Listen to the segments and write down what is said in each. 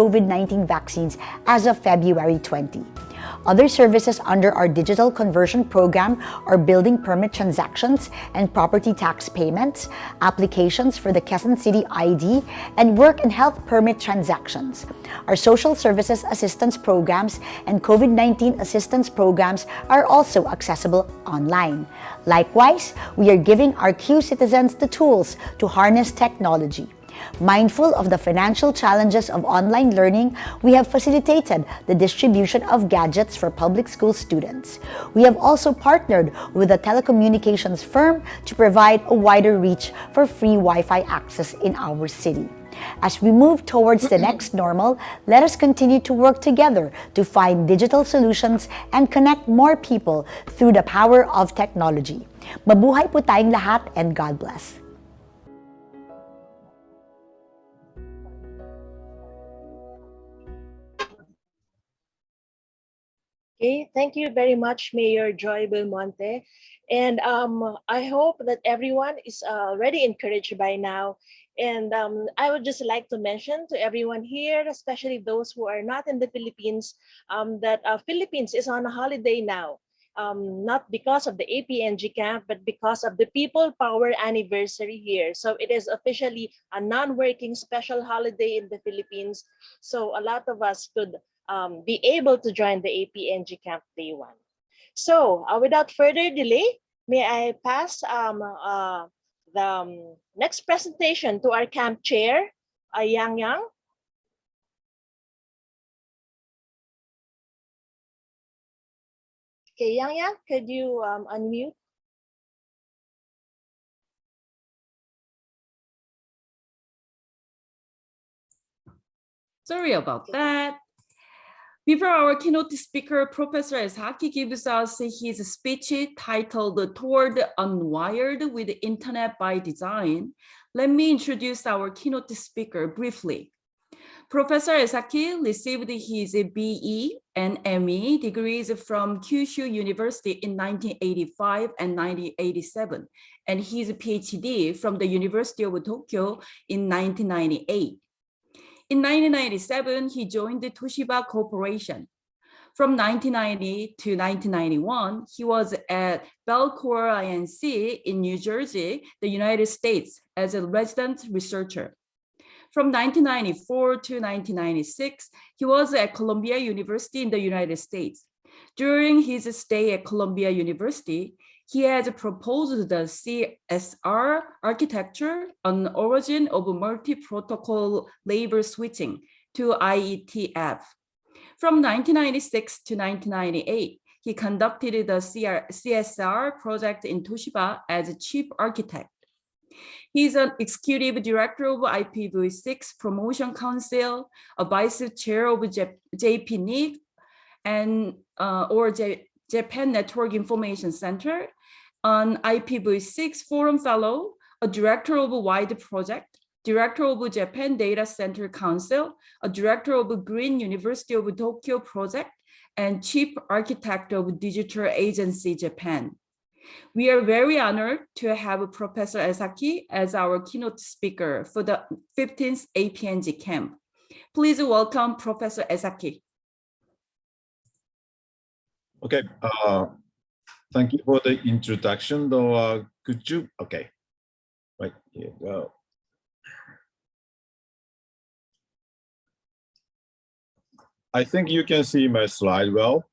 COVID-19 vaccines as of February 20. Other services under our digital conversion program are building permit transactions and property tax payments, applications for the Quezon City ID, and work and health permit transactions. Our social services assistance programs and COVID-19 assistance programs are also accessible online. Likewise, we are giving our Q citizens the tools to harness technology. Mindful of the financial challenges of online learning, we have facilitated the distribution of gadgets for public school students. We have also partnered with a telecommunications firm to provide a wider reach for free Wi-Fi access in our city. As we move towards the next normal, let us continue to work together to find digital solutions and connect more people through the power of technology. Mabuhay po tayong lahat and God bless. Okay, thank you very much, Mayor Joy Belmonte. And I hope that everyone is already encouraged by now. And I would just like to mention to everyone here, especially those who are not in the Philippines, that Philippines is on a holiday now. Not because of the APNG camp, but because of the People Power anniversary here. So it is officially a non-working special holiday in the Philippines. So a lot of us could be able to join the APNG camp day one. So without further delay, may I pass the next presentation to our camp chair, Yang Yang. Okay, Yang Yang, could you unmute? Sorry about that. Before our keynote speaker, Professor Esaki gives us his speech titled Toward Unwired with Internet by Design, let me introduce our keynote speaker briefly. Professor Esaki received his BE and ME degrees from Kyushu University in 1985 and 1987, and his PhD from the University of Tokyo in 1998. In 1997, he joined the Toshiba Corporation. From 1990 to 1991, he was at Belcor INC in New Jersey, the United States, as a resident researcher. From 1994 to 1996, he was at Columbia University in the United States. During his stay at Columbia University, he has proposed the CSR architecture on origin of multi-protocol label switching to IETF. From 1996 to 1998, he conducted the CSR project in Toshiba as a chief architect. He's an executive director of IPv6 Promotion Council, a vice chair of JPNIC, and Japan Network Information Center, an IPv6 Forum Fellow, a director of a wide project, director of Japan Data Center Council, a director of Green University of Tokyo project, and chief architect of Digital Agency Japan. We are very honored to have Professor Esaki as our keynote speaker for the 15th APNG camp. Please welcome Professor Esaki. Okay, thank you for the introduction. Though, could you, okay, right here we go. I think you can see my slide well.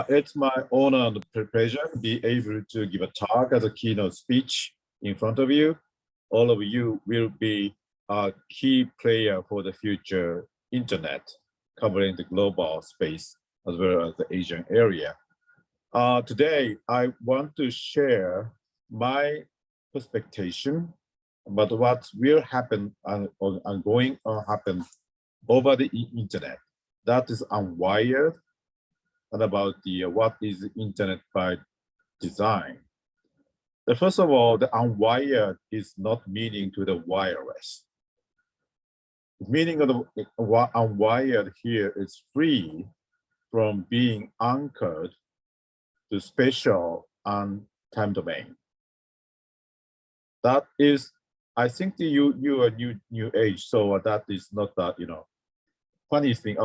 It's my honor and pleasure to be able to give a talk as a keynote speech in front of you. All of you will be a key player for the future internet, covering the global space as well as the Asian area. Today, I want to share my perspective about what will happen and going to happen over the internet. That is unwired, and about the what is internet by design. First of all, the unwired is not meaning to the wireless. The meaning of the unwired here is free from being anchored to spatial and time domain. That is, I think you are new age, so that is not that, funny thing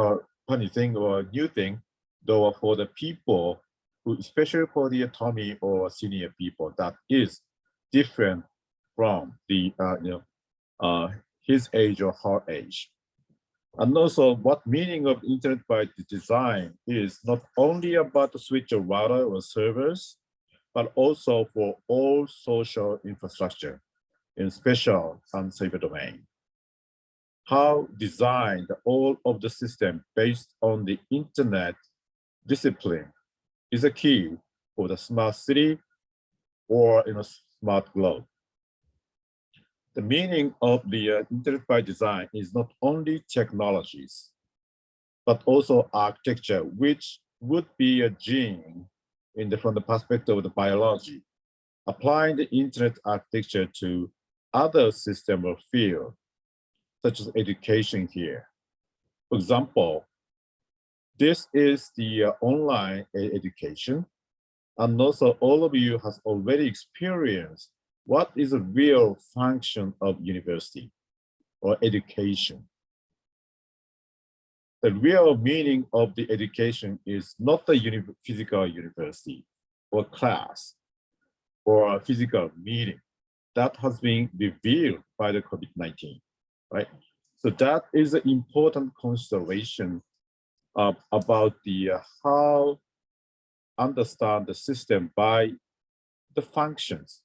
or new thing, though, for the people who, especially for the Tommy or senior people, that is different from the his age or her age. And also, what meaning of internet by design is not only about the switch or router or servers, but also for all social infrastructure in special and cyber domain. How designed all of the system based on the internet discipline is a key for the smart city or in a smart globe. The meaning of the internet by design is not only technologies, but also architecture, which would be a gene from the perspective of the biology, applying the internet architecture to other system or field, such as education here. For example, this is the online education, and also all of you has already experienced what is a real function of university or education. The real meaning of the education is not the physical university or class or a physical meeting. That has been revealed by the COVID-19, right? So that is an important consideration about the how understand the system by the functions,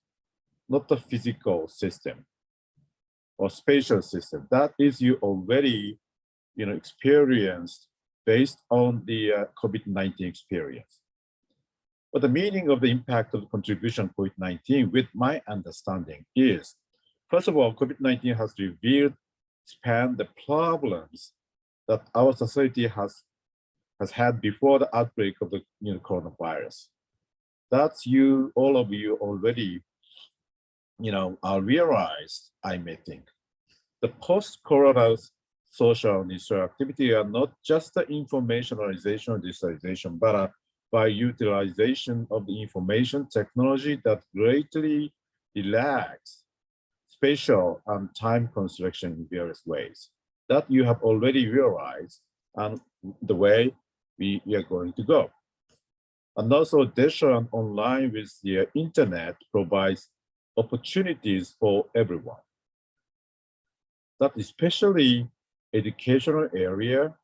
not the physical system or spatial system. That is you already experienced based on the COVID-19 experience. But the meaning of the impact of the contribution of COVID-19, with my understanding, is, first of all, COVID-19 has revealed, spanned the problems that our society has had before the outbreak of the coronavirus. That's all of you already, realized, I may think. The post-corona social and digital activity are not just the informationalization or digitalization, but by utilization of the information technology that greatly relax spatial and time construction in various ways. That you have already realized, and the way we are going to go. And also digital and online with the internet provides opportunities for everyone. That especially educational area,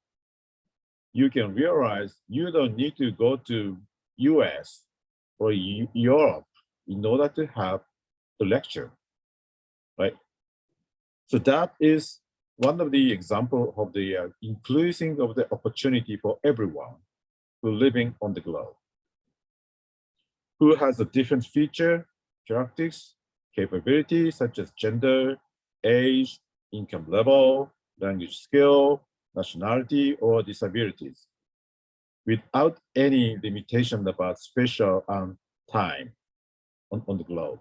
you can realize you don't need to go to US or Europe in order to have the lecture, right? So that is one of the examples of the increasing of the opportunity for everyone who living on the globe, who has a different feature, characteristics, capabilities such as gender, age, income level, language skill, nationality, or disabilities, without any limitation about spatial and time on the globe.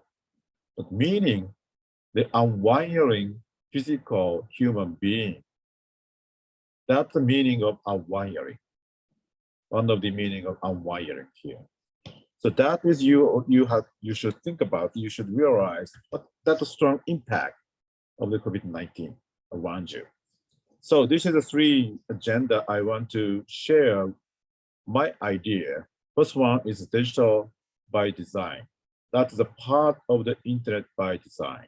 But meaning the unwiring physical human being. That's the meaning of unwiring. One of the meaning of unwiring here. So that is you should think about, you should realize that's a strong impact of the COVID-19 around you. So this is the three agenda I want to share my idea. First one is digital by design. That's a part of the internet by design.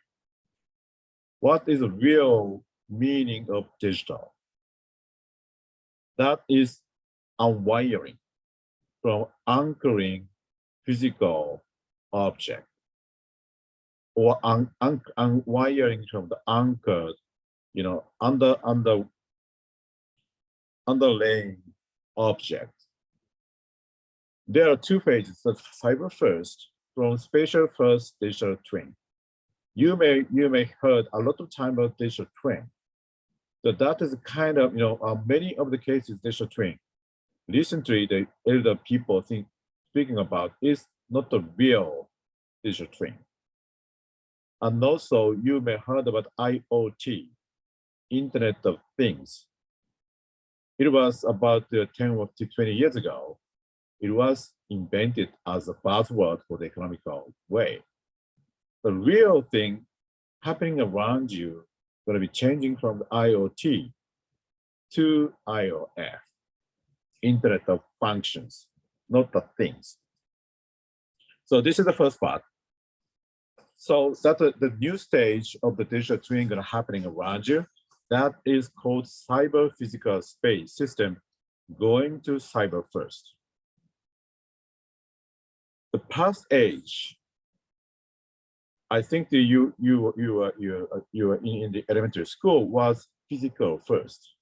What is the real meaning of digital? That is unwiring from anchoring physical object, or unwiring from the anchored, underlaying object. There are two phases: the cyber first, from spatial first, digital twin. You may heard a lot of time about digital twin. So that is kind of, many of the cases digital twin. Recently, the elder people speaking about is not the real digital twin. And also, you may heard about IoT, Internet of Things. It was about 10 or 20 years ago. It was invented as a buzzword for the economical way. The real thing happening around you going to be changing from the IoT to IOF, Internet of Functions, not the things. So this is the first part. So that the new stage of the digital twin gonna happening around you, that is called cyber physical space system going to cyber first. The past age, I think that you were in the elementary school was physical first.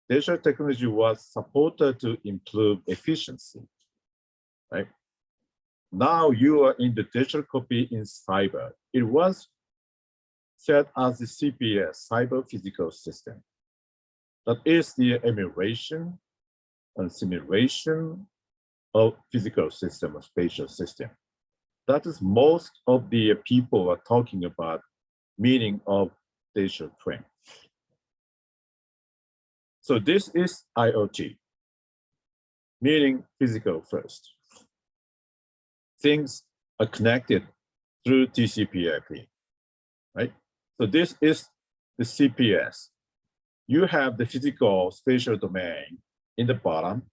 Digital technology was supported to improve efficiency, right? Now you are in the digital copy in cyber. It was set as the CPS, cyber physical system. That is the emulation and simulation of physical system, or spatial system. That is most of the people are talking about meaning of digital twin. So this is IoT, meaning physical first. Things are connected through TCP/IP, right? So this is the CPS. You have the physical spatial domain in the bottom.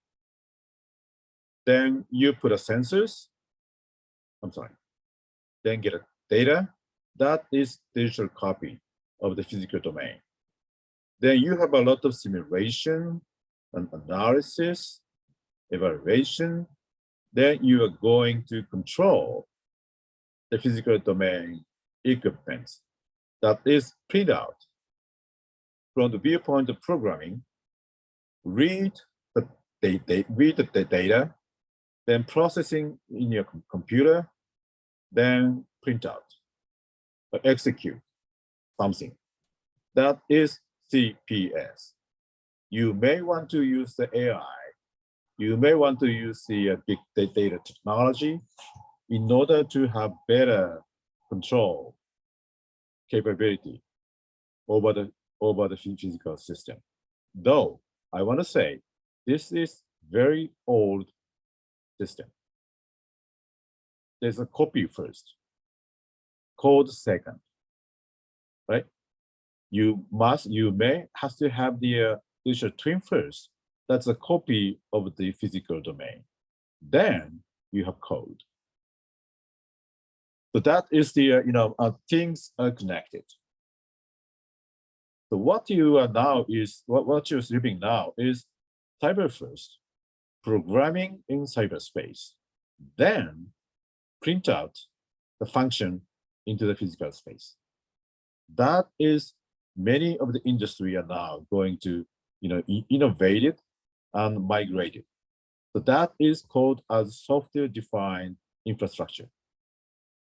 Then you put a sensors, then get a data. That is digital copy of the physical domain. Then you have a lot of simulation and analysis, evaluation. Then you are going to control the physical domain equipment. That is print out from the viewpoint of programming, read the data, then processing in your computer, then print out or execute something. That is CPS. You may want to use the AI. You may want to use the big data technology in order to have better control capability over the physical system. Though I want to say this is very old system. There's a copy first, code second, right? You may have to have the digital twin first. That's a copy of the physical domain. Then you have code. So that is the things are connected. So what you are now is what you're living now is cyber first, programming in cyberspace, then print out the function into the physical space. That is many of the industry are now going to innovate it and migrate it. So that is called as software-defined infrastructure,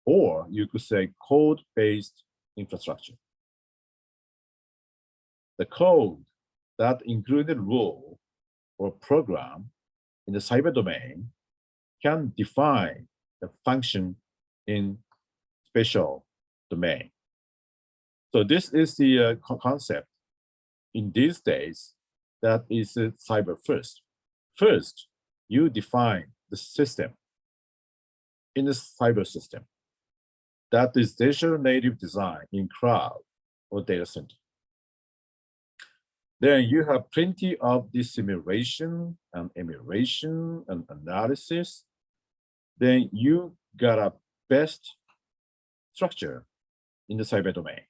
or you could say code-based infrastructure. The code that included rule or program in the cyber domain can define the function in spatial domain. So this is the concept in these days that is cyber first. First, you define the system in the cyber system. That is digital native design in cloud or data center. Then you have plenty of the simulation and emulation and analysis. Then you got a best structure in the cyber domain.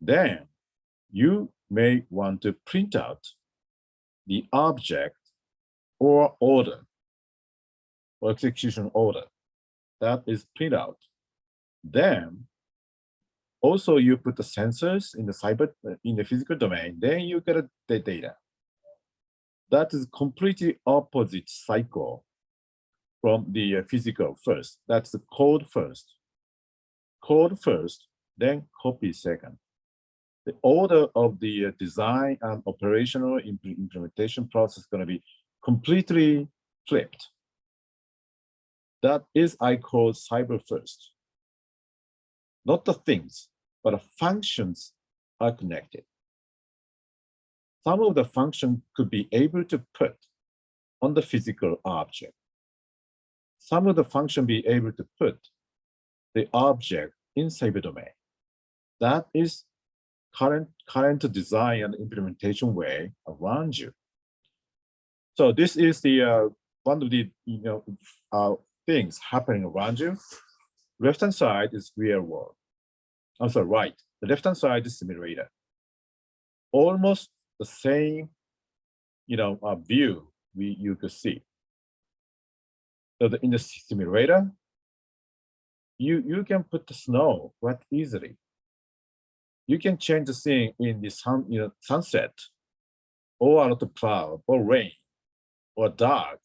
Then you may want to print out the object or order or execution order that is print out. Then also you put the sensors in the physical domain, then you get the data. That is completely opposite cycle from the physical first. That's the code first. Code first, then copy second. The order of the design and operational implementation process is going to be completely flipped. That is I call cyber first. Not the things, but the functions are connected. Some of the function could be able to put on the physical object. Some of the function be able to put the object in cyber domain. That is current design and implementation way around you. So this is the one of the things happening around you. Left-hand side is real world. I'm sorry, right. The left-hand side is simulator. Almost the same, view you could see. So in the simulator, you can put the snow quite easily. You can change the scene in the sunset, or a lot of cloud, or rain, or dark.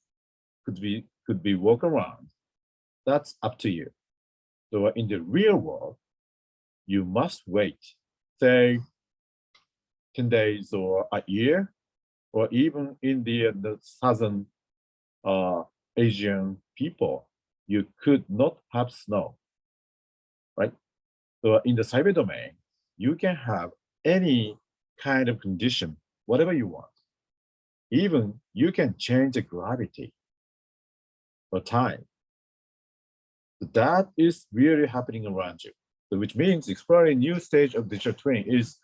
Could be walk around. That's up to you. So in the real world, you must wait, say, 10 days or a year, or even in the southern Asian people, you could not have snow, right? So in the cyber domain, you can have any kind of condition, whatever you want. Even you can change the gravity or time. That is really happening around you. So which means exploring new stage of digital twin is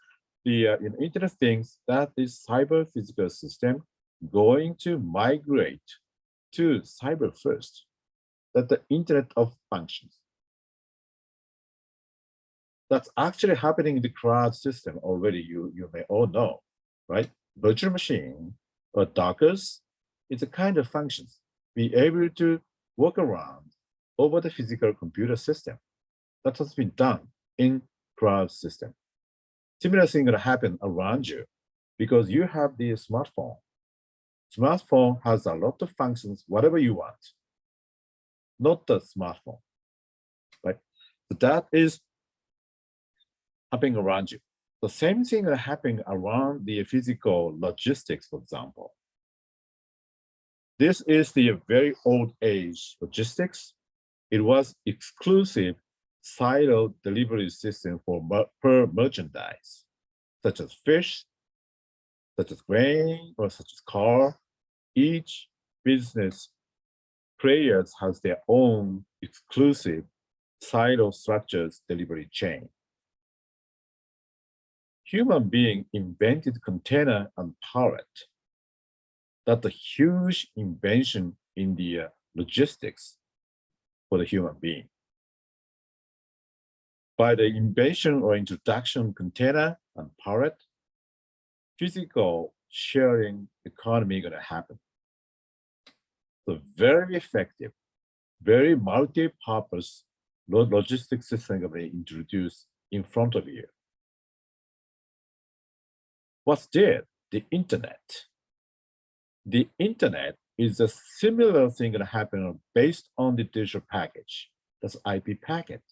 the Internet of Things that is cyber physical system going to migrate to cyber first, that the Internet of Functions. That's actually happening in the cloud system already, you may all know, right? Virtual machine or Dockers is a kind of functions, be able to walk around over the physical computer system. That has been done in cloud system. Similar thing gonna happen around you because you have the smartphone. Smartphone has a lot of functions, whatever you want, not the smartphone, right? So that is happening around you. The same thing that happening around the physical logistics, for example. This is the very old age logistics. It was exclusive silo delivery system for per merchandise, such as fish, such as grain, or such as car. Each business players has their own exclusive silo structures delivery chain. Human being invented container and pallet. That's a huge invention in the logistics for the human being. By the invention or introduction of container and pallet, physical sharing economy gonna happen. So very effective, very multi-purpose logistics system gonna be introduced in front of you. What's there? The internet. The internet is a similar thing that happen based on the digital package. That's IP packet.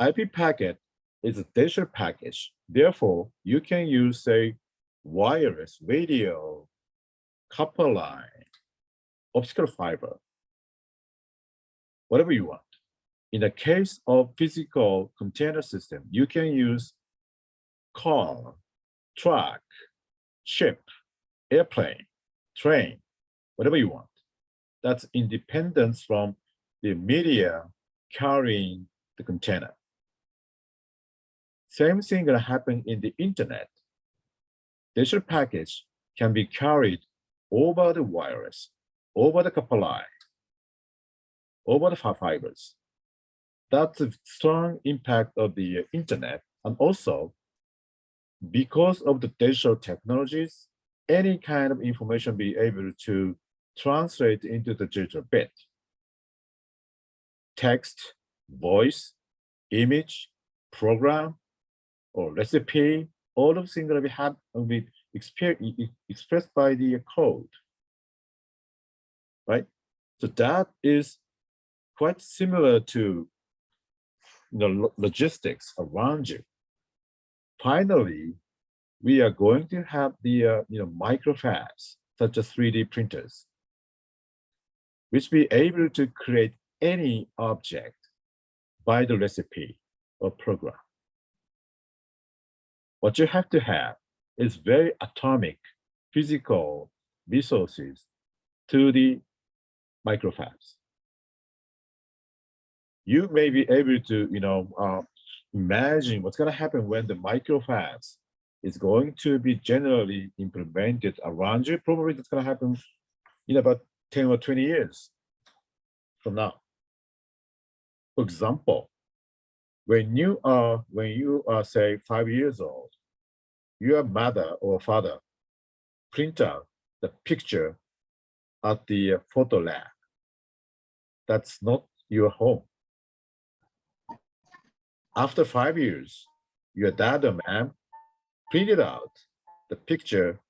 IP packet is a digital package. Therefore, you can use, say, wireless, radio, copper line, optical fiber, whatever you want. In the case of physical container system, you can use car, truck, ship, airplane, train, whatever you want. That's independence from the media carrying the container. Same thing gonna happen in the internet. Digital package can be carried over the wireless, over the copper line, over the fibers. That's a strong impact of the internet. And also, because of the digital technologies, any kind of information be able to translate into the digital bit. Text, voice, image, program, or recipe, all of things will be expressed by the code, right? So that is quite similar to logistics around you. Finally, we are going to have the microfabs, such as 3D printers, which be able to create any object by the recipe or program. What you have to have is very atomic physical resources to the microfabs. You may be able to imagine what's going to happen when the microfax is going to be generally implemented around you. Probably that's going to happen in about 10 or 20 years from now. For example, when you are say 5 years old, your mother or father print out the picture at the photo lab. That's not your home. After 5 years, your dad or mom printed out the picture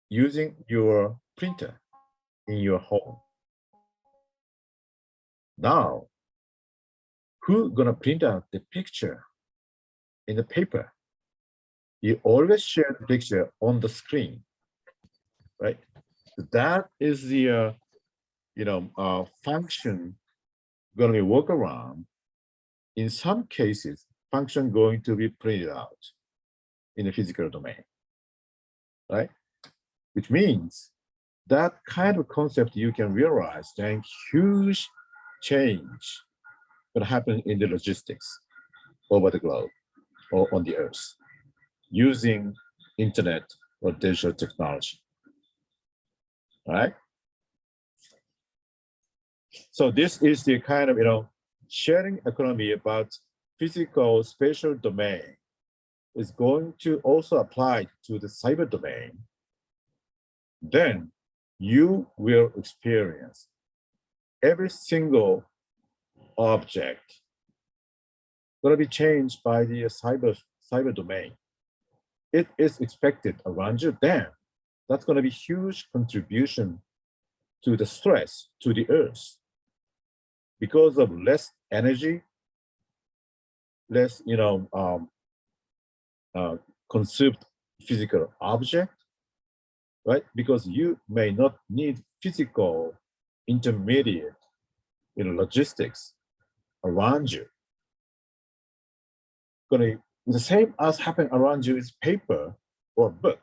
using your printer in your home. Now, who's gonna print out the picture in the paper? You always share the picture on the screen, right? That is the function going to be work around. In some cases, function going to be printed out in the physical domain, right? Which means that kind of concept you can realize then huge change will happen in the logistics over the globe or on the earth using internet or digital technology, right? So this is the kind of sharing economy about physical spatial domain is going to also apply to the cyber domain. Then you will experience every single object going to be changed by the cyber domain. It is expected around you. Then that's going to be huge contribution to the stress to the earth because of less energy, less consumed physical object, right? Because you may not need physical intermediate logistics around you. The same as happening around you is paper or book.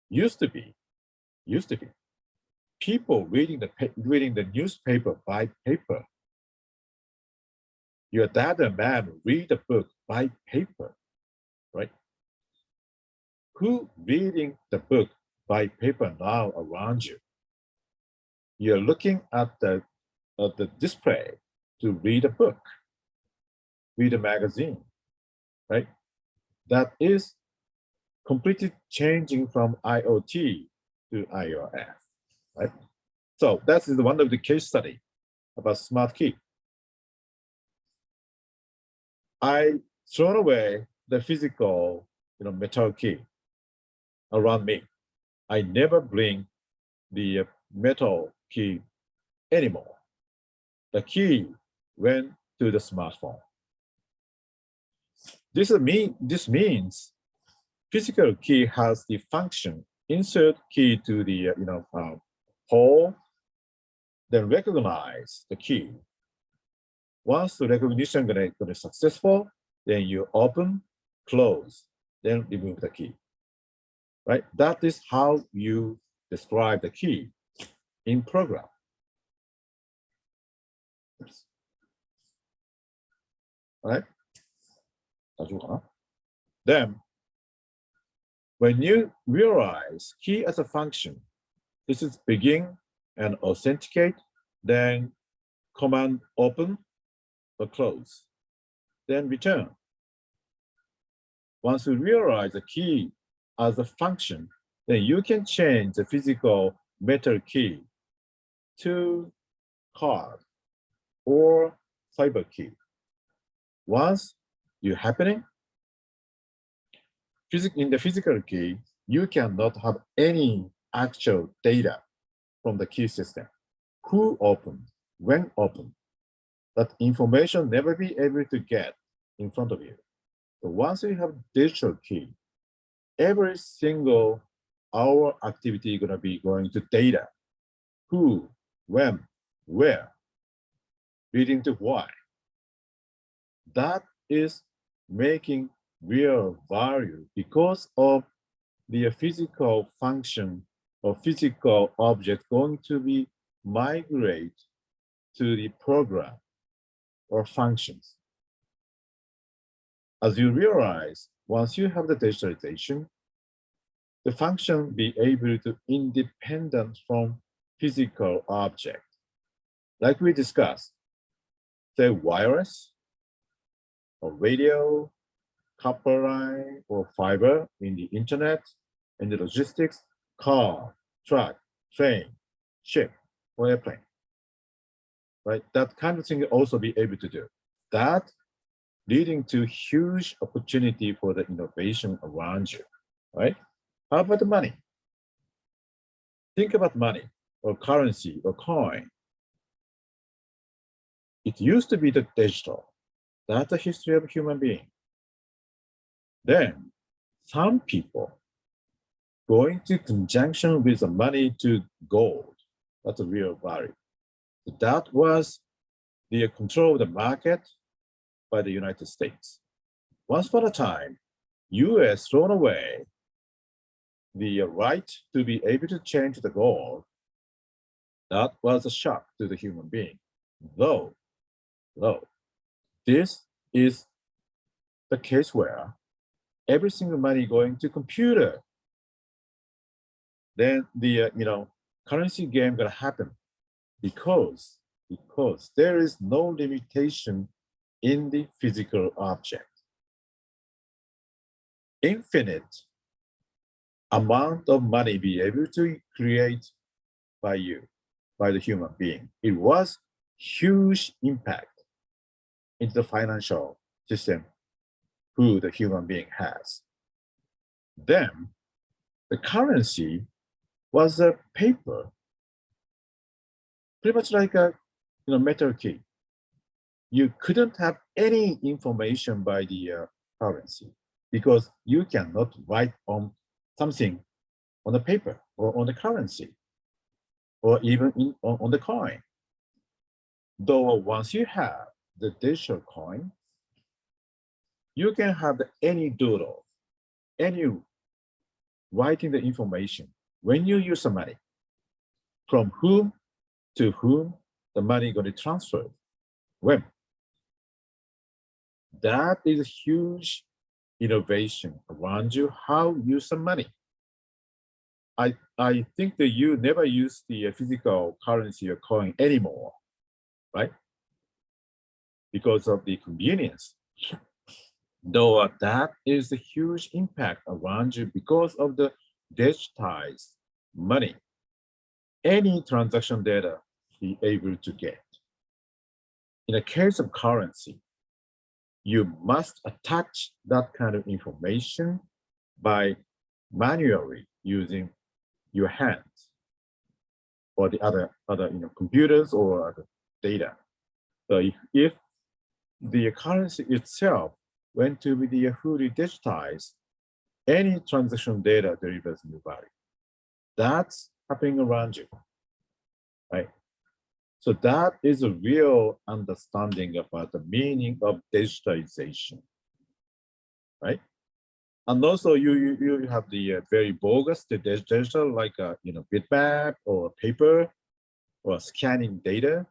Used to be people reading the newspaper by paper. Your dad and mom read a book by paper, right? Who reading the book by paper now around you? You're looking at the display to read a book, read a magazine, right? That is completely changing from IoT to IOF, right? So that is one of the case study about smart key. I thrown away the physical, metal key around me. I never bring the metal key anymore. The key went to the smartphone. This means physical key has the function insert key to the hole, then recognize the key. Once the recognition is successful, then you open, close, then remove the key. Right? That is how you describe the key in program. Oops. All right? Then, when you realize key as a function, this is begin and authenticate, then command open or close, then return. Once you realize the key as a function, then you can change the physical metal key to card or cyber key. Once you're happening, in the physical key, you cannot have any actual data from the key system. Who opened, when opened, that information never be able to get in front of you. So once you have digital key, every single our activity gonna be going to data. Who, when, where, leading to why. That is making real value because of the physical function or physical object going to be migrate to the program or functions. as you realize, once you have the digitalization, the function be able to independent from physical object. Like we discussed, say wireless or radio, copper line or fiber in the internet, in the logistics, car, truck, train, ship, or airplane. Right? That kind of thing also be able to do. That leading to huge opportunity for the innovation around you, right? How about the money? Think about money or currency or coin. It used to be the digital. That's the history of human being. Then some people going to conjunction with the money to gold. That's a real value. That was the control of the market by the United States. Once upon a time, US thrown away the right to be able to change the gold. That was a shock to the human being. Though, this is the case where every single money going to computer, then the currency game gonna happen because there is no limitation in the physical object. Infinite amount of money be able to create by you, by the human being. It was huge impact into the financial system who the human being has. Then the currency was a paper, pretty much like a metal key. You couldn't have any information by the currency because you cannot write on something on the paper or on the currency or even on the coin. Though once you have the digital coin, you can have any doodle, any writing the information when you use the money, from whom to whom the money going to transfer, when. That is a huge innovation around you, how you use the money. I think that you never use the physical currency or coin anymore, right? Because of the convenience. Though that is a huge impact around you because of the digitized money. Any transaction data be able to get. In the case of currency, you must attach that kind of information by manually using your hands or the other computers or other data. So if the currency itself went to be the fully digitized, any transaction data delivers new value. That's happening around you, right? So that is a real understanding about the meaning of digitalization, right? And also you have the very bogus the digital like bitmap or paper or scanning data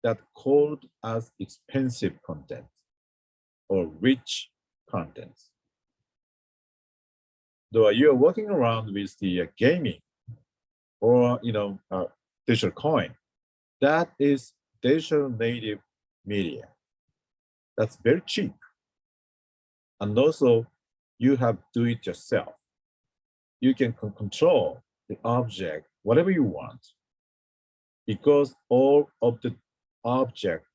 that called as expensive content or rich contents. Though you're working around with the gaming or digital coin, that is digital native media. That's very cheap. And also you have do it yourself. You can control the object, whatever you want, because all of the object,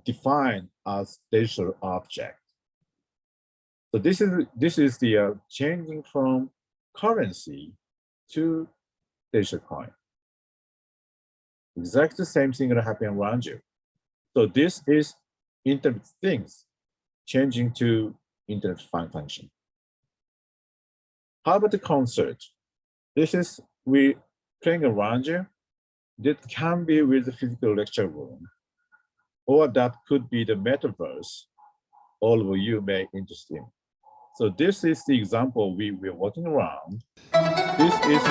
defined as digital object. So this is the changing from currency to digital coin. Exactly the same thing that happen around you. So this is Internet of Things changing to Internet function. How about the concert? This is we playing around you. That can be with the physical lecture room, or that could be the metaverse all of you may interest in. So this is the example we're working around. This is the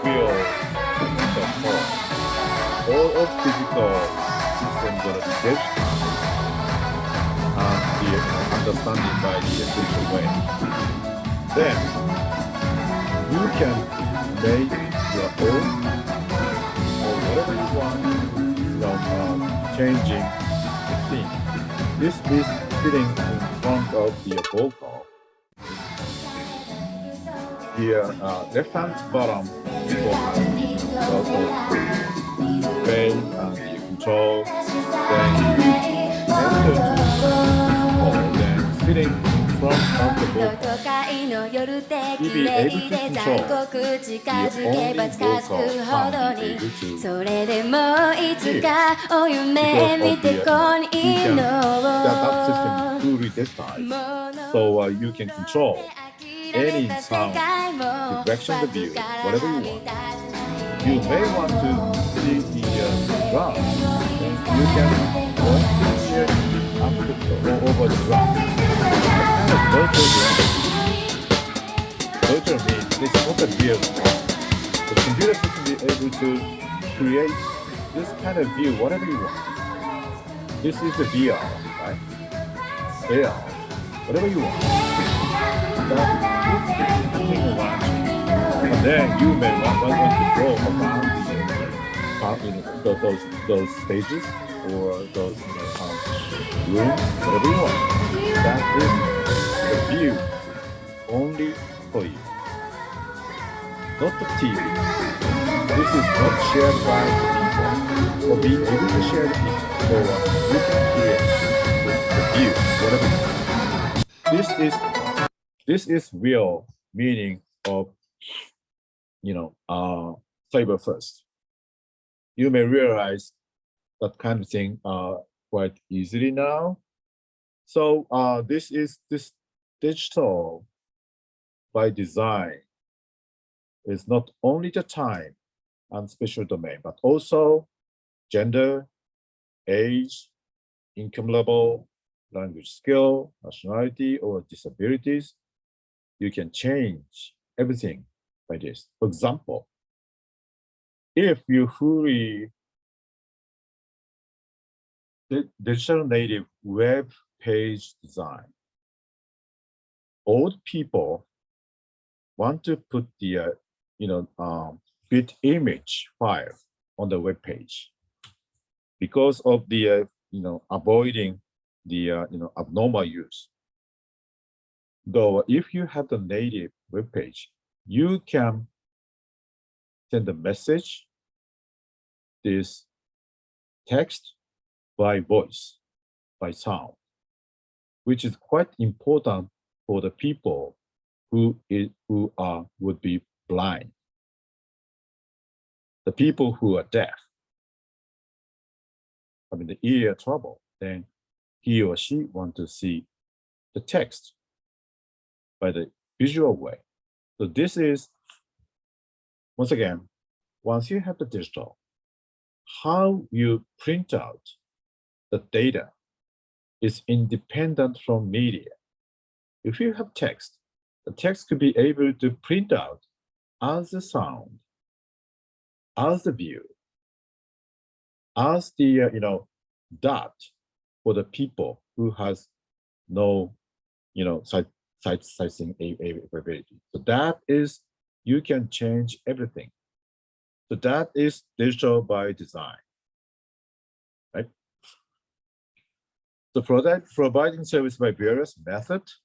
real all of physical systems are digital and the understanding by the digital way. Then you can make your own or whatever you want, changing the theme. This is sitting in front of the vocal. The left hand bottom vocal, also play and the control, then enter then sitting in front of the vocal. You'll be able to control the only vocal sound you'll be able to because of the that system is fully digitized. So you can control any sound, direction of the view, whatever you want. You may want to see the drum. You can go here over the drum. Virtual means this is not a real. The computer system is able to create this kind of view, whatever you want. This is the VR, right? AR, whatever you want. And then you may want to go around those stages or those rooms, whatever you want. That is the view only for you, not the TV. This is not shared by the people, or being able to share the people. So you can create the view, whatever you want. This is real meaning of cyber first. You may realize that kind of thing quite easily now. So this digital by design is not only the time and spatial domain, but also gender, age, income level, language skill, nationality, or disabilities. You can change everything by this. For example, if you fully digital native web page design, old people want to put the bit image file on the web page because of the avoiding the abnormal use. Though if you have the native web page, you can send a message, this text by voice, by sound, which is quite important for the people who would be blind. The people who are deaf, the ear trouble, then he or she want to see the text by the visual way. So this is, once again, once you have the digital, how you print out the data is independent from media. If you have text, the text could be able to print out as the sound, as the view, as the dot for the people who has no sight-seeing ability. So that is, you can change everything. So that is digital by design, right? So providing service by various methods,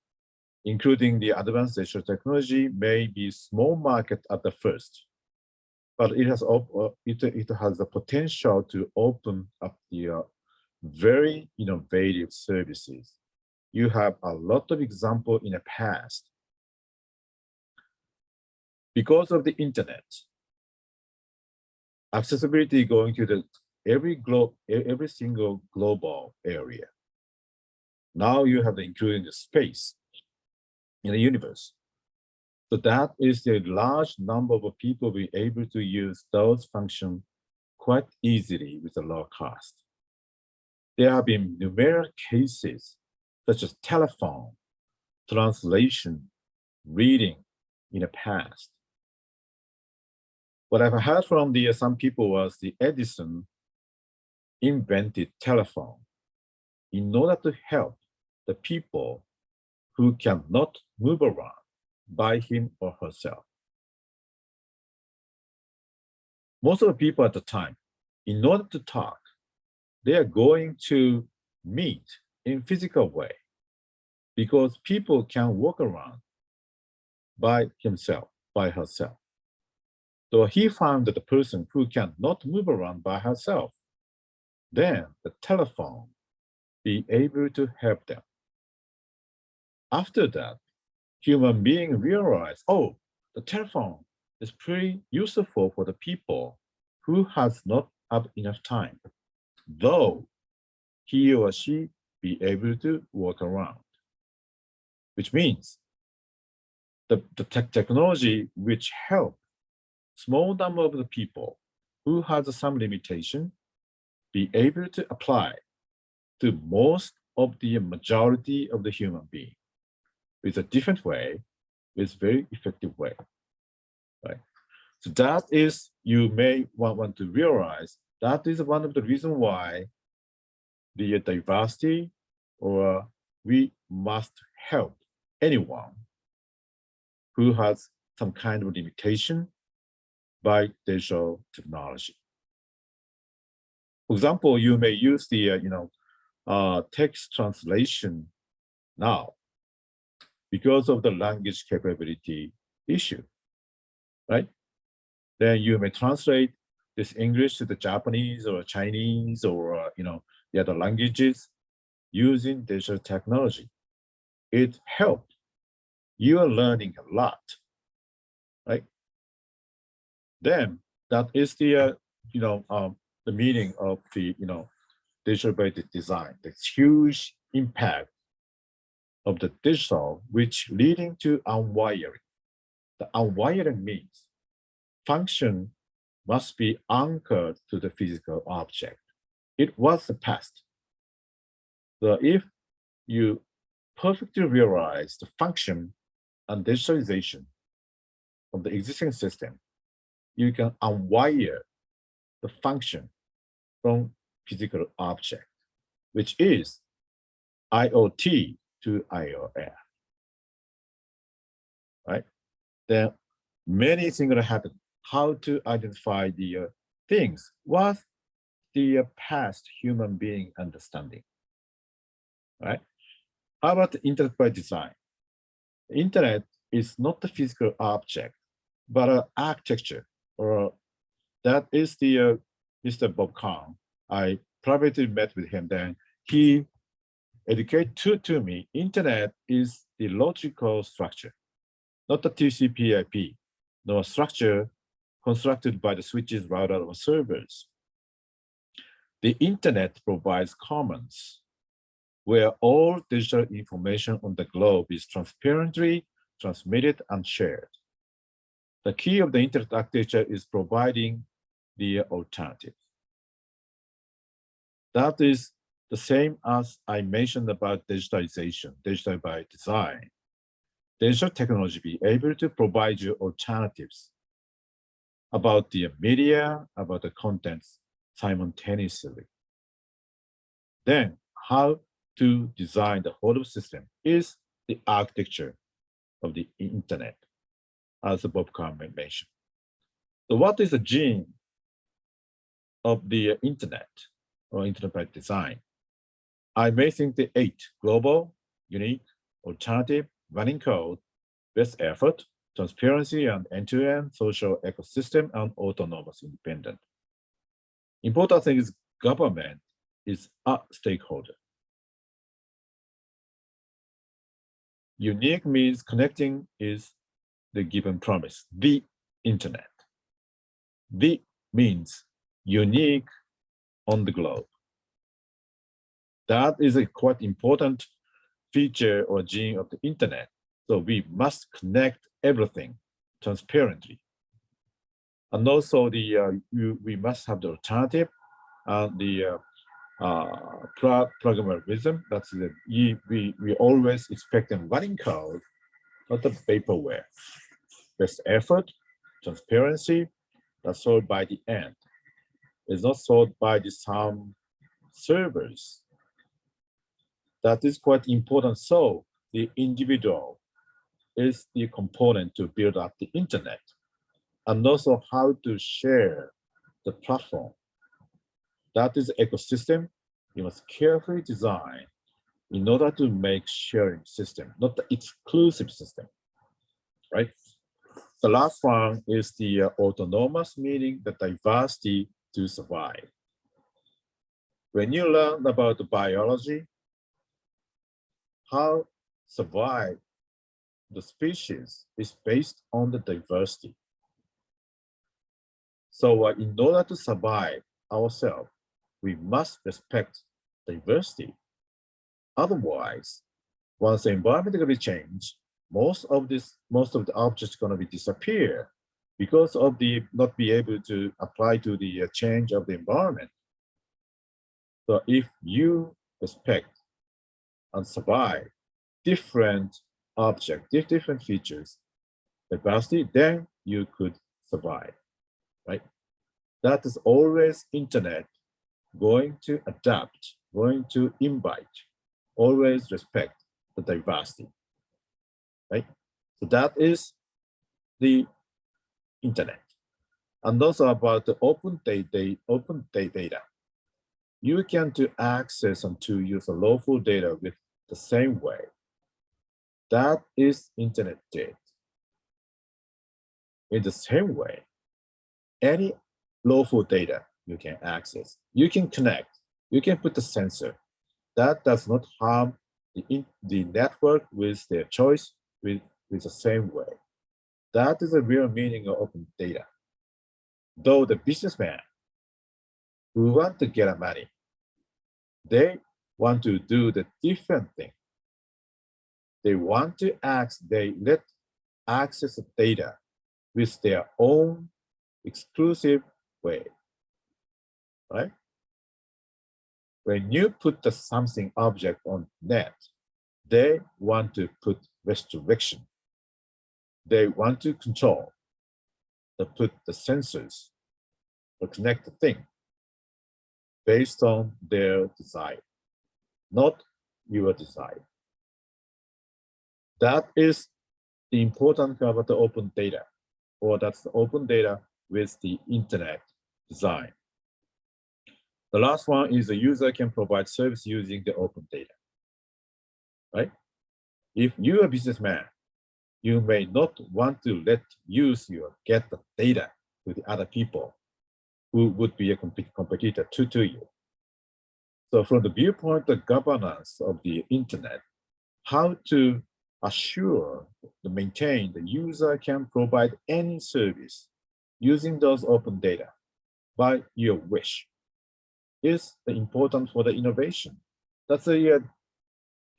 including the advanced digital technology, may be small market at the first, but it has the potential to open up the very innovative services. You have a lot of examples in the past. Because of the internet, accessibility going to every single global area. Now you have including the space in the universe. So that is the large number of people being able to use those functions quite easily with a low cost. There have been numerous cases such as telephone, translation, reading in the past. what I've heard from some people was the Edison invented telephone in order to help the people who cannot move around by him or herself. Most of the people at the time, in order to talk, they are going to meet in physical way because people can walk around by himself, by herself. So he found that the person who cannot move around by herself, then the telephone be able to help them. After that, human being realized, oh, the telephone is pretty useful for the people who has not have enough time, though he or she be able to walk around, which means the technology which help small number of the people who has some limitation be able to apply to most of the majority of the human being with a different way, with very effective way, right? So that is, you may want to realize, that is one of the reasons why the diversity, or we must help anyone who has some kind of limitation by digital technology. For example, you may use the text translation now because of the language capability issue, right? Then you may translate this English to the Japanese or Chinese or the other languages using digital technology. It helped. You are learning a lot, right? Then that is the the meaning of the digital-based design. The huge impact of the digital, which leading to unwiring. The unwiring means function must be anchored to the physical object. It was the past. So if you perfectly realize the function and digitalization of the existing system, you can unwire the function from physical object, which is IoT to IOF, right? Then many things that happen. How to identify the things was the past human being understanding, right? How about the internet by design? The internet is not the physical object, but an architecture, or that is the Mr. Bob Kaung. I privately met with him. Then he educated to me, internet is the logical structure, not the TCP/IP, nor structure constructed by the switches, router, or servers. The internet provides commons where all digital information on the globe is transparently transmitted and shared. The key of the internet architecture is providing the alternative. That is the same as I mentioned about digitalization, digital by design. Digital technology be able to provide you alternatives about the media, about the contents simultaneously. Then how to design the whole system is the architecture of the internet, as Bob Kaung mentioned. So what is the gene of the internet or internet by design? I may think the 8: global, unique, alternative, running code, best effort, transparency, and end-to-end social ecosystem, and autonomous independent. Important thing is government is a stakeholder. Unique means connecting is the given promise, the internet. The means unique on the globe. That is a quite important feature or gene of the internet. So we must connect everything transparently. And also we must have the alternative and the programmerism. That's we always expect a running code, not the vaporware. Best effort, transparency, that's sold by the end. It's not sold by some servers. That is quite important. So the individual is the component to build up the internet, and also how to share the platform. That is ecosystem you must carefully design in order to make sharing system, not the exclusive system, right? The last one is the autonomous, meaning the diversity to survive. When you learn about the biology, how survive the species is based on the diversity. So in order to survive ourselves, we must respect diversity. Otherwise, once the environment is going to be changed, most of the objects going to be disappear because of the not be able to apply to the change of the environment. So if you respect and survive different objects, different features, diversity, then you could survive, right? That is always internet going to adapt, going to invite, always respect the diversity, right? So that is the internet. And also about the open data. You can to access and to use the lawful data with the same way. That is internet data. In the same way, any lawful data you can access, you can connect, you can put the sensor. That does not harm the network with their choice with the same way. That is the real meaning of open data. Though the businessman who want to get money, they want to do the different thing. They want to let access the data with their own exclusive way, right? When you put something object on net, they want to put restriction. They want to control, to put the sensors, to connect the thing based on their desire, not your desire. That is the important thing about the open data, or that's the open data with the internet design. The last one is the user can provide service using the open data, right? If you're a businessman, you may not want to get the data to the other people who would be a competitor to you. So from the viewpoint of governance of the internet, how to assure to maintain the user can provide any service using those open data by your wish is important for the innovation. That's the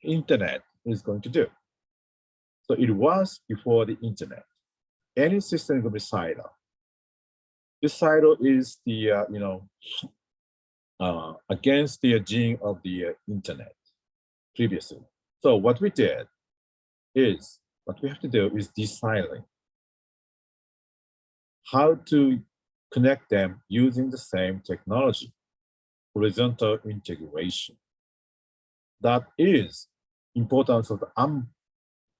internet is going to do. So it was before the internet. Any system will be silo. This silo is the against the gene of the internet previously. So what we did is, what we have to do is desiling. How to connect them using the same technology, horizontal integration. That is importance of the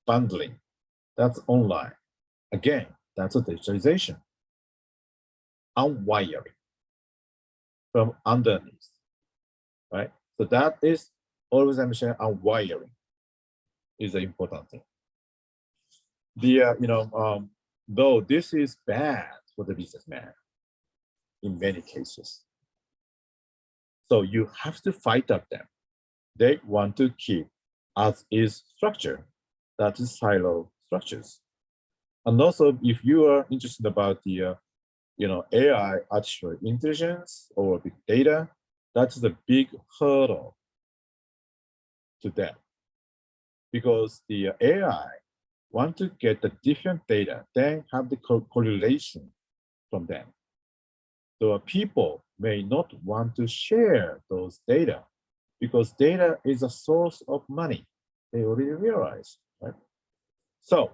unbundling. That's online. Again, that's a digitalization. Unwiring from underneath, right? So that is always I'm saying unwiring is an important thing. The though this is bad for the businessman in many cases. So you have to fight up them. They want to keep as is structure, that is silo structures. And also, if you are interested about the AI, artificial intelligence or big data, that's the big hurdle to them. Because the AI want to get the different data, then have the correlation from them. So people may not want to share those data because data is a source of money. They already realize, right? So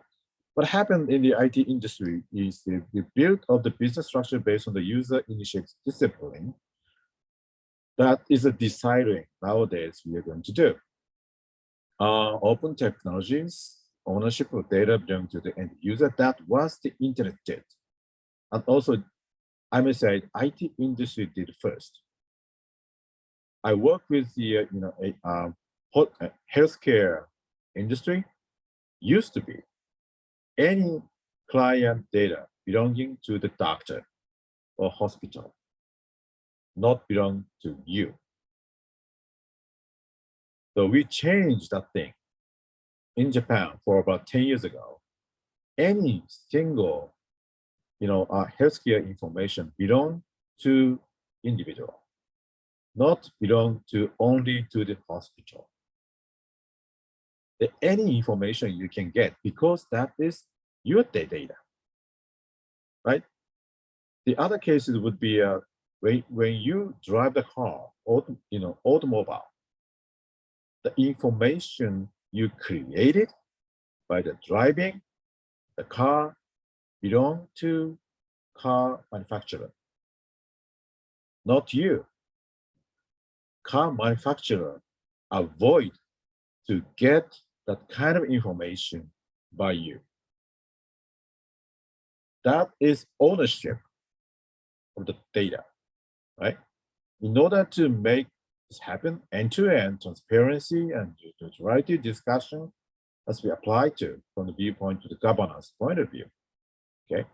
What happened in the IT industry is the build of the business structure based on the user-initiated discipline that is a deciding nowadays we are going to do. Open technologies, ownership of data belonging to the end user, that was the internet did. And also, I may say, IT industry did first. I work with the healthcare industry. Used to be any client data belonging to the doctor or hospital, not belong to you. So we changed that thing in Japan for about 10 years ago. Any single, healthcare information belong to individual, not belong to only to the hospital. Any information you can get because that is your data, right? The other cases would be when you drive the car, or automobile, the information you created by the driving the car belong to car manufacturer, not you. Car manufacturer avoid to get that kind of information by you. That is ownership of the data, right? In order to make this happen, end-to-end transparency and neutrality discussion as we apply to from the viewpoint to the governance point of view, okay?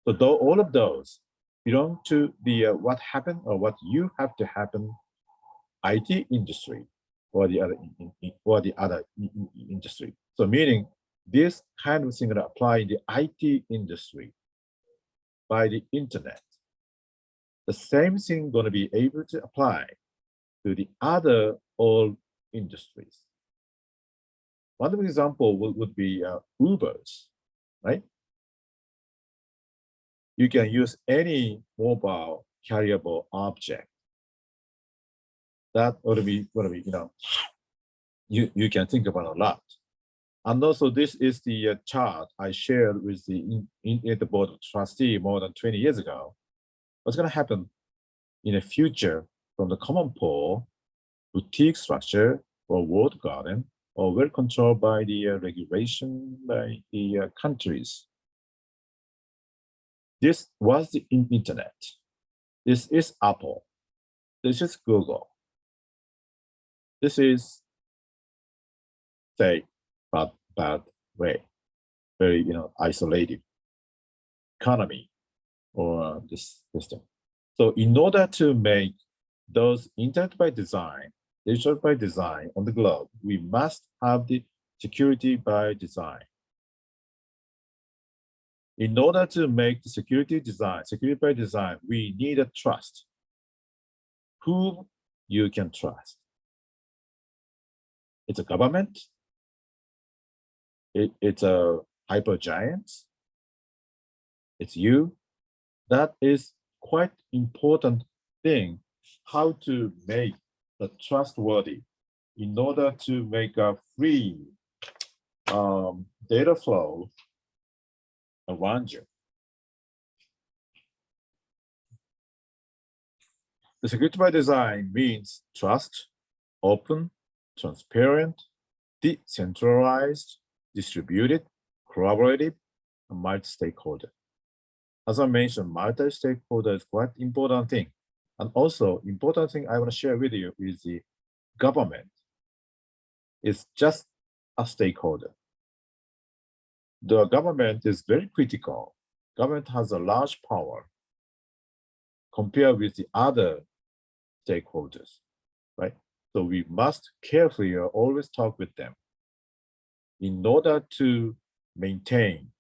So though all of those belong to the what happened or what you have to happen IT industry or the other industry. So meaning this kind of thing that apply in the IT industry by the internet, the same thing going to be able to apply to the other all industries. One example would be Ubers, right? You can use any mobile carryable object. That ought to be, you can think about a lot. And also this is the chart I shared with the board of trustee more than 20 years ago. What's going to happen in the future from the common pool, boutique structure, or walled garden, or well controlled by the regulation by the countries. This was the internet. This is Apple. This is Google. This is, say, bad way, very isolated economy or this system. So in order to make those internet by design, digital by design on the globe, we must have the security by design. In order to make the security by design, we need a trust. Whom you can trust. It's a government. It's a hyper giant. It's you. That is quite important thing, how to make the trustworthy in order to make a free data flow around you. The security by design means trust, open, transparent, decentralized, distributed, collaborative, and multi-stakeholder. As I mentioned, multi-stakeholder is quite important thing. And also important thing I want to share with you is the government is just a stakeholder. The government is very critical. Government has a large power compared with the other stakeholders, right? So we must carefully always talk with them in order to maintain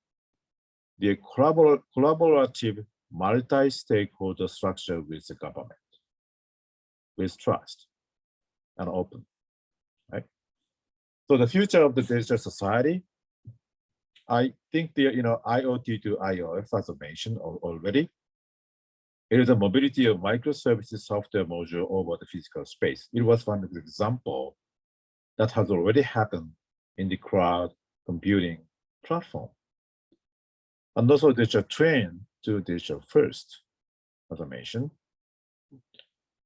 the collaborative multi-stakeholder structure with the government, with trust and open, right? So the future of the digital society, I think the IoT to IOF, as I mentioned already, it is a mobility of microservices software module over the physical space. It was one of the example that has already happened in the cloud computing platform. And also digital train to digital first, as I mentioned.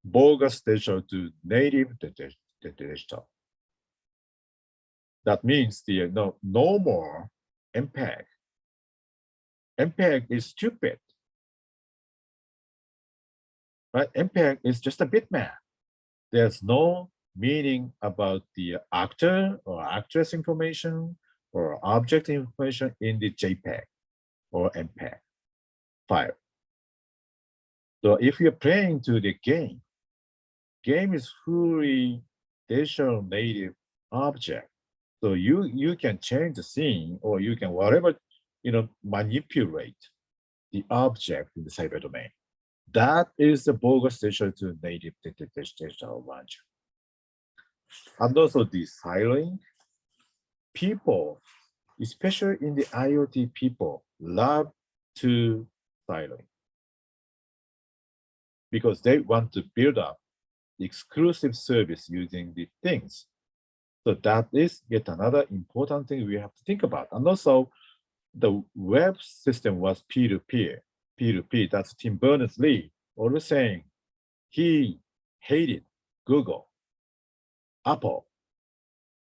Bogus digital to native digital. That means the no more MPEG. MPEG is stupid. Right? MPEG is just a bitmap. There's no meaning about the actor or actress information or object information in the JPEG or MPEG file. So if you're playing to the game is fully digital native object. So you can change the scene or you can whatever, manipulate the object in the cyber domain. That is the bogus digital to native digital launcher. And also the Psylocke, people, especially in the IoT people, love to Psylocke because they want to build up exclusive service using the things. So that is yet another important thing we have to think about. And also the web system was peer-to-peer, P2P. That's Tim Berners-Lee always saying he hated Google, Apple,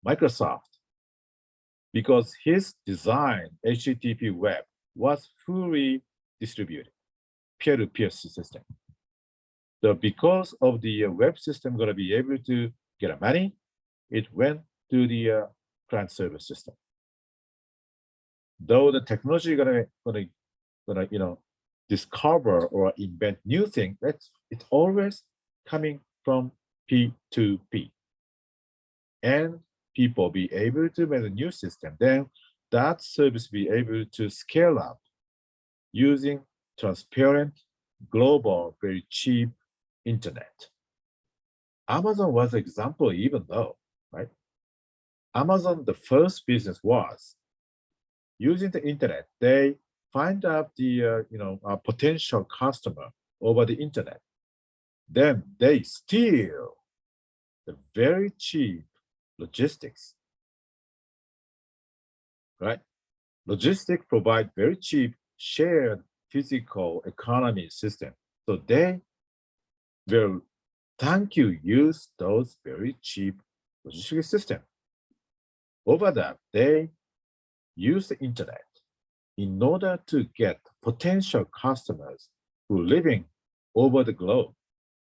Microsoft, because his design, HTTP web, was fully distributed, peer-to-peer system. So because of the web system going to be able to get money, it went to the client server system. Though the technology gonna discover or invent new things, it's always coming from P2P. And people be able to make a new system, then that service be able to scale up using transparent, global, very cheap internet. Amazon was an example, even though, right? Amazon, the first business was using the internet. They find out the potential customer over the internet. Then they steal the very cheap logistics, right? Logistics provide very cheap shared physical economy system. So they will thank you use those very cheap logistics system. Over that, they use the internet in order to get potential customers who are living over the globe,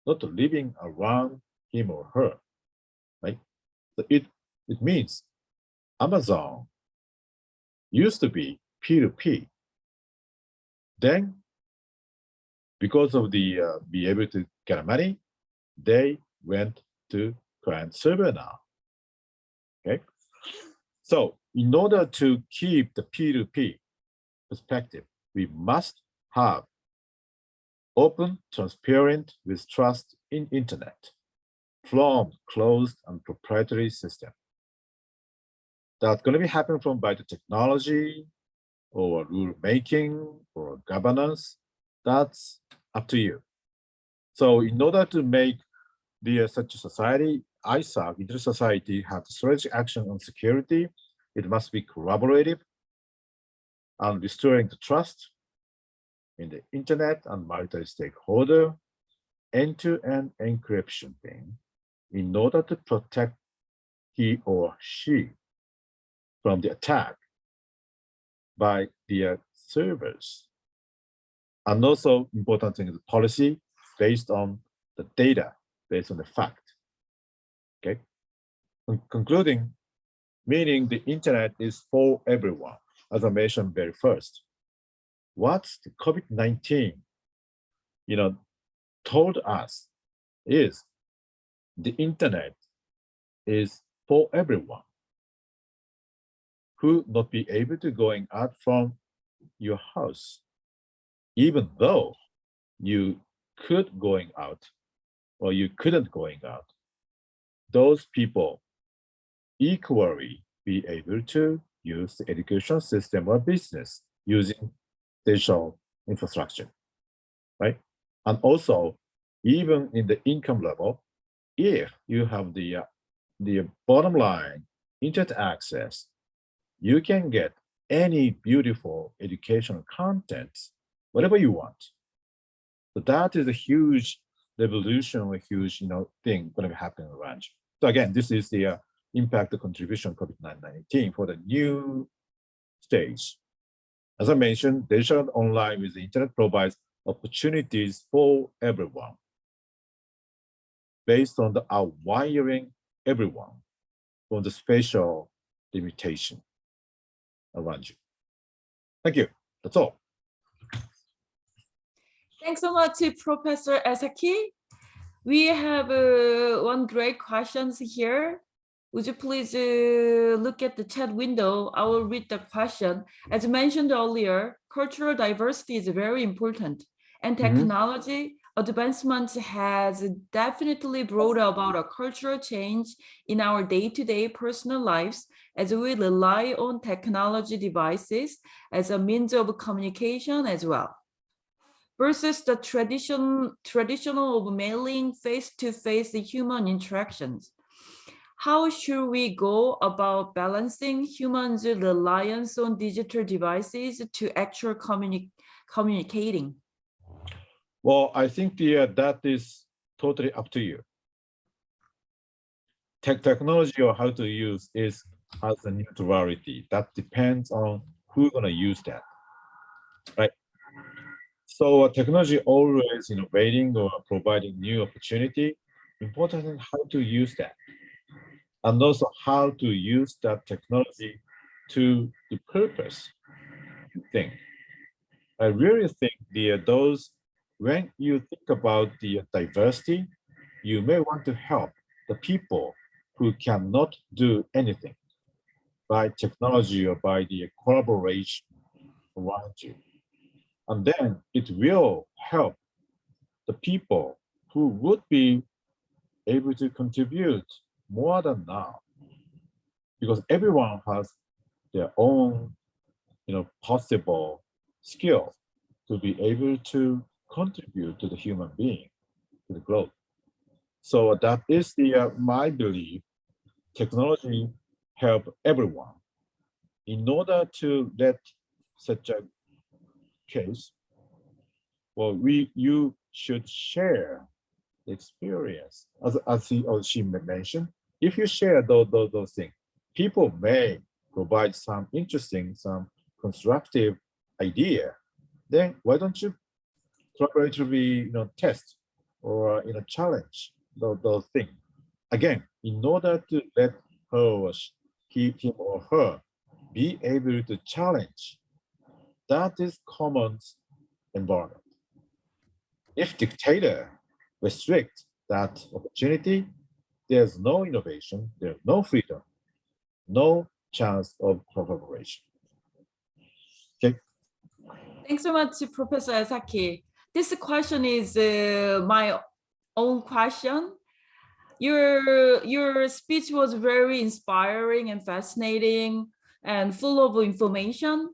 not living around him or her, right? So it means Amazon used to be P2P. Then, because of the be able to get money, they went to client server now. Okay, so in order to keep the P2P perspective, we must have open, transparent, with trust in internet from closed and proprietary system. That's going to be happening from by the technology or rule making or governance. That's up to you. So in order to make the such a society, ISAC, inter-society, have strategic action on security, it must be collaborative and restoring the trust in the internet and multi-stakeholder end-to-end encryption thing in order to protect he or she from the attack by the servers. And also important thing is policy based on the data, based on the fact. Okay. Concluding, meaning the internet is for everyone, as I mentioned very first. What the COVID-19, told us is the internet is for everyone who not be able to going out from your house, even though you could going out or you couldn't going out. Those people equally be able to use the education system or business using digital infrastructure, right? And also, even in the income level, if you have the bottom line internet access, you can get any beautiful educational content, whatever you want. So that is a huge revolution, a huge thing going to happen around you. So again, this is the impact, the contribution of COVID-19 for the new stage. As I mentioned, digital online with the internet provides opportunities for everyone based on the outwiring everyone from the spatial limitation around you. Thank you. That's all. Thanks so much, Professor Esaki. We have one great question here. Would you please look at the chat window? I will read the question. As mentioned earlier, cultural diversity is very important, and technology advancement has definitely brought about a cultural change in our day-to-day personal lives as we rely on technology devices as a means of communication as well. Versus the traditional of mailing face-to-face human interactions. How should we go about balancing humans' reliance on digital devices to actual communicating? Well, I think that is totally up to you. Technology or how to use has a neutrality. That depends on who's going to use that, right? So technology always innovating or providing new opportunity. Important is how to use that, and also how to use that technology to the purpose you think. I really think when you think about the diversity, you may want to help the people who cannot do anything by technology or by the collaboration around you. And then it will help the people who would be able to contribute more than now, because everyone has their own, possible skill to be able to contribute to the human being, to the globe. So that is my belief. Technology help everyone. In order to let such a case, well, you should share the experience. As she mentioned, if you share those things, people may provide some interesting, some constructive idea. Then why don't you collaboratively, test or challenge those things? Again, in order to let him or her be able to challenge, that is common environment. If dictator restrict that opportunity, there's no innovation, there's no freedom, no chance of collaboration. Okay. Thanks so much, Professor Esaki. This question is my own question. Your speech was very inspiring and fascinating and full of information,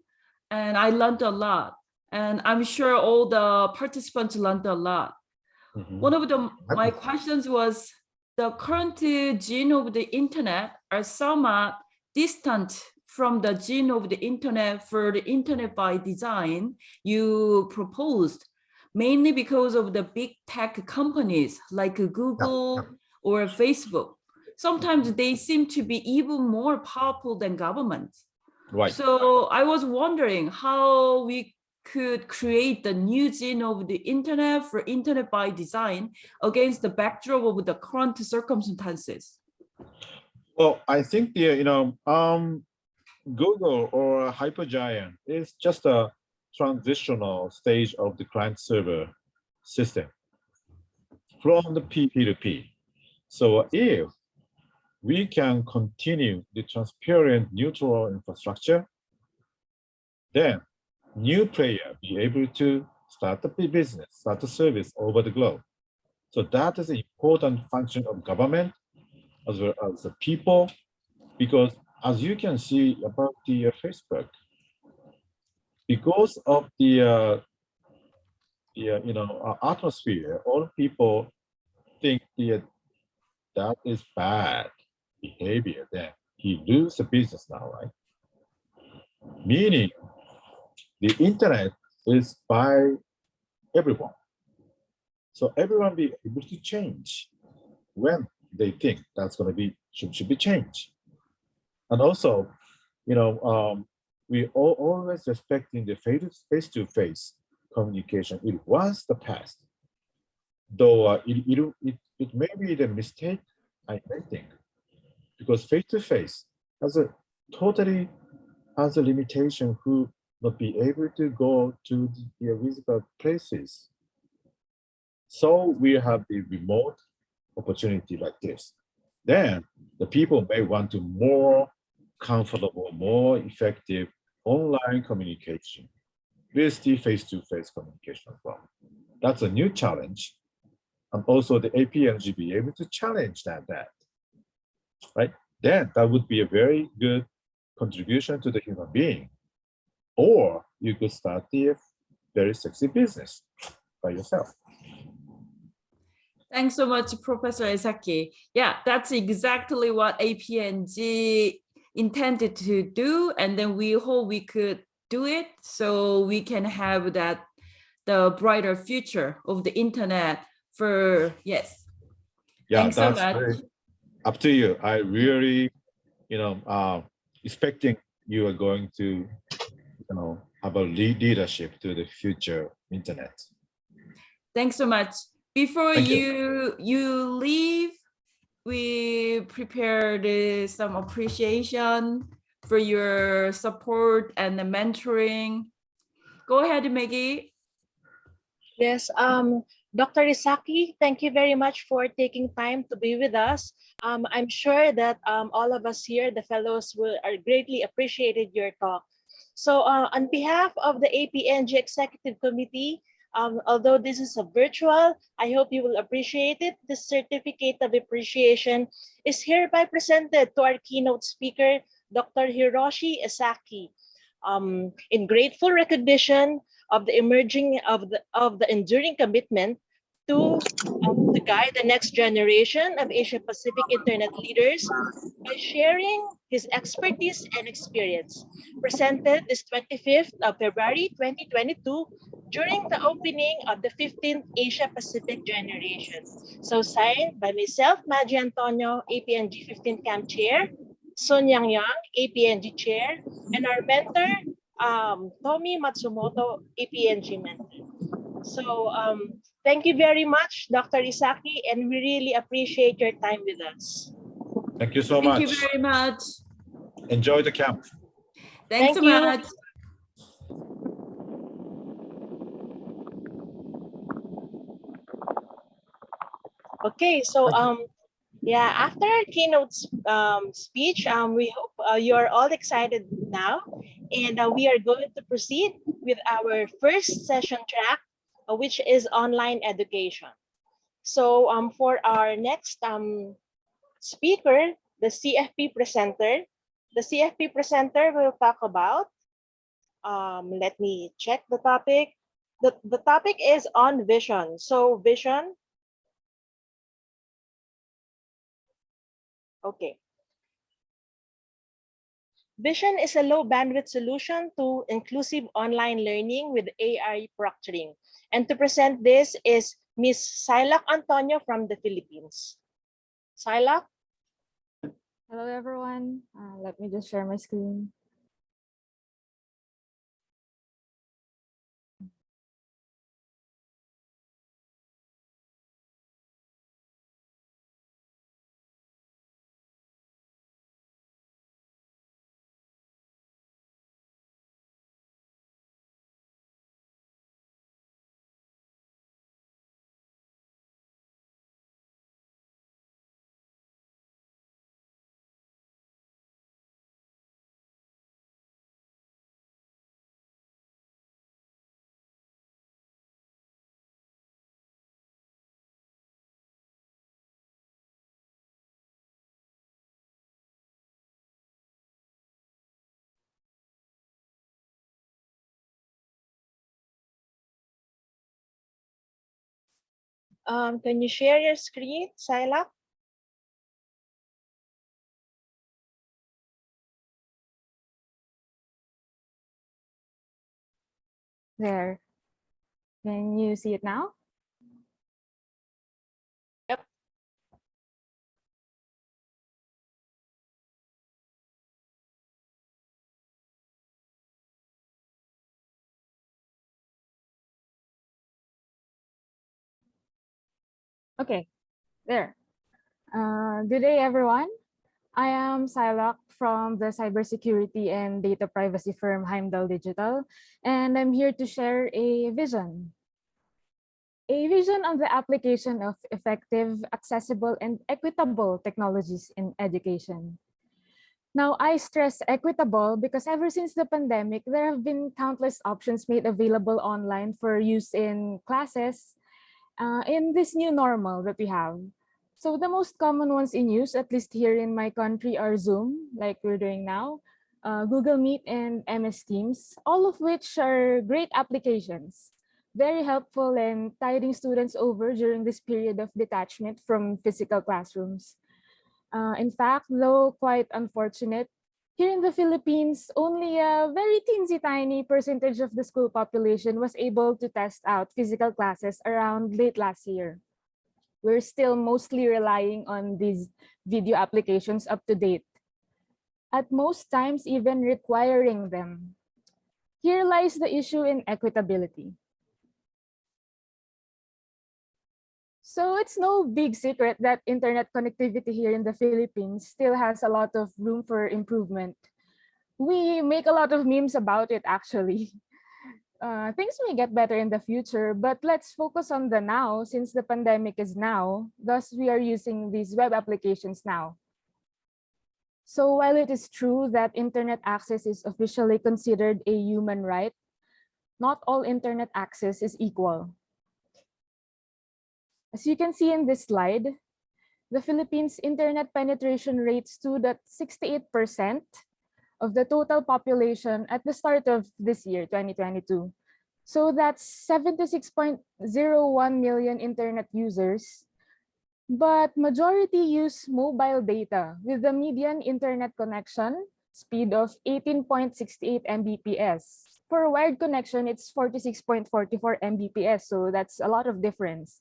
and I learned a lot. And I'm sure all the participants learned a lot. One of my questions was, the current gene of the internet are somewhat distant from the gene of the internet for the internet by design you proposed, mainly because of the big tech companies like Google or Facebook. Sometimes they seem to be even more powerful than governments. Right. So I was wondering how we could create the new gene of the internet for internet by design against the backdrop of the current circumstances. Well, I think Google or Hypergiant is just a transitional stage of the client-server system from the P2P. So if we can continue the transparent, neutral infrastructure, then new player be able to start the business, start the service over the globe. So that is an important function of government as well as the people, because as you can see about the Facebook, because of the atmosphere, all people think that is bad behavior. Then he lose the business now, right? meaning the internet is by everyone. So everyone be able to change when they think that's going to be should be changed. And also, we always respecting the face-to-face communication. It was the past, though it may be the mistake, I think, because face-to-face has a limitation who not be able to go to the physical places. So we have the remote opportunity like this. Then the people may want to more comfortable, more effective online communication with the face-to-face communication as well. That's a new challenge. And also the APNG be able to challenge that, right? Then that would be a very good contribution to the human being. Or you could start the very sexy business by yourself. Thanks so much, Professor Esaki. Yeah, that's exactly what APNG intended to do. And then we hope we could do it so we can have the brighter future of the internet for, yes. Yeah, thanks so much. Up to you. I really, expecting you are going to, have a leadership to the future internet. Thanks so much. Before Thank you leave, we prepared some appreciation for your support and the mentoring. Go ahead, Maggie. Yes, Dr. Esaki, thank you very much for taking time to be with us. I'm sure that all of us here, the fellows, are greatly appreciated your talk. So on behalf of the APNG Executive Committee, although this is a virtual, I hope you will appreciate it. This certificate of appreciation is hereby presented to our keynote speaker, Dr. Hiroshi Esaki, in grateful recognition of the enduring commitment to guide the next generation of Asia Pacific Internet leaders by sharing his expertise and experience, presented this 25th of February 2022 during the opening of the 15th Asia Pacific Generation. So signed by myself, Maggie Antonio, APNG 15th Camp Chair, Sun Yang Yang, APNG Chair, and our mentor, Tomi Matsumoto, APNG mentor. So thank you very much, Dr. Esaki, and we really appreciate your time with us. Thank you so much. Thank you very much. Enjoy the camp. Thanks so you. much. Okay, so yeah, after our keynote speech, we hope you're all excited now, and we are going to proceed with our first session track, which is online education. So for our next speaker, the CFP presenter, will talk about, let me check the topic. The topic is on vision. So vision. Okay. VIXION is a low bandwidth solution to inclusive online learning with AI proctoring. And to present this is Ms. Psylocke Antonio from the Philippines. Psylocke? Hello, everyone. Let me just share my screen. Can you share your screen, Psylocke? There. Can you see it now? Yep. Okay, there. Good day, everyone. I am Psylocke from the cybersecurity and data privacy firm Heimdall Digital, and I'm here to share a vision. A vision on the application of effective, accessible, and equitable technologies in education. Now, I stress equitable because ever since the pandemic, there have been countless options made available online for use in classes in this new normal that we have. So the most common ones in use, at least here in my country, are Zoom, like we're doing now, Google Meet, and MS Teams, all of which are great applications, very helpful in tiding students over during this period of detachment from physical classrooms. In fact, though quite unfortunate, here in the Philippines, only a very teensy tiny percentage of the school population was able to test out physical classes around late last year. We're still mostly relying on these video applications up to date, at most times even requiring them. Here lies the issue in equitability. So it's no big secret that internet connectivity here in the Philippines still has a lot of room for improvement. We make a lot of memes about it, actually. Things may get better in the future, but let's focus on the now since the pandemic is now. Thus, we are using these web applications now. So while it is true that internet access is officially considered a human right, not all internet access is equal. As you can see in this slide, the Philippines' internet penetration rate stood at 68% of the total population at the start of this year, 2022. So that's 76.01 million internet users. But majority use mobile data with the median internet connection speed of 18.68 Mbps. For wired connection, it's 46.44 Mbps, so that's a lot of difference.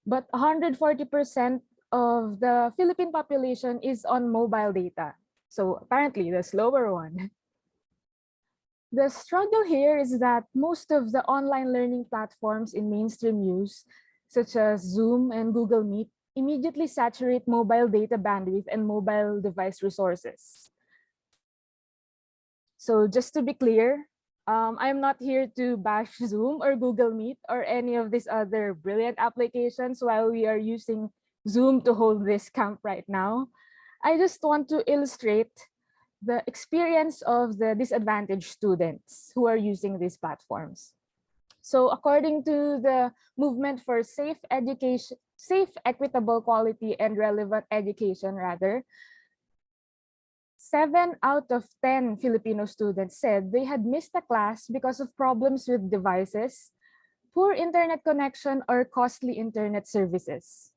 But 140% of the Philippine population is on mobile data. So apparently the slower one. The struggle here is that most of the online learning platforms in mainstream use, such as Zoom and Google Meet, immediately saturate mobile data bandwidth and mobile device resources. So just to be clear, I'm not here to bash Zoom or Google Meet or any of these other brilliant applications while we are using Zoom to hold this camp right now. I just want to illustrate the experience of the disadvantaged students who are using these platforms. So according to the Movement for Safe Education, Safe, Equitable, Quality, and Relevant Education, rather, 7 out of 10 Filipino students said they had missed a class because of problems with devices, poor internet connection, or costly internet services.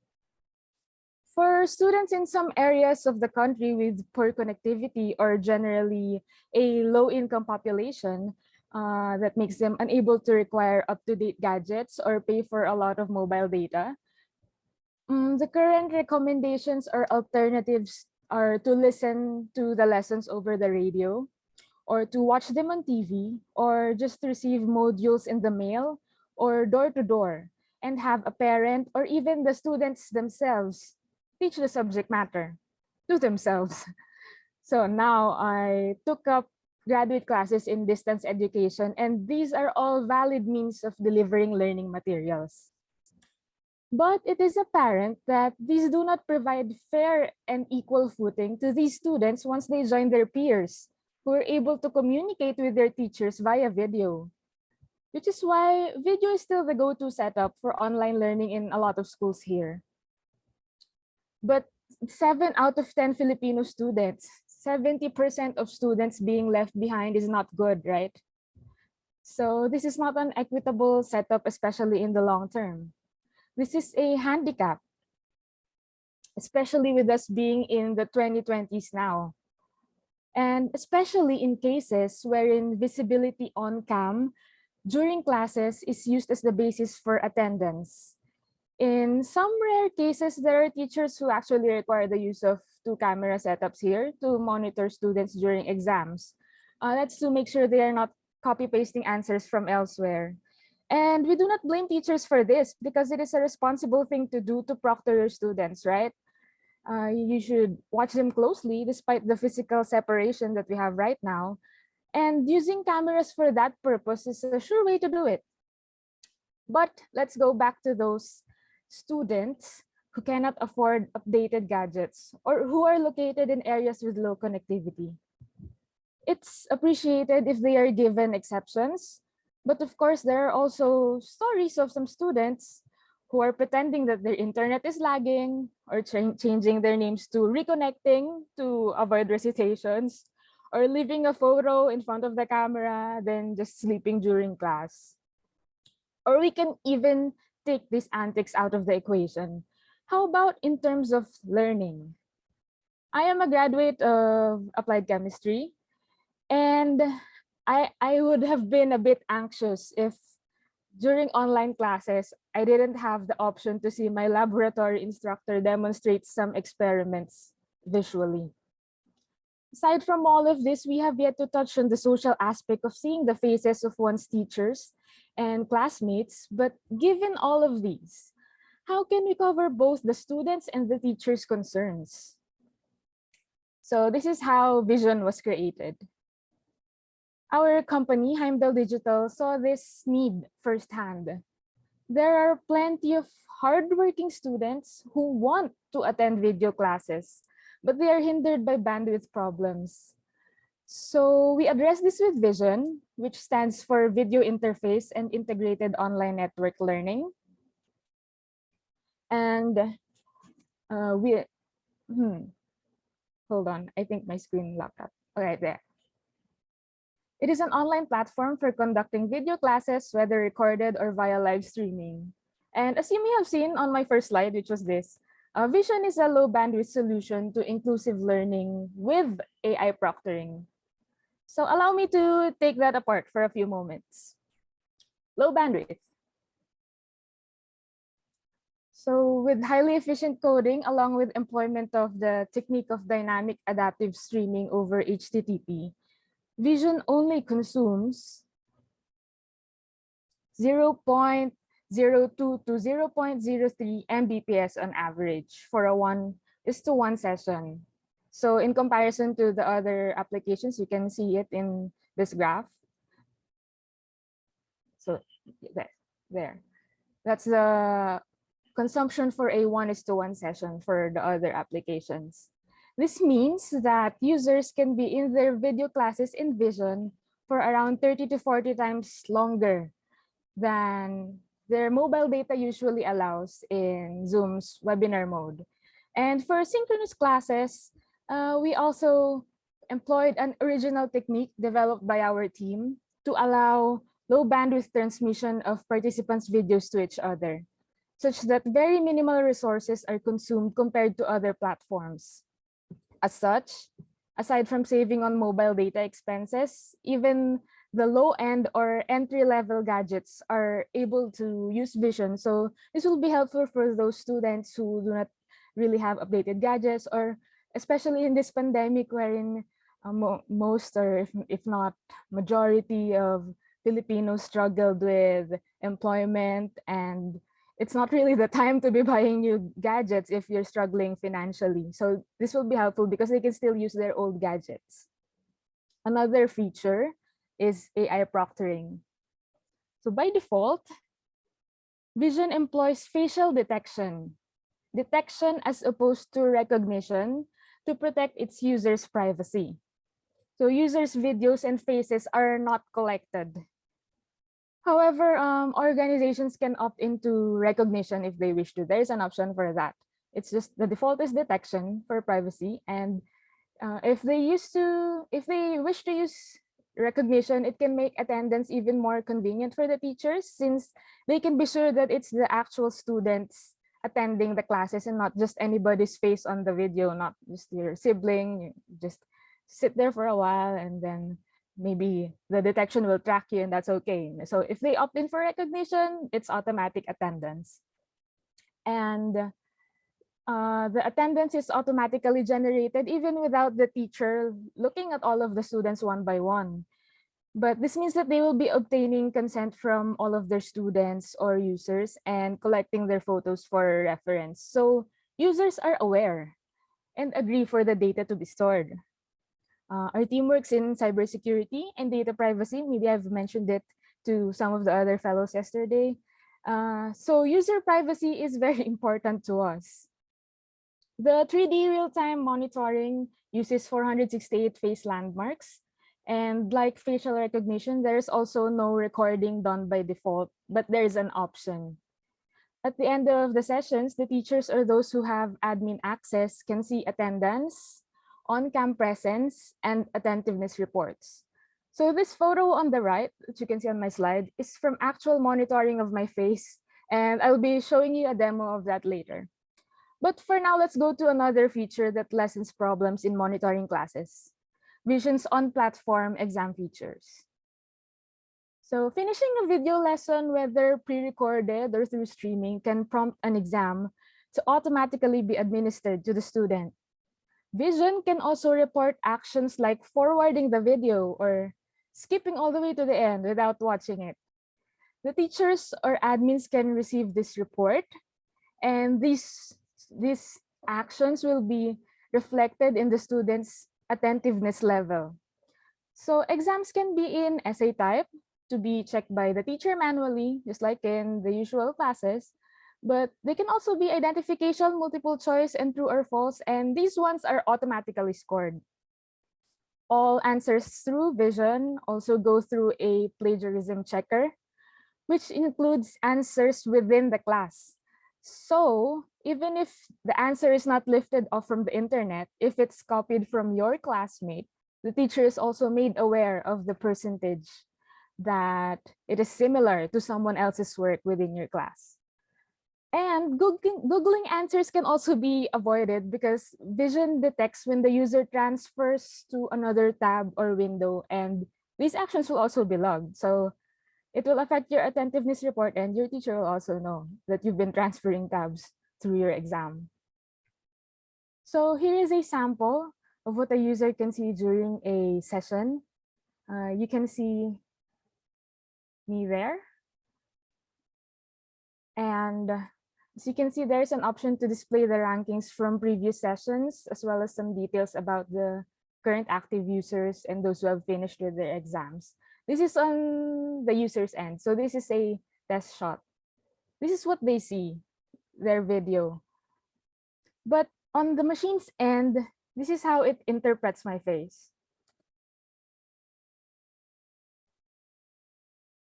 For students in some areas of the country with poor connectivity or generally a low-income population that makes them unable to require up-to-date gadgets or pay for a lot of mobile data, the current recommendations or alternatives are to listen to the lessons over the radio, or to watch them on TV, or just receive modules in the mail or door-to-door, and have a parent or even the students themselves teach the subject matter to themselves. So now I took up graduate classes in distance education, and these are all valid means of delivering learning materials. But it is apparent that these do not provide fair and equal footing to these students once they join their peers, who are able to communicate with their teachers via video. Which is why video is still the go-to setup for online learning in a lot of schools here. But 7 out of 10 Filipino students, 70% of students being left behind is not good, right? So this is not an equitable setup, especially in the long term. This is a handicap, especially with us being in the 2020s now. And especially in cases wherein visibility on cam during classes is used as the basis for attendance. In some rare cases, there are teachers who actually require the use of two camera setups here to monitor students during exams. That's to make sure they are not copy-pasting answers from elsewhere. And we do not blame teachers for this because it is a responsible thing to do to proctor your students, right? You should watch them closely despite the physical separation that we have right now. And using cameras for that purpose is a sure way to do it. But let's go back to those students who cannot afford updated gadgets or who are located in areas with low connectivity. It's appreciated if they are given exceptions, but of course, there are also stories of some students who are pretending that their internet is lagging or changing their names to reconnecting to avoid recitations or leaving a photo in front of the camera, then just sleeping during class. Or we can even take these antics out of the equation. How about in terms of learning? I am a graduate of applied chemistry, and I would have been a bit anxious if during online classes, I didn't have the option to see my laboratory instructor demonstrate some experiments visually. Aside from all of this, we have yet to touch on the social aspect of seeing the faces of one's teachers and classmates. But given all of these, how can we cover both the students and the teachers' concerns? So this is how VIXION was created. Our company, Heimdall Digital, saw this need firsthand. There are plenty of hardworking students who want to attend video classes, but they are hindered by bandwidth problems. So we address this with VIXION, which stands for Video Interface and Integrated Online Network Learning. And hold on, I think my screen locked up. Okay, there. It is an online platform for conducting video classes, whether recorded or via live streaming. And as you may have seen on my first slide, which was this, VIXION is a low bandwidth solution to inclusive learning with AI proctoring. So allow me to take that apart for a few moments. Low bandwidth. So with highly efficient coding, along with employment of the technique of dynamic adaptive streaming over HTTP, VIXION only consumes 0.02 to 0.03 Mbps on average for a 1:1 session. So in comparison to the other applications, you can see it in this graph. So there. That's the consumption for a 1:1 session for the other applications. This means that users can be in their video classes in VIXION for around 30 to 40 times longer than their mobile data usually allows in Zoom's webinar mode. And for synchronous classes, we also employed an original technique developed by our team to allow low bandwidth transmission of participants' videos to each other, such that very minimal resources are consumed compared to other platforms. As such, aside from saving on mobile data expenses, even the low-end or entry-level gadgets are able to use VIXION. So this will be helpful for those students who do not really have updated gadgets, or especially in this pandemic wherein most, or if not majority of Filipinos struggled with employment, and it's not really the time to be buying new gadgets if you're struggling financially. So this will be helpful because they can still use their old gadgets. Another feature is AI proctoring. So by default, VIXION employs facial detection as opposed to recognition to protect its users' privacy. So users' videos and faces are not collected. However, organizations can opt into recognition if they wish to. There is an option for that. It's just the default is detection for privacy, and if they wish to use recognition, it can make attendance even more convenient for the teachers, since they can be sure that it's the actual students attending the classes and not just anybody's face on the video, not just your sibling. You just sit there for a while and then maybe the detection will track you and that's okay. So if they opt in for recognition, it's automatic attendance. And the attendance is automatically generated even without the teacher looking at all of the students one by one. But this means that they will be obtaining consent from all of their students or users and collecting their photos for reference. So users are aware and agree for the data to be stored. Our team works in cybersecurity and data privacy. Maybe I've mentioned it to some of the other fellows yesterday. So user privacy is very important to us. The 3D real-time monitoring uses 468 face landmarks. And like facial recognition, there's also no recording done by default, but there's an option. At the end of the sessions, the teachers or those who have admin access can see attendance, on-cam presence, and attentiveness reports. So this photo on the right, which you can see on my slide, is from actual monitoring of my face, and I'll be showing you a demo of that later. But for now, let's go to another feature that lessens problems in monitoring classes: VIXION's on-platform exam features. So finishing a video lesson, whether pre-recorded or through streaming, can prompt an exam to automatically be administered to the student. VIXION can also report actions like forwarding the video or skipping all the way to the end without watching it. The teachers or admins can receive this report, and these actions will be reflected in the student's attentiveness level. So exams can be in essay type to be checked by the teacher manually, just like in the usual classes. But they can also be identification, multiple choice, and true or false, and these ones are automatically scored. All answers through VIXION also go through a plagiarism checker, which includes answers within the class. So even if the answer is not lifted off from the internet, if it's copied from your classmate, the teacher is also made aware of the percentage that it is similar to someone else's work within your class. And Googling answers can also be avoided because VIXION detects when the user transfers to another tab or window, and these actions will also be logged. So it will affect your attentiveness report, and your teacher will also know that you've been transferring tabs through your exam. So here is a sample of what a user can see during a session. You can see me there. And as you can see, there's an option to display the rankings from previous sessions, as well as some details about the current active users and those who have finished with their exams. This is on the user's end. So this is a test shot. This is what they see, their video. But on the machine's end, this is how it interprets my face.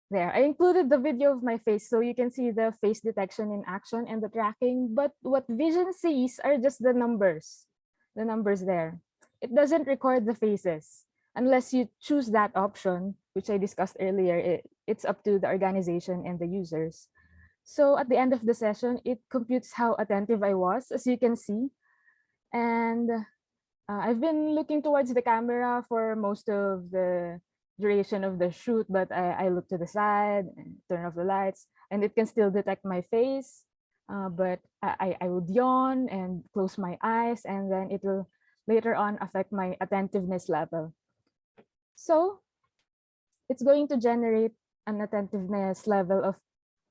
There, I included the video of my face so you can see the face detection in action and the tracking, but what VIXION sees are just the numbers there. It doesn't record the faces unless you choose that option, which I discussed earlier. It's up to the organization and the users. So at the end of the session, it computes how attentive I was, as you can see. And I've been looking towards the camera for most of the duration of the shoot, but I look to the side and turn off the lights, and it can still detect my face. But I would yawn and close my eyes, and then it will later on affect my attentiveness level. So it's going to generate an attentiveness level of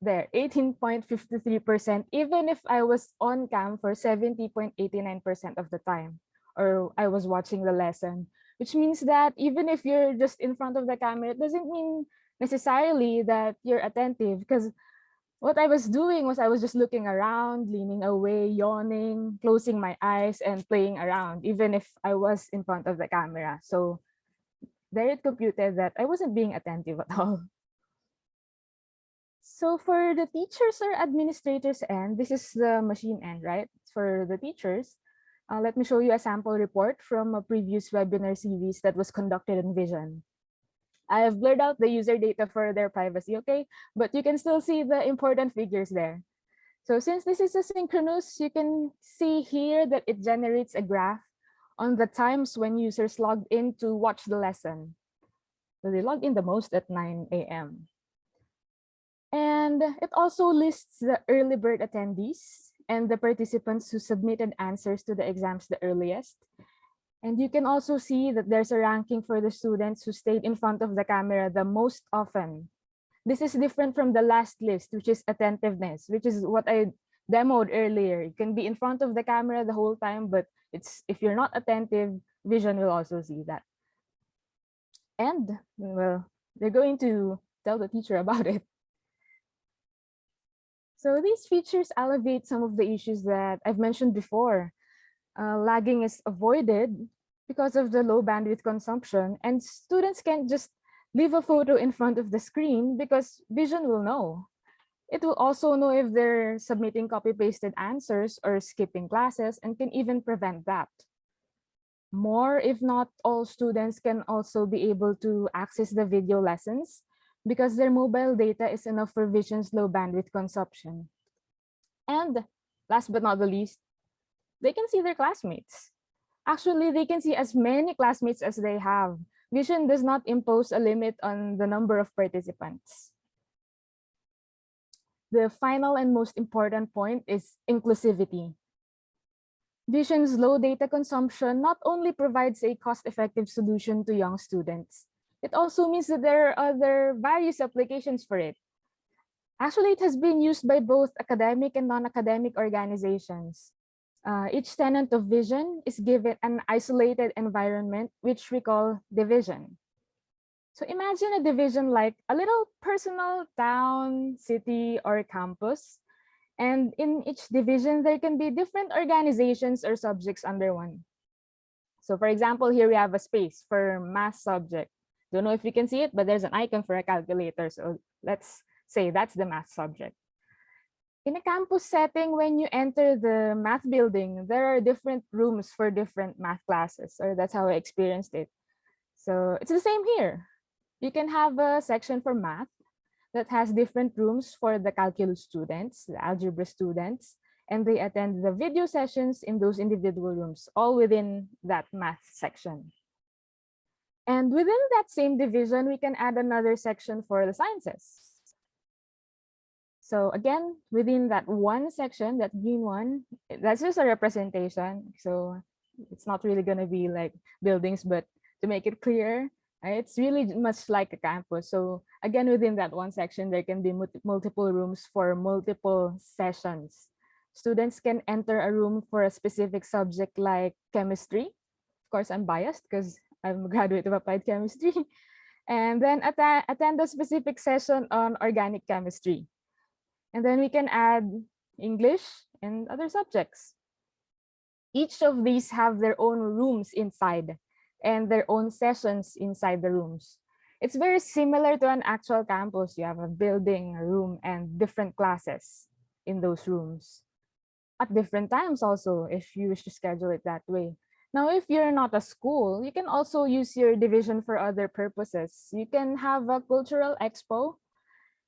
18.53%, even if I was on cam for 70.89% of the time, or I was watching the lesson, which means that even if you're just in front of the camera, it doesn't mean necessarily that you're attentive, because what I was doing was I was just looking around, leaning away, yawning, closing my eyes, and playing around, even if I was in front of the camera. So there it computed that I wasn't being attentive at all. So for the teachers or administrators end, this is the machine end, right? For the teachers, let me show you a sample report from a previous webinar series that was conducted in VIXION. I have blurred out the user data for their privacy, okay? But you can still see the important figures there. So since this is asynchronous, you can see here that it generates a graph on the times when users logged in to watch the lesson. So they log in the most at 9 a.m. And it also lists the early bird attendees and the participants who submitted answers to the exams the earliest. And you can also see that there's a ranking for the students who stayed in front of the camera the most often. This is different from the last list, which is attentiveness, which is what I demoed earlier. You can be in front of the camera the whole time, but if you're not attentive, vision will also see that. And, well, they're going to tell the teacher about it. So these features alleviate some of the issues that I've mentioned before. Lagging is avoided because of the low bandwidth consumption, and students can't just leave a photo in front of the screen because vision will know. It will also know if they're submitting copy-pasted answers or skipping classes and can even prevent that. More, if not all, students can also be able to access the video lessons because their mobile data is enough for Vision's low bandwidth consumption. And last but not the least, they can see their classmates. Actually, they can see as many classmates as they have. Vision does not impose a limit on the number of participants. The final and most important point is inclusivity. Vision's low data consumption not only provides a cost-effective solution to young students, it also means that there are other various applications for it. Actually, it has been used by both academic and non-academic organizations. Each tenant of Vision is given an isolated environment, which we call division. So imagine a division like a little personal town, city, or campus. And in each division, there can be different organizations or subjects under one. So for example, here we have a space for math subject. Don't know if you can see it, but there's an icon for a calculator. So let's say that's the math subject. In a campus setting, when you enter the math building, there are different rooms for different math classes, or that's how I experienced it. So it's the same here. You can have a section for math that has different rooms for the calculus students, the algebra students, and they attend the video sessions in those individual rooms, all within that math section. And within that same division, we can add another section for the sciences. So again, within that one section, that green one, that's just a representation. So it's not really going to be like buildings, but to make it clear, it's really much like a campus. So again, within that one section, there can be multiple rooms for multiple sessions. Students can enter a room for a specific subject like chemistry. Of course, I'm biased because I'm a graduate of applied chemistry. And then attend a specific session on organic chemistry. And then we can add English and other subjects. Each of these have their own rooms inside and their own sessions inside the rooms. It's very similar to an actual campus. You have a building, a room, and different classes in those rooms. At different times also, if you wish to schedule it that way. Now, if you're not a school, you can also use your division for other purposes. You can have a cultural expo.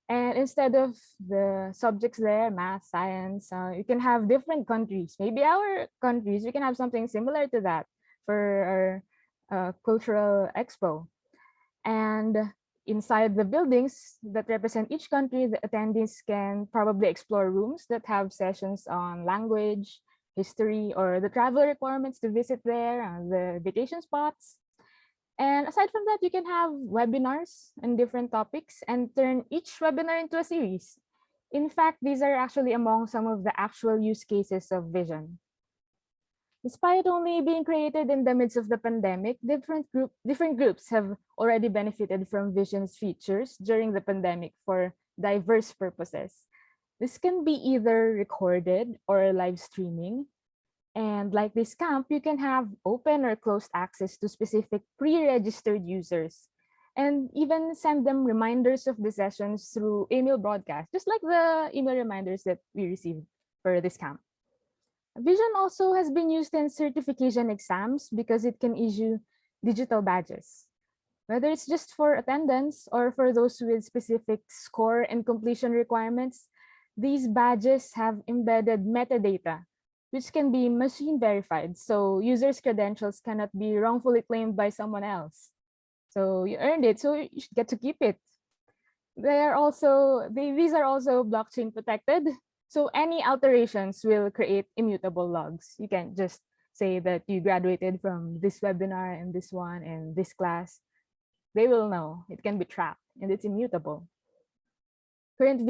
And instead of the subjects there, math, science, you can have different countries. Maybe our countries, we can have something similar to that for our cultural expo. And inside the buildings that represent each country, the attendees can probably explore rooms that have sessions on language, history, or the travel requirements to visit there, the vacation spots. And aside from that, you can have webinars on different topics and turn each webinar into a series. In fact, these are actually among some of the actual use cases of Vision. Despite only being created in the midst of the pandemic, different groups have already benefited from Vision's features during the pandemic for diverse purposes. This can be either recorded or live streaming. And like this camp, you can have open or closed access to specific pre-registered users and even send them reminders of the sessions through email broadcast, just like the email reminders that we received for this camp. Vision also has been used in certification exams because it can issue digital badges. Whether it's just for attendance or for those with specific score and completion requirements, these badges have embedded metadata, which can be machine verified, so users' credentials cannot be wrongfully claimed by someone else. So you earned it, so you should get to keep it. These are also blockchain protected. So any alterations will create immutable logs. You can't just say that you graduated from this webinar and this one and this class. They will know. It can be tracked and it's immutable. Current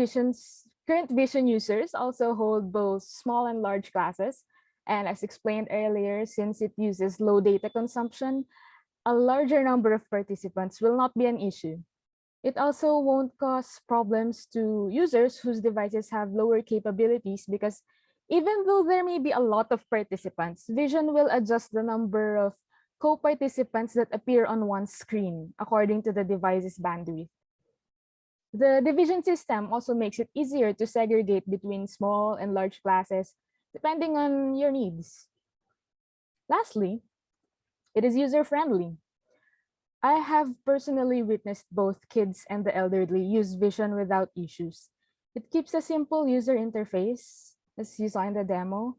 Vision users also hold both small and large classes. And as explained earlier, since it uses low data consumption, a larger number of participants will not be an issue. It also won't cause problems to users whose devices have lower capabilities, because even though there may be a lot of participants, Vision will adjust the number of co-participants that appear on one screen according to the device's bandwidth. The division system also makes it easier to segregate between small and large classes depending on your needs. Lastly, it is user-friendly. I have personally witnessed both kids and the elderly use Vision without issues. It keeps a simple user interface, as you saw in the demo,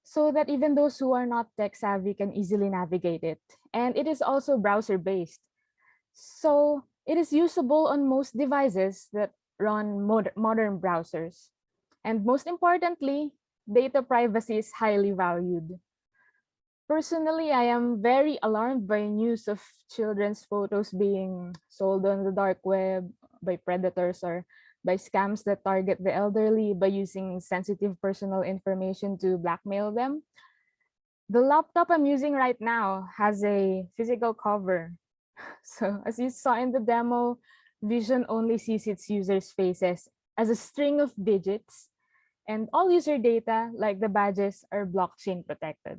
so that even those who are not tech-savvy can easily navigate it. And it is also browser-based. So it is usable on most devices that run modern browsers. And most importantly, data privacy is highly valued. Personally, I am very alarmed by news of children's photos being sold on the dark web by predators or by scams that target the elderly by using sensitive personal information to blackmail them. The laptop I'm using right now has a physical cover. So as you saw in the demo, Vision only sees its users' faces as a string of digits, and all user data, like the badges, are blockchain protected.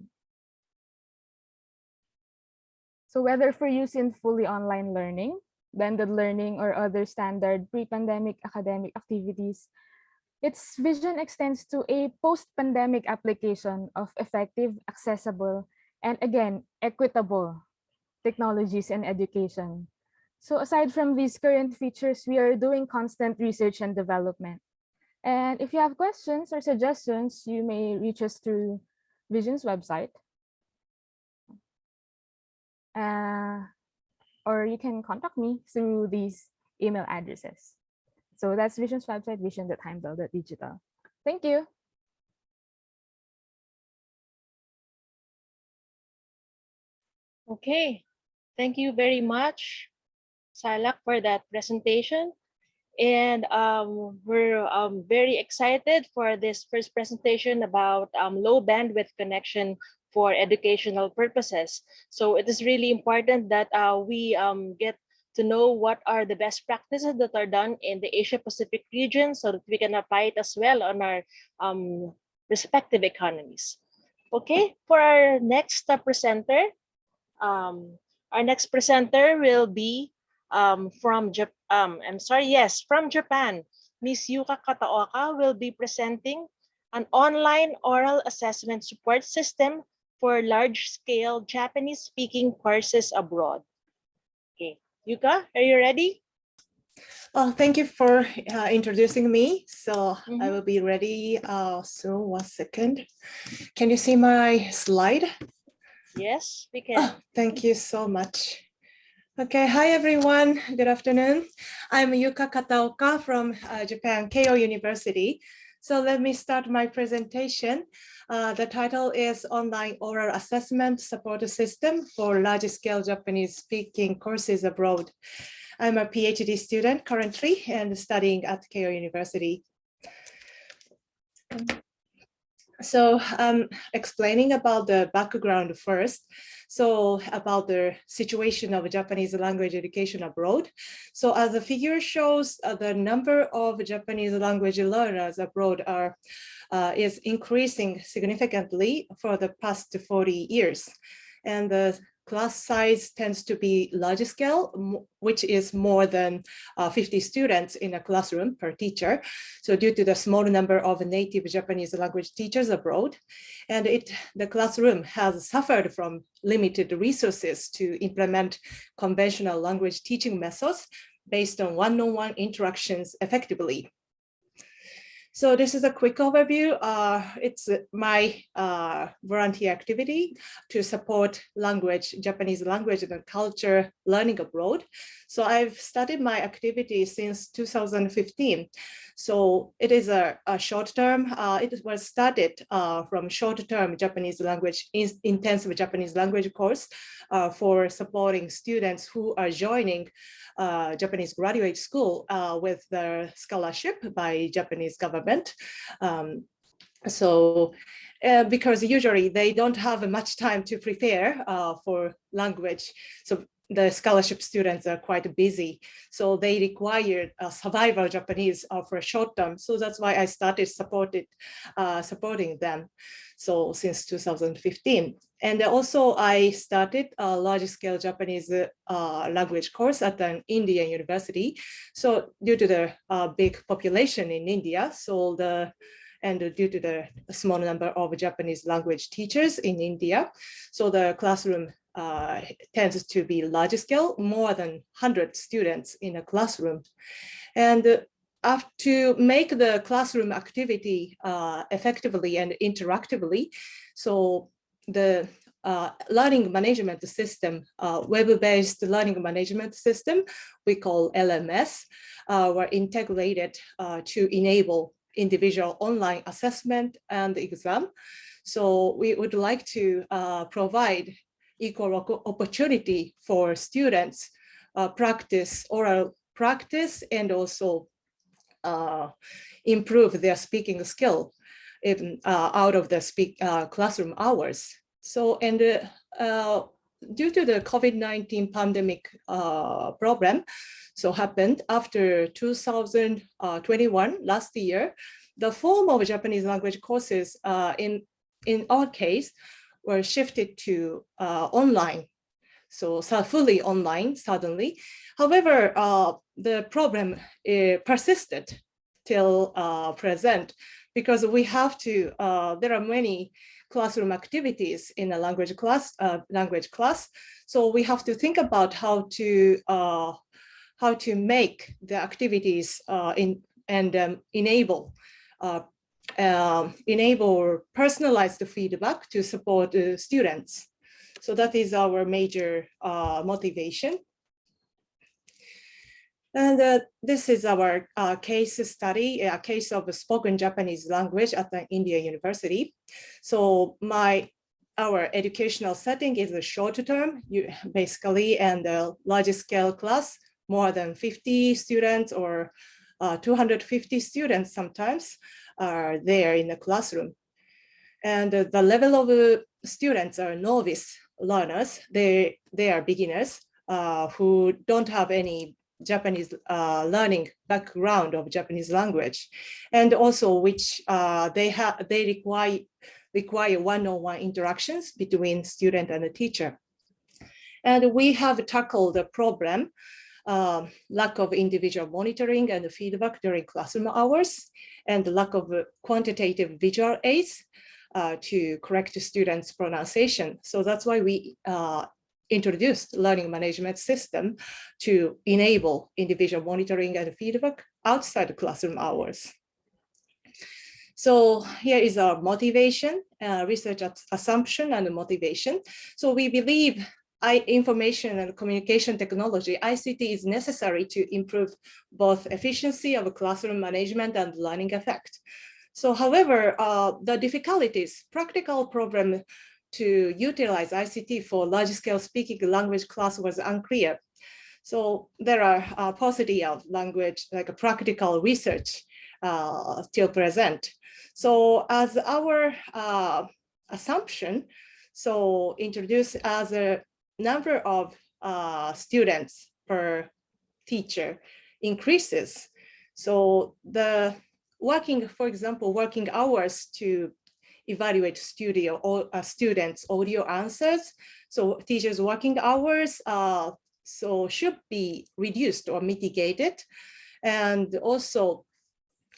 So whether for use in fully online learning, blended learning, or other standard pre-pandemic academic activities, its vision extends to a post-pandemic application of effective, accessible, and again, equitable technologies and education. So aside from these current features, we are doing constant research and development. And if you have questions or suggestions, you may reach us through Vision's website. Or you can contact me through these email addresses. So that's Vision's website, vision.heimdall.digital. Thank you. Okay, thank you very much, Psylocke, for that presentation. And we're very excited for this first presentation about low bandwidth connection for educational purposes. So it is really important that we get to know what are the best practices that are done in the Asia Pacific region so that we can apply it as well on our respective economies. Okay, for our next presenter, will be from Japan. From Japan. Miss Yuka Kataoka will be presenting an online oral assessment support system for large-scale Japanese-speaking courses abroad. Okay, Yuka, are you ready? Oh, thank you for introducing me. So I will be ready soon. 1 second. Can you see my slide? Yes, we can. Oh, thank you so much. Okay, hi everyone. Good afternoon. I'm Yuka Kataoka from Japan, Keio University. So let me start my presentation. The title is Online Oral Assessment Support System for Large-Scale Japanese-Speaking Courses Abroad. I'm a PhD student currently and studying at Keio University. So explaining about the background first. So about the situation of Japanese language education abroad. So as the figure shows, the number of Japanese language learners abroad is increasing significantly for the past 40 years. And the class size tends to be large scale, which is more than 50 students in a classroom per teacher. So due to the small number of native Japanese language teachers abroad, and the classroom has suffered from limited resources to implement conventional language teaching methods based on one-on-one interactions effectively. So this is a quick overview. It's my volunteer activity to support language, Japanese language and culture learning abroad. So I've started my activity since 2015. So it is a short term. It was started from short-term Japanese language, intensive Japanese language course for supporting students who are joining Japanese graduate school with the scholarship by Japanese government. Because usually they don't have much time to prepare for language. So the scholarship students are quite busy. So they required survival Japanese for a short term. So that's why I started supporting them. So since 2015. And also I started a large scale Japanese language course at an Indian university. So due to the big population in India, and due to the small number of Japanese language teachers in India, so the classroom tends to be large scale, more than 100 students in a classroom. And to make the classroom activity effectively and interactively, so the learning management system, web-based learning management system, we call LMS, were integrated to enable individual online assessment and exam. So we would like to provide equal opportunity for students practice oral practice and also improve their speaking skill even out of the classroom hours. So, and due to the COVID-19 pandemic problem, so happened after 2021, last year, the form of Japanese language courses in our case were shifted to online. So fully online suddenly. However, the problem persisted till present because we have to, there are many classroom activities in a language class. So we have to think about how to make the activities enable personalized feedback to support the students. So that is our major motivation. And this is our case study, a case of spoken Japanese language at the Indian University. So our educational setting is a short term, basically, and a large scale class, more than 50 students or 250 students sometimes are there in the classroom. And the level of students are novice learners. They are beginners who don't have any Japanese learning background of Japanese language, and also which they require one-on-one interactions between student and the teacher. And we have tackled the problem, lack of individual monitoring and feedback during classroom hours, and lack of quantitative visual aids to correct students' pronunciation. So that's why we introduced learning management system to enable individual monitoring and feedback outside the classroom hours. So here is our motivation, research assumption and motivation. So we believe information and communication technology, ICT, is necessary to improve both efficiency of classroom management and learning effect. So however, the difficulties, practical problem to utilize ICT for large-scale speaking language class was unclear. So there are paucity of language, like a practical research till present. So as our assumption, so introduce as a number of students per teacher increases. So the for example, working hours to evaluate students' audio answers. So teachers' working hours so should be reduced or mitigated. And also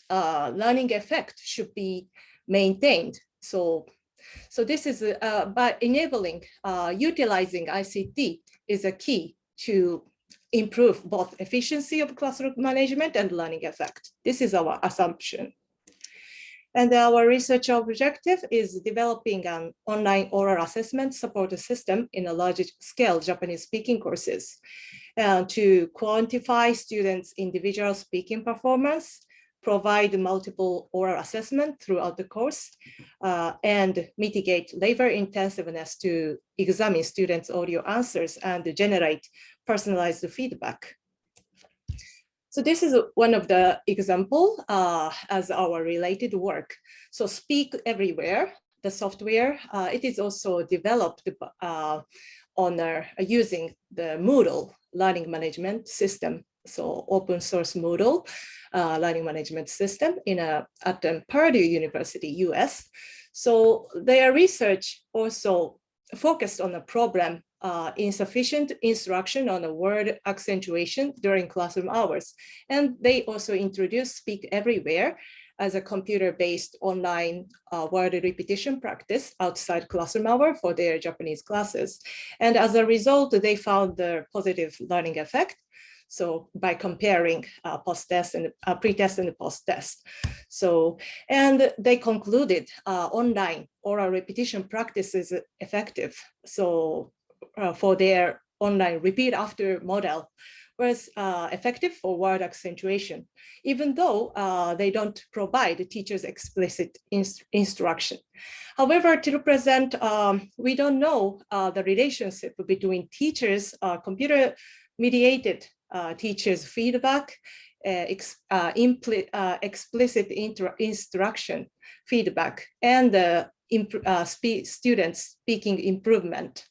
learning effect should be maintained. So this is by enabling, utilizing ICT is a key to improve both efficiency of classroom management and learning effect. This is our assumption. And our research objective is developing an online oral assessment support system in a large scale Japanese speaking courses to quantify students' individual speaking performance, provide multiple oral assessment throughout the course, and mitigate labor intensiveness to examine students' audio answers and generate personalized feedback. So this is one of the example as our related work. So Speak Everywhere, the software, it is also developed using the Moodle learning management system. So open source Moodle learning management system at Purdue University, US. So their research also focused on the problem insufficient instruction on the word accentuation during classroom hours. And they also introduced Speak Everywhere as a computer-based online word repetition practice outside classroom hour for their Japanese classes. And as a result, they found the positive learning effect. So by comparing post-test and pre-test and post-test. So, and they concluded online oral repetition practice is effective. So for their online repeat after model was effective for word accentuation, even though they don't provide the teacher's explicit instruction. However, to present, we don't know the relationship between teachers, computer-mediated teachers' feedback, explicit instruction feedback, and students' speaking improvement.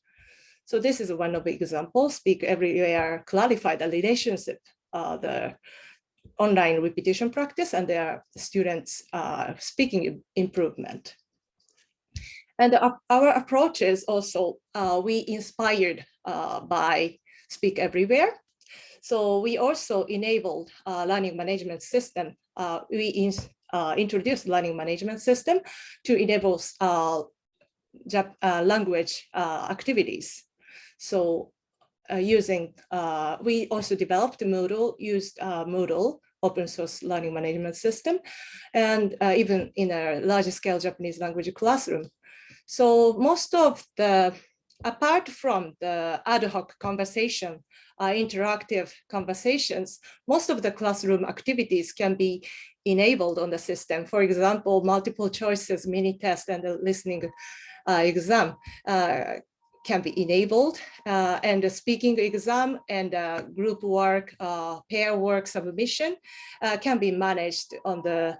So this is one of the examples. Speak Everywhere clarify the relationship, the online repetition practice and their students' speaking improvement. And our approach is also, we inspired by Speak Everywhere. So we also enabled learning management system. We introduced learning management system to enable language activities. So we also developed Moodle, used Moodle, open source learning management system, and even in a large scale Japanese language classroom. So most of apart from the ad hoc conversation, interactive conversations, most of the classroom activities can be enabled on the system. For example, multiple choices, mini test, and the listening exam can be enabled, and the speaking exam and group work, pair work submission can be managed on the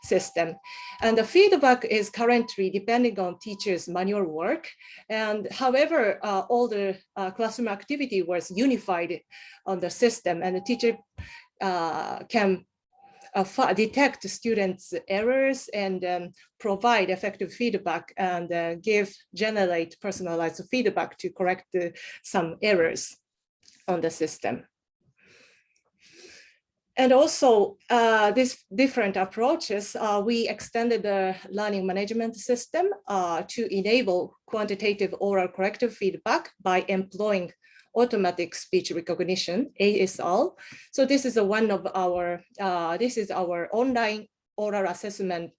system. And the feedback is currently depending on teachers' manual work. And however, all the classroom activity was unified on the system, and the teacher can detect students' errors and provide effective feedback and generate personalized feedback to correct some errors on the system. And also these different approaches, we extended the learning management system to enable quantitative oral corrective feedback by employing automatic speech recognition, ASR. So this is one of our, this is our online oral assessment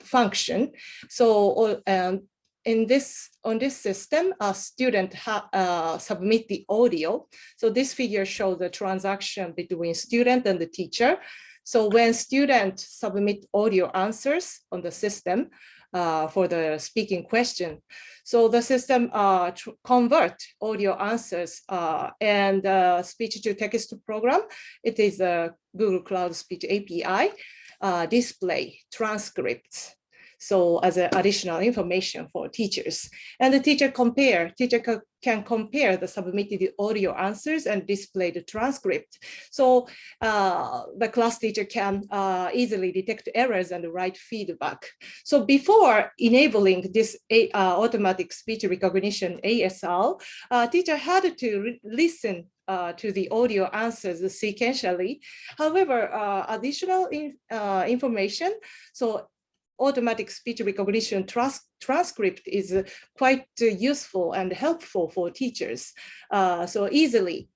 function. So on this system, a student submit the audio. So this figure shows the transaction between student and the teacher. So when student submit audio answers on the system for the speaking question, so the system convert audio answers and speech to text program. It is a Google Cloud Speech API display transcripts. So as additional information for teachers, and the teacher can compare the submitted audio answers and display the transcript. So the class teacher can easily detect errors and write feedback. So before enabling this automatic speech recognition ASL, teacher had to listen to the audio answers sequentially. However, additional information, so automatic speech recognition transcript is quite useful and helpful for teachers. So easily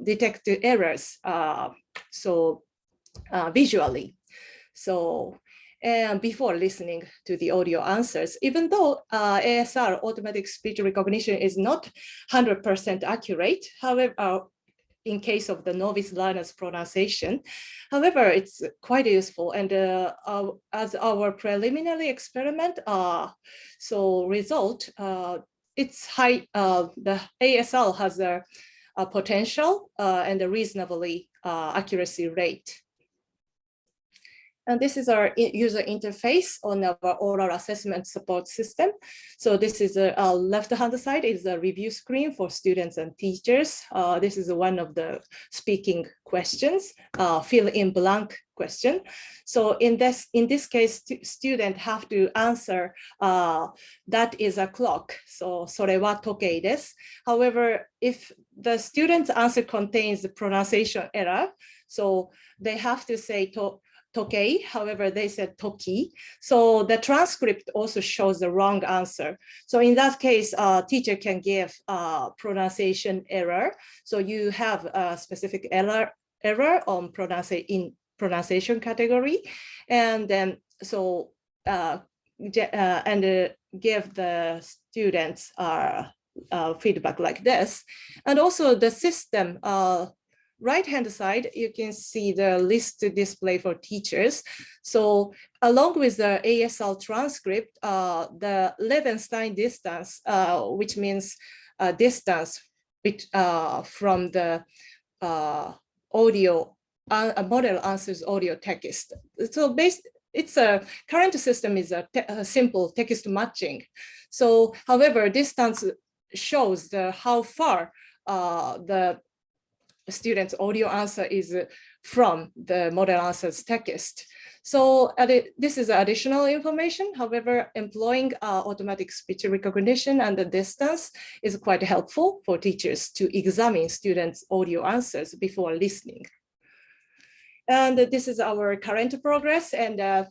detect the errors visually. So, and before listening to the audio answers, even though ASR, automatic speech recognition, is not 100% accurate, however, in case of the novice learner's pronunciation. However, it's quite useful. And as our preliminary experiment, so result, it's high, the ASL has a potential and a reasonably accuracy rate. And this is our user interface on our oral assessment support system. So this is a left-hand side is a review screen for students and teachers. This is one of the speaking questions, fill in blank question. So in this case, student have to answer that is a clock. So それは時計です. However, if the student's answer contains the pronunciation error, so they have to say Tokei, however, they said Toki. So the transcript also shows the wrong answer. So in that case, teacher can give pronunciation error. So you have a specific error on pronunciation category. And then so give the students feedback like this. And also the system, right-hand side, you can see the list display for teachers. So along with the ASL transcript, the Levenstein distance, which means distance from the audio, model answers audio text. So it's a current system is a simple text matching. So however, distance shows how far the student's audio answer is from the model answers text. So this is additional information. However, employing automatic speech recognition and the distance is quite helpful for teachers to examine students' audio answers before listening. And this is our current progress and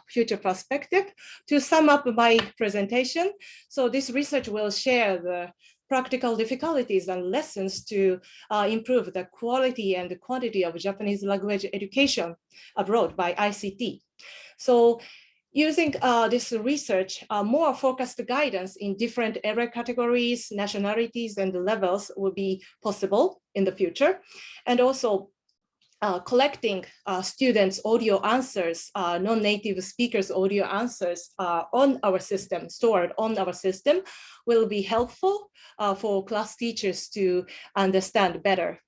future perspective. To sum up my presentation, so this research will share the practical difficulties and lessons to improve the quality and the quantity of Japanese language education abroad by ICT. So using this research, more focused guidance in different area categories, nationalities, and levels will be possible in the future. And also collecting students' audio answers, non-native speakers' audio answers on our system, stored on our system, will be helpful for class teachers to understand better.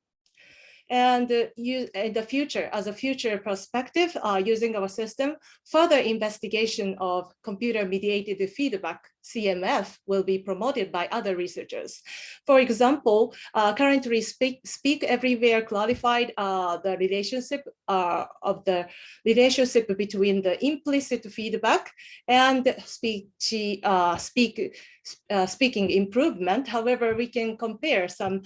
And in the future, as a future perspective, using our system, further investigation of computer-mediated feedback, CMF, will be promoted by other researchers. For example, currently Speak Everywhere clarified the relationship between the implicit feedback and speaking improvement. However, we can compare some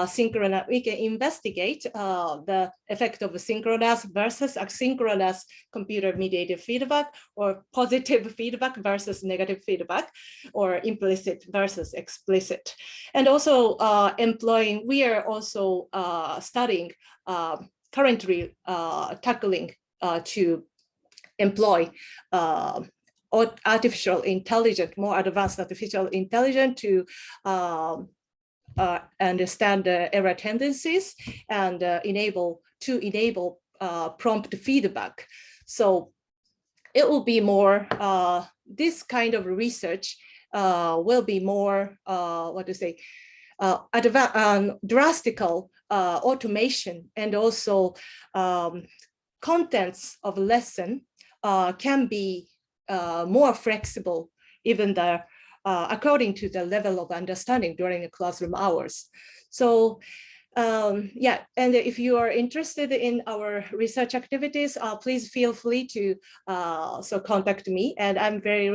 synchronous, we can investigate the effect of synchronous versus asynchronous computer-mediated feedback, or positive feedback versus negative feedback, or implicit versus explicit. And also we are also studying, currently tackling to employ artificial intelligence, more advanced artificial intelligence to understand the error tendencies and enable prompt feedback. So it will be more, this kind of research will be more, drastical automation, and also contents of lesson can be more flexible, even according to the level of understanding during the classroom hours. So yeah, and if you are interested in our research activities, please feel free to contact me, and I'm very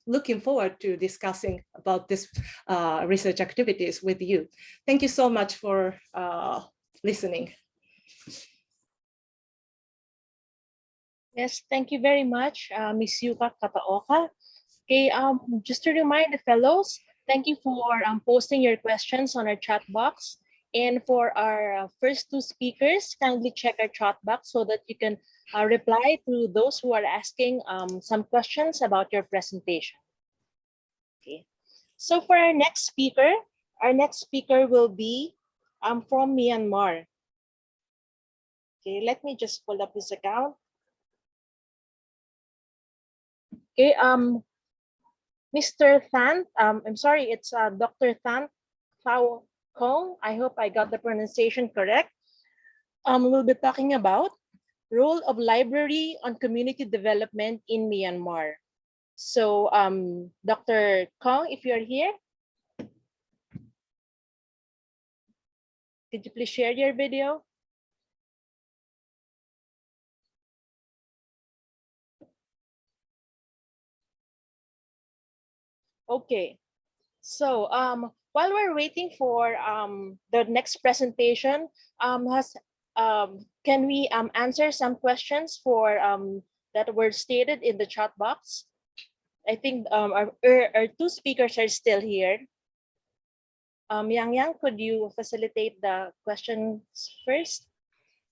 looking forward to discussing about this research activities with you. Thank you so much for listening. Yes, thank you very much, Ms. Yuka Kataoka. Okay, just to remind the fellows, thank you for posting your questions on our chat box. And for our first two speakers, kindly check our chat box so that you can reply to those who are asking some questions about your presentation. Okay. So for our next speaker will be from Myanmar. Okay, let me just pull up his account. Okay, Mr. Thant, I'm sorry, it's Dr. Thant Thaw Kaung. I hope I got the pronunciation correct. We'll be talking about role of library on community development in Myanmar. So, Dr. Kaung, if you're here, could you please share your video? Okay, so while we're waiting for the next presentation, can we answer some questions for that were stated in the chat box? I think our two speakers are still here. Yang, could you facilitate the questions first?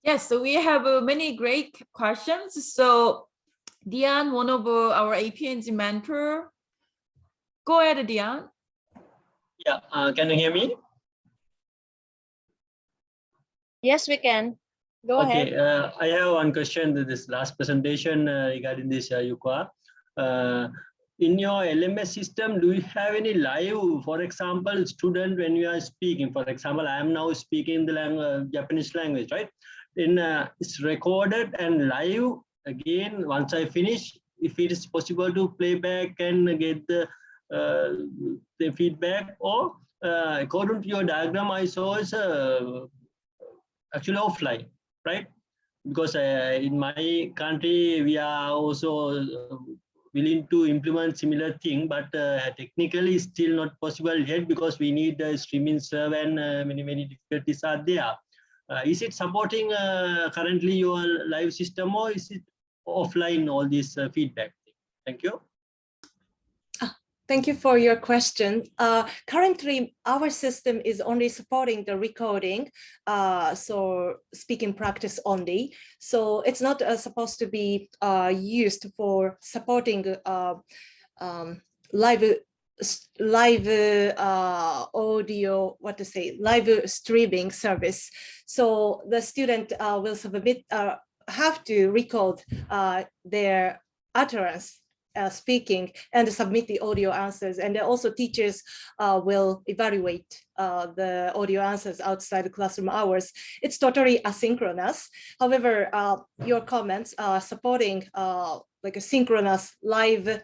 Yes, so we have many great questions. So Diane, one of our APNG mentor. Go ahead, Diane. Yeah, can you hear me? Yes, we can. Go ahead. Okay, I have one question to this last presentation regarding this Yuka. In your LMS system, do you have any live, for example, student when you are speaking, for example, I am now speaking the Japanese language, right? It's recorded and live again, once I finish, if it is possible to play back and get the feedback, or according to your diagram, I saw it's actually offline, right? Because in my country, we are also willing to implement similar thing, but technically still not possible yet because we need a streaming server and many difficulties are there. Is it supporting currently your live system, or is it offline all this feedback? Thank you. Thank you for your question. Currently, our system is only supporting the recording, so speaking practice only. So it's not supposed to be used for supporting live audio, live streaming service. So the student will submit, have to record their utterance speaking and submit the audio answers, and also teachers will evaluate the audio answers outside the classroom hours. It's totally asynchronous. However, your comments are supporting like a synchronous live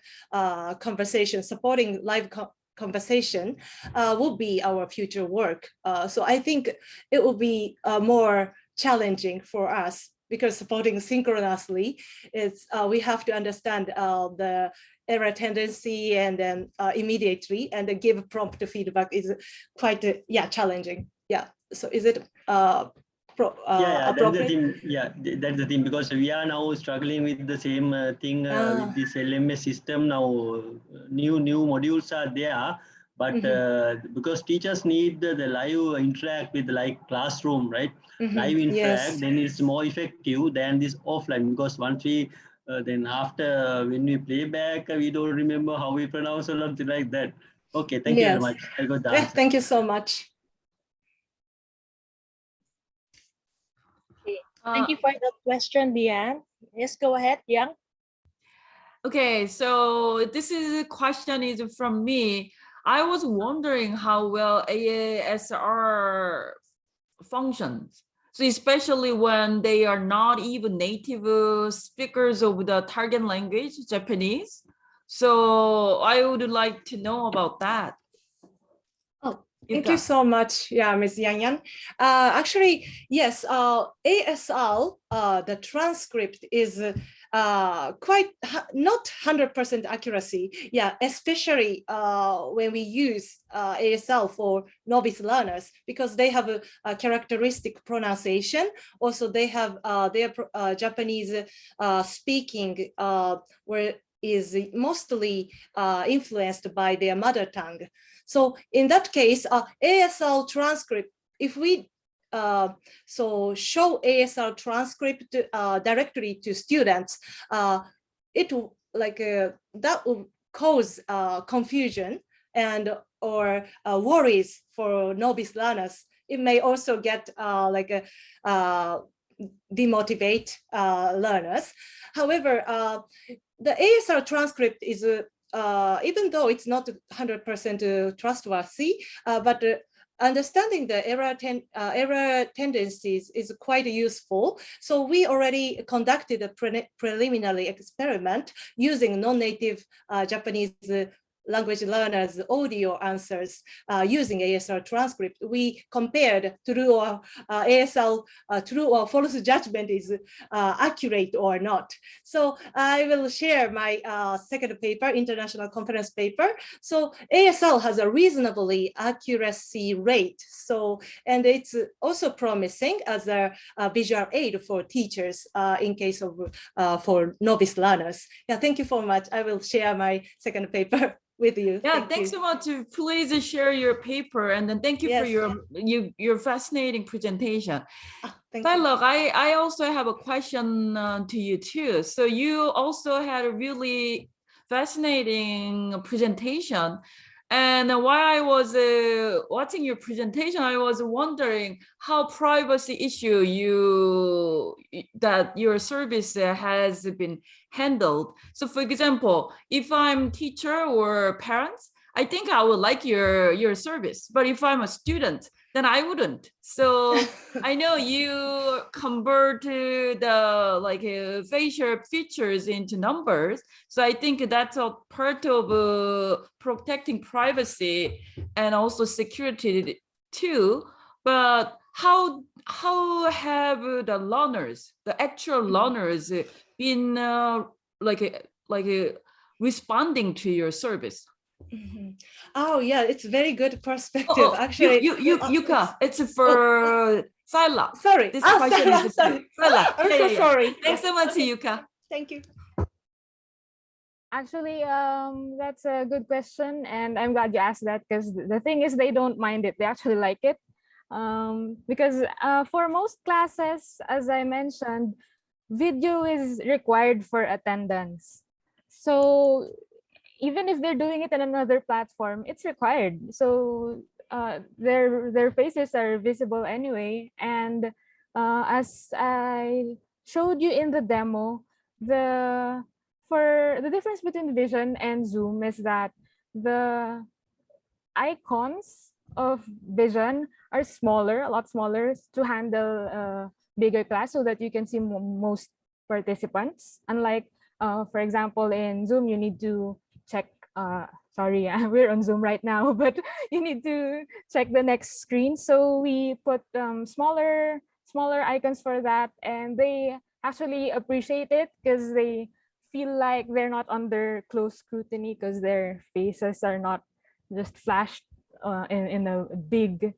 conversation, supporting live conversation will be our future work. So I think it will be more challenging for us, because supporting synchronously is we have to understand the error tendency and then immediately, and then give prompt feedback is quite challenging. Yeah. So is it appropriate? That's the thing. Yeah, that's the thing, because we are now struggling with the same thing with this LMS system now. New modules are there, but because teachers need the live interact with like classroom, right? Live interact, then it's more effective than this offline, because once we then after when we play back, we don't remember how we pronounce or something like that. Okay, thank you very much. I got the answer. Thank you so much. Okay. Thank you for the question, Diane. Yes, go ahead, Yang. Okay, so this is a question is from me. I was wondering how well ASR functions. So especially when they are not even native speakers of the target language, Japanese. So I would like to know about that. Thank you so much, Ms. Yang. Actually, yes, ASL, the transcript is quite not 100% accuracy. Yeah, especially when we use ASL for novice learners, because they have a characteristic pronunciation. Also, they have their Japanese speaking where is mostly influenced by their mother tongue. So in that case, ASL transcript if we so show ASL transcript directly to students, it like that will cause confusion and or worries for novice learners. It may also get demotivate learners. However, the ASL transcript is even though it's not 100% trustworthy, but understanding the error tendencies is quite useful. So we already conducted a preliminary experiment using non-native Japanese language learners' audio answers using ASL transcript. We compared true or ASL true or false judgment is accurate or not. So I will share my second paper, international conference paper. So ASL has a reasonably accuracy rate. So, and it's also promising as a visual aid for teachers in case of for novice learners. Yeah, thank you so much. I will share my second paper with you. Yeah, thanks so much. Please share your paper, and then thank you for your fascinating presentation. Psylocke, I also have a question to you too. So you also had a really fascinating presentation. And while I was watching your presentation, I was wondering how privacy issue that your service has been handled. So for example, if I'm teacher or parents, I think I would like your service. But if I'm a student, then I wouldn't. So I know you convert the facial features into numbers. So I think that's a part of protecting privacy and also security too. But how have the learners, the actual learners, been responding to your service? Oh yeah, it's very good perspective. Actually, Yuka, it's for Psylocke. Sorry, This question is sorry. Psylocke. I'm so sorry. Thanks so much, Yuka. Thank you. Actually, that's a good question, and I'm glad you asked that, because the thing is, they don't mind it. They actually like it, because for most classes, as I mentioned, video is required for attendance. So even if they're doing it in another platform, it's required. So their faces are visible anyway. And as I showed you in the demo, the difference between Vision and Zoom is that the icons of Vision are smaller, a lot smaller, to handle a bigger class so that you can see most participants. Unlike, for example, in Zoom, you need to check, sorry, we're on Zoom right now, but you need to check the next screen. So we put smaller icons for that, and they actually appreciate it because they feel like they're not under close scrutiny because their faces are not just flashed in a big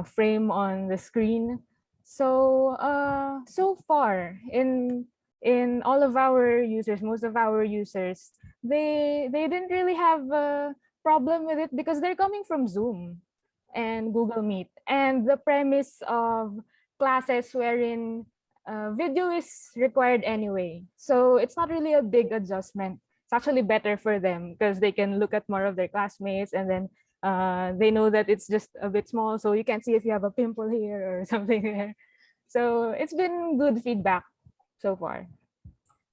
frame on the screen. So so far in all of our users, most of our users, they didn't really have a problem with it because they're coming from Zoom and Google Meet, and the premise of classes wherein video is required anyway. So it's not really a big adjustment. It's actually better for them because they can look at more of their classmates, and then they know that it's just a bit small, so you can't see if you have a pimple here or something there. So it's been good feedback so far.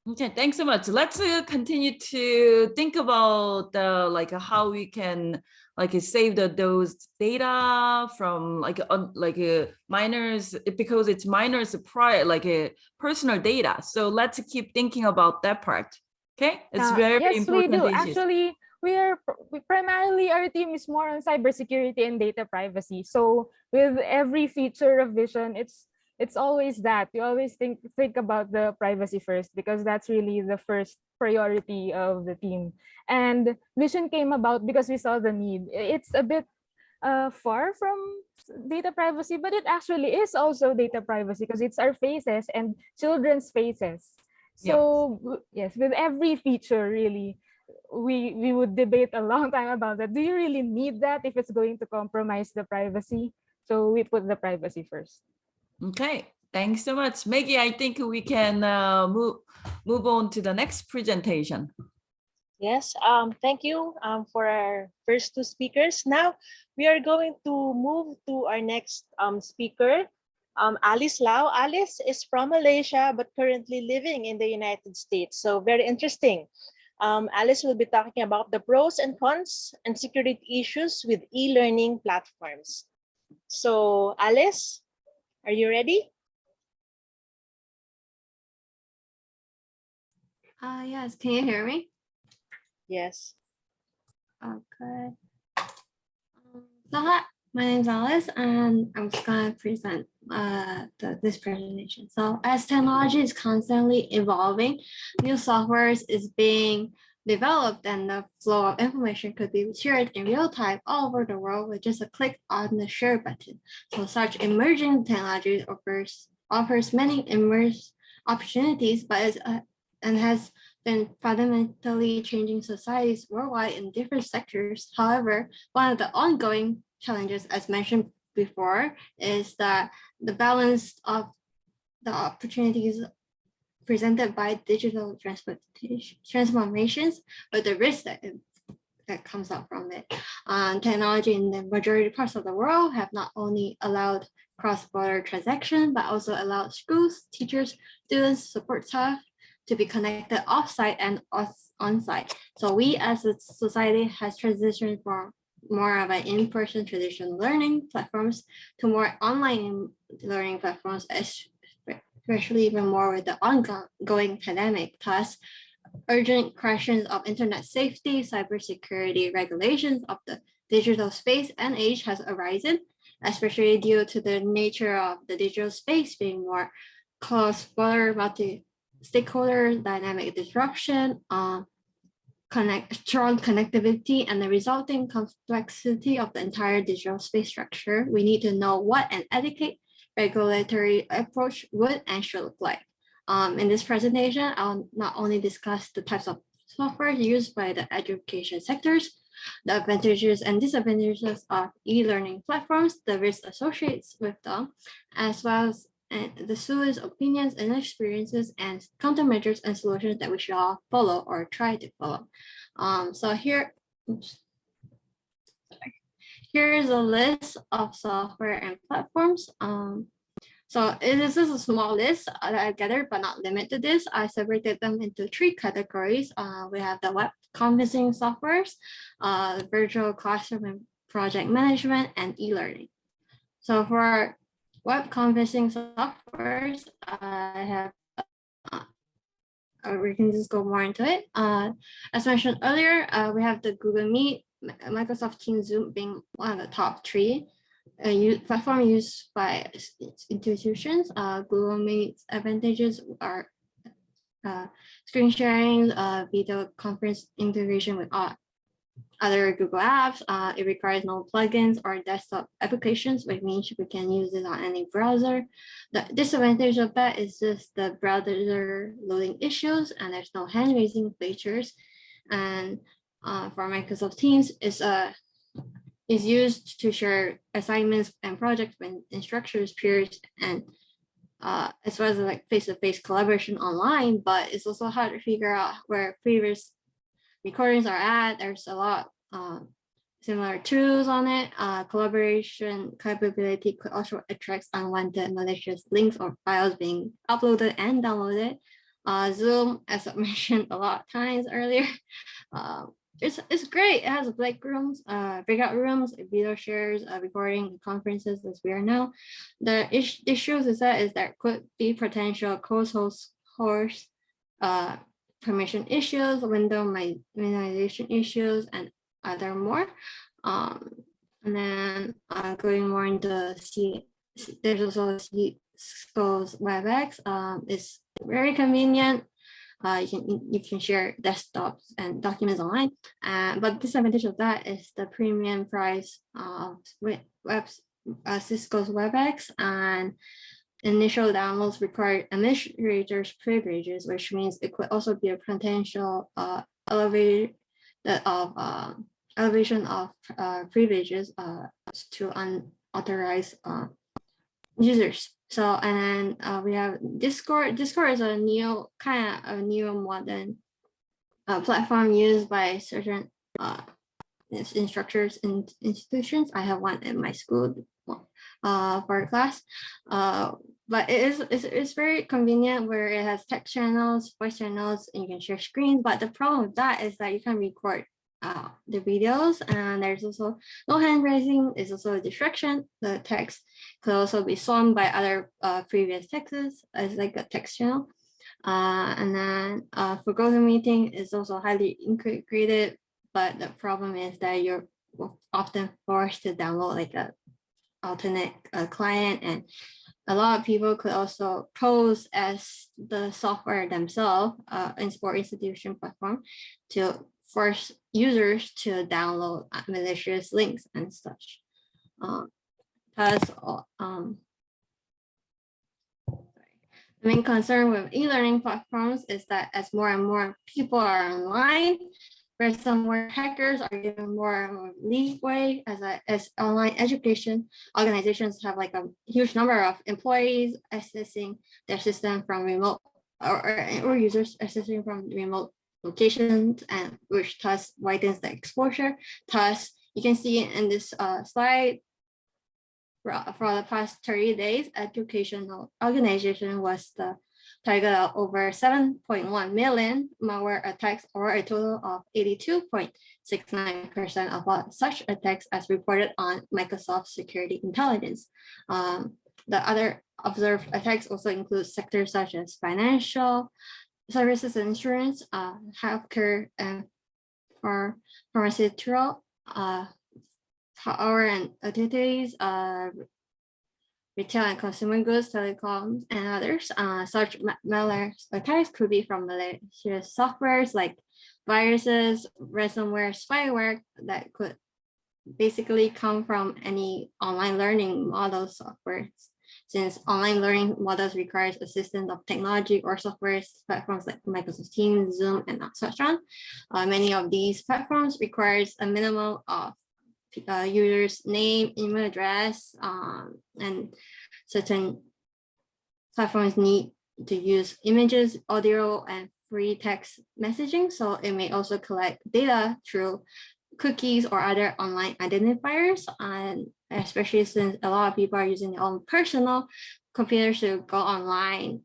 Okay, thanks so much. Let's continue to think about how we can save those data from minors, because it's minors personal data. So let's keep thinking about that part. Okay, it's very yes, important. Yes, we do. Issues. Actually, primarily our team is more on cybersecurity and data privacy. So with every feature of Vision, it's always that you always think about the privacy first, because that's really the first priority of the team. And Vision came about because we saw the need. It's a bit far from data privacy, but it actually is also data privacy because it's our faces and children's faces. So yes, with every feature, really, we would debate a long time about that. Do you really need that if it's going to compromise the privacy? So we put the privacy first. Okay, thanks so much. Maggie, I think we can move on to the next presentation. Yes, thank you for our first two speakers. Now we are going to move to our next speaker, Alice Lau. Alice is from Malaysia but currently living in the United States. So very interesting. Alice will be talking about the pros and cons and security issues with e-learning platforms. So Alice, are you ready? Yes, can you hear me? Yes. Okay. So hi, my name is Alice, and I'm just gonna present this presentation. So as technology is constantly evolving, new softwares is being developed, and the flow of information could be shared in real time all over the world with just a click on the share button. So such emerging technology offers many immense opportunities, but and has been fundamentally changing societies worldwide in different sectors. However, one of the ongoing challenges, as mentioned before, is that the balance of the opportunities presented by digital transformations, but the risk that comes out from it. Technology in the majority parts of the world have not only allowed cross-border transactions, but also allowed schools, teachers, students, support staff to be connected off-site and on-site. So we as a society has transitioned from more of an in-person traditional learning platforms to more online learning platforms, especially even more with the ongoing pandemic. Thus, urgent questions of internet safety, cybersecurity regulations of the digital space and age has arisen, especially due to the nature of the digital space being more cross-border, multi-stakeholder, dynamic disruption, strong connectivity, and the resulting complexity of the entire digital space structure. We need to know what an adequate regulatory approach would and should look like. In this presentation, I'll not only discuss the types of software used by the education sectors, the advantages and disadvantages of e-learning platforms, the risks associated with them, as well as the students' opinions and experiences and countermeasures and solutions that we should all follow or try to follow. So here is a list of software and platforms. So this is a small list that I gathered, but not limited to this. I separated them into 3 categories. We have the web conferencing softwares, virtual classroom and project management, and e-learning. So for web conferencing softwares, I have, we can just go more into it. As mentioned earlier, we have the Google Meet, Microsoft Teams, Zoom being one of the top 3 platform used by institutions. Google Meet's advantages are screen sharing, video conference integration with other Google apps. It requires no plugins or desktop applications, which means we can use it on any browser. The disadvantage of that is just the browser loading issues, and there's no hand raising features. And for Microsoft Teams, is used to share assignments and projects with instructors, peers, and as well as like face-to-face collaboration online. But it's also hard to figure out where previous recordings are at. There's a lot similar tools on it. Collaboration capability could also attract unwanted malicious links or files being uploaded and downloaded. Zoom, as I mentioned a lot of times earlier, it's great. It has breakout rooms, video shares, recording conferences as we are now. The issues is that there could be potential cross-host permission issues, window minimization issues, and other more. And then going more into there's also Cisco's WebEx. It's very convenient. You can share desktops and documents online, but disadvantage of that is the premium price of Cisco's WebEx, and initial downloads require administrators' privileges, which means it could also be a potential elevation of privileges to authorized users. So, and then we have Discord. Discord is a new modern platform used by certain instructors and institutions. I have one in my school for a class, but it's very convenient where it has text channels, voice channels, and you can share screen. But the problem with that is that you can record the videos, and there's also no hand raising. It's also a distraction. The text could also be shown by other previous texts as like a text channel. And then for GoToMeeting is also highly integrated, but the problem is that you're often forced to download like a alternate client, and a lot of people could also pose as the software themselves in sport institution platform to force users to download malicious links and such. The main concern with e-learning platforms is that as more and more people are online, ransomware hackers are given more and more leeway as online education organizations have like a huge number of employees accessing their system from remote or users accessing from remote locations, and which thus widens the exposure. Thus, you can see in this slide, for the past 30 days, educational organization was the target of over 7.1 million malware attacks, or a total of 82.69% of all such attacks as reported on Microsoft Security Intelligence. The other observed attacks also include sectors such as financial services and insurance, healthcare, and pharmaceutical, power and utilities, retail and consumer goods, telecoms, and others. Such malware attacks could be from malicious softwares like viruses, ransomware, spyware that could basically come from any online learning model software. Since online learning models requires assistance of technology or software platforms like Microsoft Teams, Zoom, and such on. Many of these platforms requires a minimum of user's name, email address, and certain platforms need to use images, audio, and free text messaging. So it may also collect data through cookies or other online identifiers, and especially since a lot of people are using their own personal computers to go online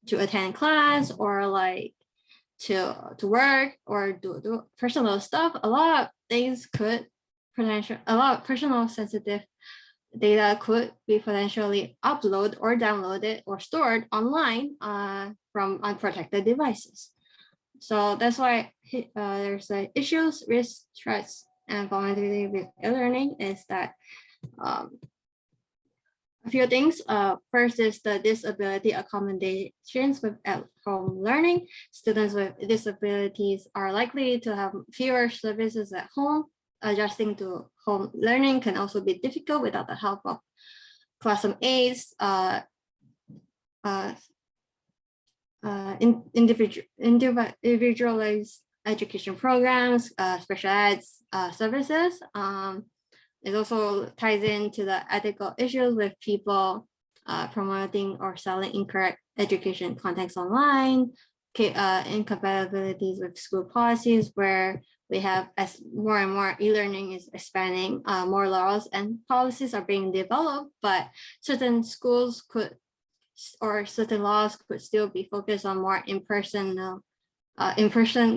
to attend class or like to work or do personal stuff. A lot of things could a lot of personal sensitive data could be potentially uploaded or downloaded or stored online from unprotected devices. So that's why there's issues, risks, threats, and vulnerability with e-learning is that a few things. First is the disability accommodations with at-home learning. Students with disabilities are likely to have fewer services at home. Adjusting to home learning can also be difficult without the help of classroom aides, individualized education programs, special ed services. It also ties into the ethical issues with people promoting or selling incorrect education contents online, incompatibilities with school policies, where we have, as more and more e-learning is expanding, more laws and policies are being developed, but certain schools could, or certain laws could still be focused on more in-person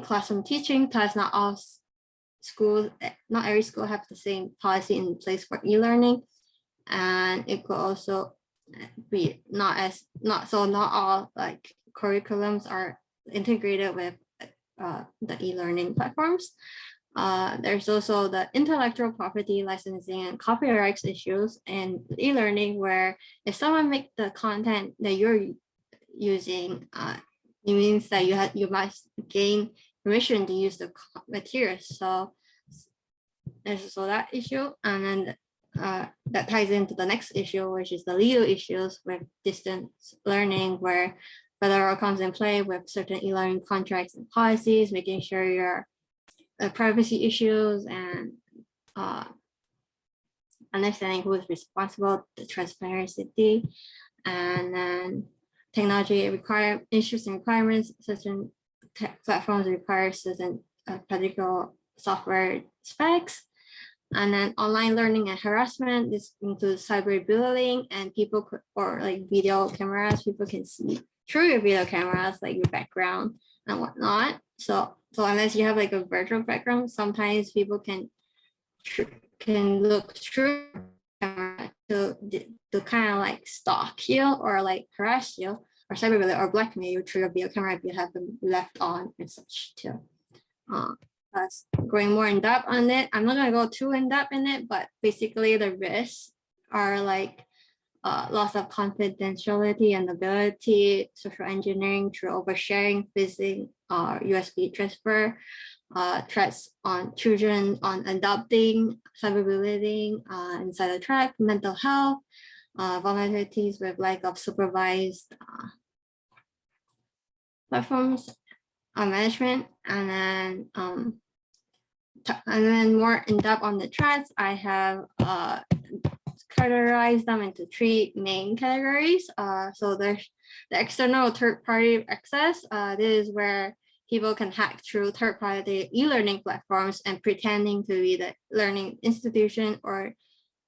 classroom teaching. Thus, not all schools, not every school have the same policy in place for e-learning, and it could also be not all like curriculums are integrated with the e-learning platforms. There's also the intellectual property licensing and copyrights issues in e-learning, where if someone makes the content that you're using, it means that you must gain permission to use the materials. So there's also that issue, and then that ties into the next issue, which is the legal issues with distance learning, where federal comes in play with certain e-learning contracts and policies, making sure your privacy issues and understanding who is responsible, the transparency, and then technology issues and requirements. Certain platforms require certain particular software specs. And then online learning and harassment. This includes cyberbullying, and people could, or like video cameras, people can see through your video cameras, like your background and whatnot. So unless you have like a virtual background, sometimes people can look through camera to kind of like stalk you or like harass you or cyberbully or blackmail you through your video camera if you have them left on and such too. Going more in depth on it, I'm not gonna go too in depth in it, but basically the risks are like loss of confidentiality and ability, social engineering through oversharing, phishing, USB transfer, threats on children, on adopting, cyberbullying, insider track, mental health, vulnerabilities with lack of supervised platforms management, and then more in depth on the threats, I have categorized them into three main categories. So there's the external third-party access. This is where people can hack through third-party e-learning platforms and pretending to be the learning institution, or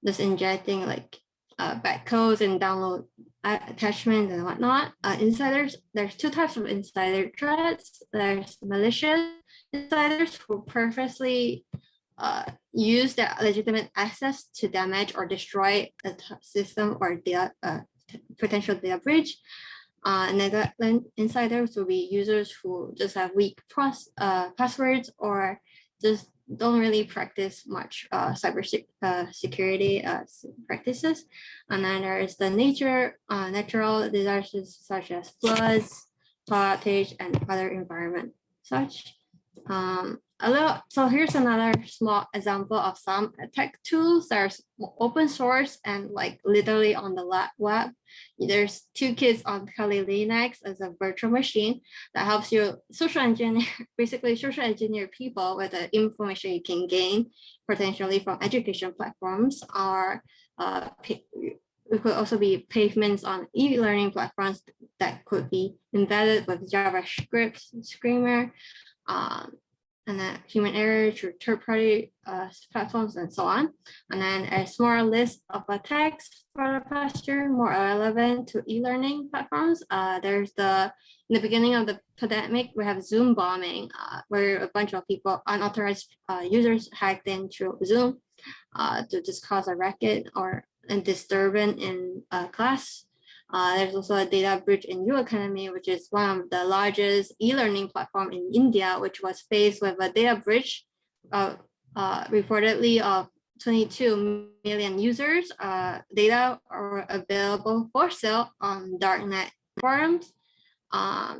just injecting like bad codes and download attachments and whatnot. Insiders, there's two types of insider threats. There's malicious insiders who purposely use their legitimate access to damage or destroy a system or potential data breach. Negligent insiders will be users who just have weak passwords or just don't really practice much cyber security practices. And then there's the natural disasters such as floods, outage, and other environment such. So here's another small example of some tech tools that are open source and like literally on the web. There's two kids on Kali Linux as a virtual machine that helps you social engineer people with the information you can gain potentially from education platforms, or it could also be pavements on e-learning platforms that could be embedded with JavaScript, Screamer, and then human error through third-party platforms and so on. And then a small list of attacks for the past year, more relevant to e-learning platforms. In the beginning of the pandemic, we have Zoom bombing, where a bunch of people, unauthorized users hacked into Zoom to just cause a racket or a disturbance in class. There's also a data breach in U Academy, which is one of the largest e-learning platform in India, which was faced with a data breach reportedly of 22 million users. Data are available for sale on darknet forums.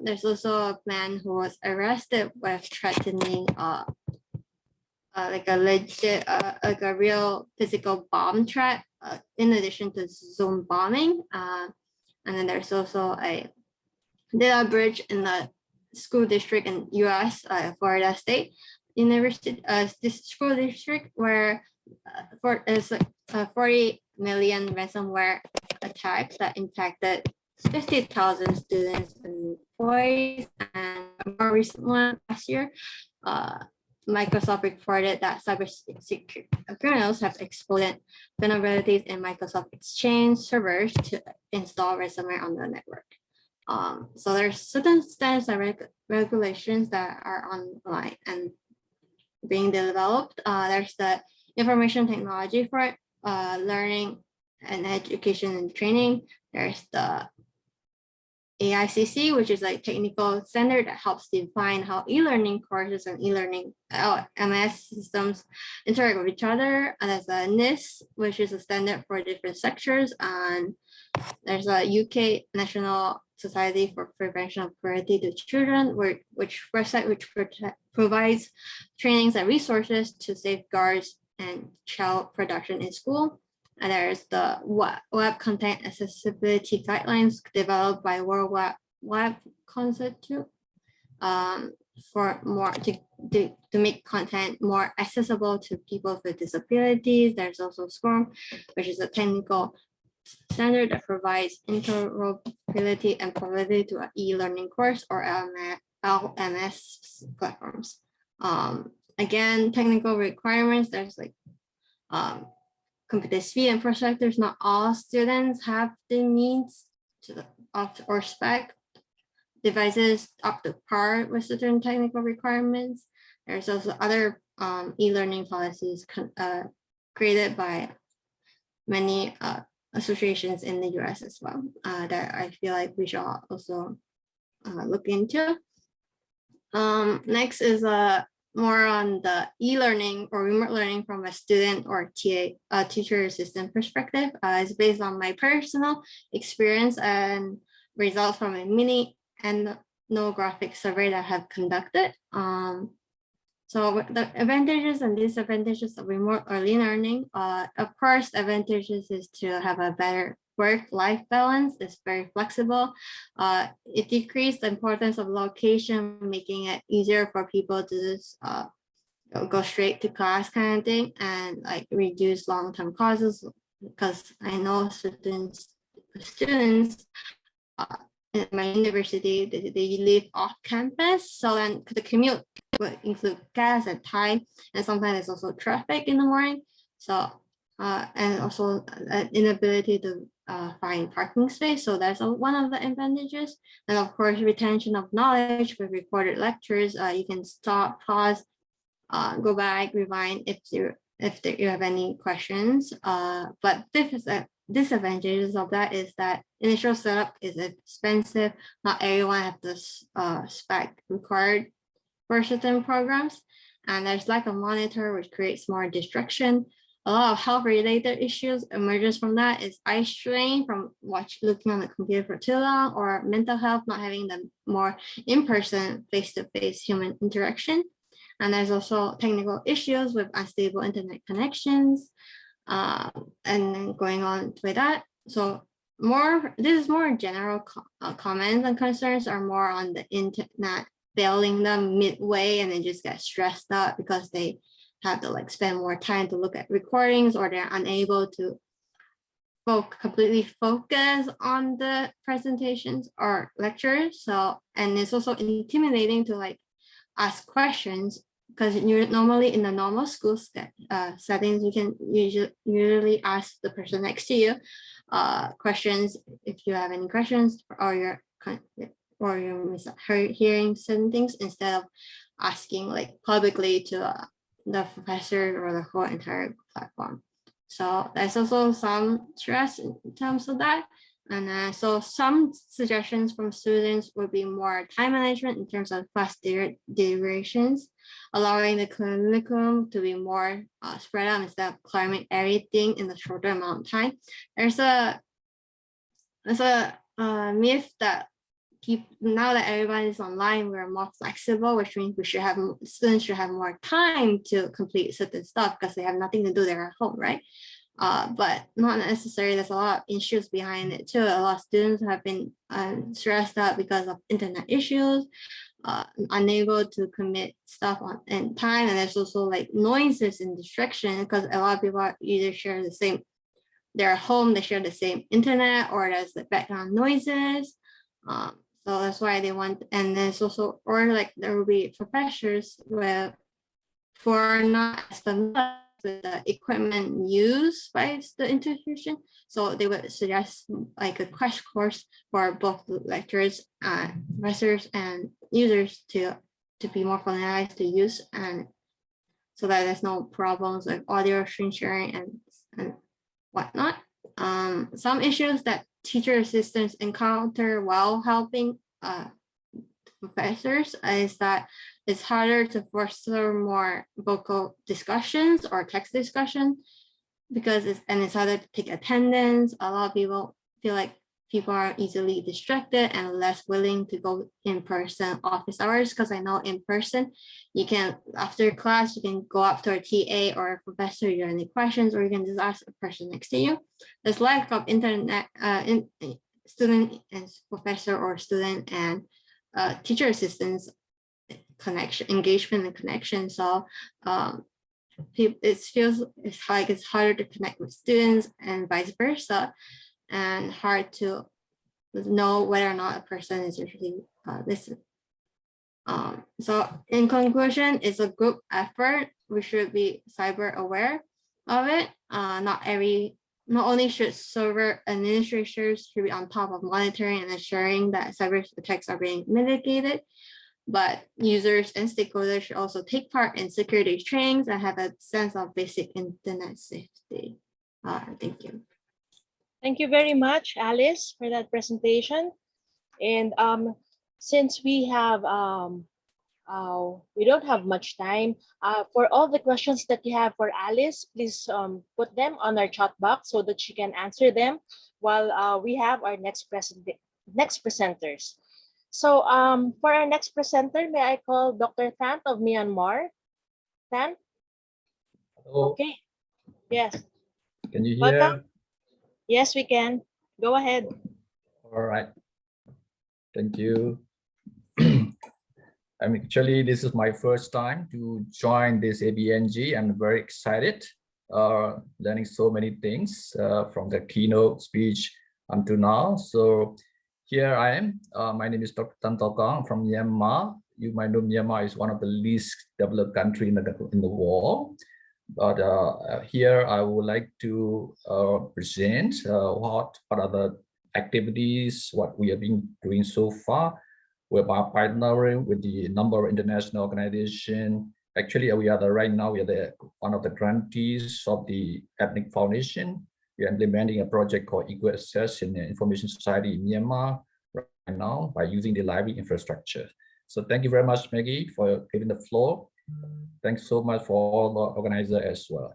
There's also a man who was arrested with threatening like a legit, like a real physical bomb threat, in addition to Zoom bombing. And then there's also a data breach in the school district in US, Florida State University, this school district where there's a 40 million ransomware attack that impacted 50,000 students and employees. And more recent one last year, Microsoft reported that cybersecurity criminals have exploited vulnerabilities in Microsoft Exchange servers to install ransomware on the network. So there's certain standards and regulations that are online and being developed. There's the information technology for learning and education and training. There's the AICC, which is a technical standard that helps define how e-learning courses and e-learning LMS systems interact with each other. And there's a NIST, which is a standard for different sectors. And there's a UK National Society for Prevention of Cruelty to Children, which provides trainings and resources to safeguard and child production in school. And there's the web content accessibility guidelines developed by World Web Consortium. for more to make content more accessible to people with disabilities. There's also SCORM, which is a technical standard that provides interoperability and portability to an e-learning course or LMS platforms. Again, technical requirements, there's like computer speed and perspectives. Not all students have the needs to or spec devices up to par with certain technical requirements. There's also other e-learning policies created by many associations in the US as well that I feel like we should also look into. Next is more on the e-learning or remote learning from a student or teacher assistant perspective. It's based on my personal experience and results from a mini ethnographic survey that I have conducted. So the advantages and disadvantages of remote early learning, of course, advantages is to have a better work-life balance. It's very flexible. It decreased the importance of location, making it easier for people to just go straight to class kind of thing, and like reduce long-term costs, because I know students in my university, they live off campus, so then the commute would include gas and time, and sometimes it's also traffic in the morning. So and also an inability to find parking space. So that's one of the advantages. And of course, retention of knowledge with recorded lectures. You can stop, pause, go back, rewind if you have any questions. But disadvantages of that is that initial setup is expensive. Not everyone has the spec required for certain programs, and there's lack of monitor, which creates more distraction. A lot of health-related issues emerges from that is eye strain from looking on the computer for too long, or mental health, not having the more in-person, face-to-face human interaction. And there's also technical issues with unstable internet connections, and then going on with that. So this is more general comments and concerns are more on the internet failing them midway, and they just get stressed out because they have to like spend more time to look at recordings, or they're unable to completely focus on the presentations or lectures. So, and it's also intimidating to like ask questions, because you're normally in the normal school settings, you can usually ask the person next to you questions if you have any questions, or you're hearing certain things, instead of asking like publicly to the professor or the whole entire platform. So there's also some stress in terms of that. And so some suggestions from students would be more time management in terms of class durations, allowing the curriculum to be more spread out instead of cramming everything in a shorter amount of time. There's a myth that now that everyone is online, we're more flexible, which means students should have more time to complete certain stuff because they have nothing to do there at home, right? But not necessarily. There's a lot of issues behind it too. A lot of students have been stressed out because of internet issues, unable to commit stuff in time, and there's also like noises and distraction, because a lot of people either share the same, they're at home, they share the same internet, or there's the background noises. So that's why they want, and there's also, or like there will be professors who are not as familiar with the equipment used by the institution. So they would suggest like a crash course for both the lecturers, professors, and users to be more familiarized to use, and so that there's no problems with audio screen sharing and whatnot. Some issues that teacher assistants encounter while helping professors is that it's harder to foster more vocal discussions or text discussion, because it's harder to take attendance. A lot of people feel like people are easily distracted and less willing to go in person office hours, because I know in person you can, after class, you can go up to a TA or a professor, you have any questions, or you can just ask a person next to you. There's lack of internet student and professor or student and teacher assistants engagement and connection. So it feels like it's harder to connect with students and vice versa, and hard to know whether or not a person is really listening. So in conclusion, it's a group effort. We should be cyber aware of it. Not only should server administrators should be on top of monitoring and ensuring that cyber attacks are being mitigated, but users and stakeholders should also take part in security trainings and have a sense of basic internet safety. Thank you. Thank you very much, Alice, for that presentation. And since we have we don't have much time, for all the questions that you have for Alice, please put them on our chat box so that she can answer them while we have our next presenters. So for our next presenter, may I call Dr. Thant of Myanmar? Thant? Hello. Okay. Yes. Can you hear? Welcome. Yes, we can. Go ahead. All right. Thank you. Actually, this is my first time to join this APNG. I'm very excited, learning so many things from the keynote speech until now. So here I am. My name is Dr. Thant from Myanmar. You might know Myanmar is one of the least developed countries in the world. But here I would like to present what are the activities, what we have been doing so far. We're partnering with the number of international organizations. Actually, right now we are one of the grantees of the Ethnic Foundation. We are implementing a project called Equal Access in the Information Society in Myanmar right now by using the library infrastructure. So thank you very much, Maggie, for giving the floor. Thanks so much for all the organizers as well.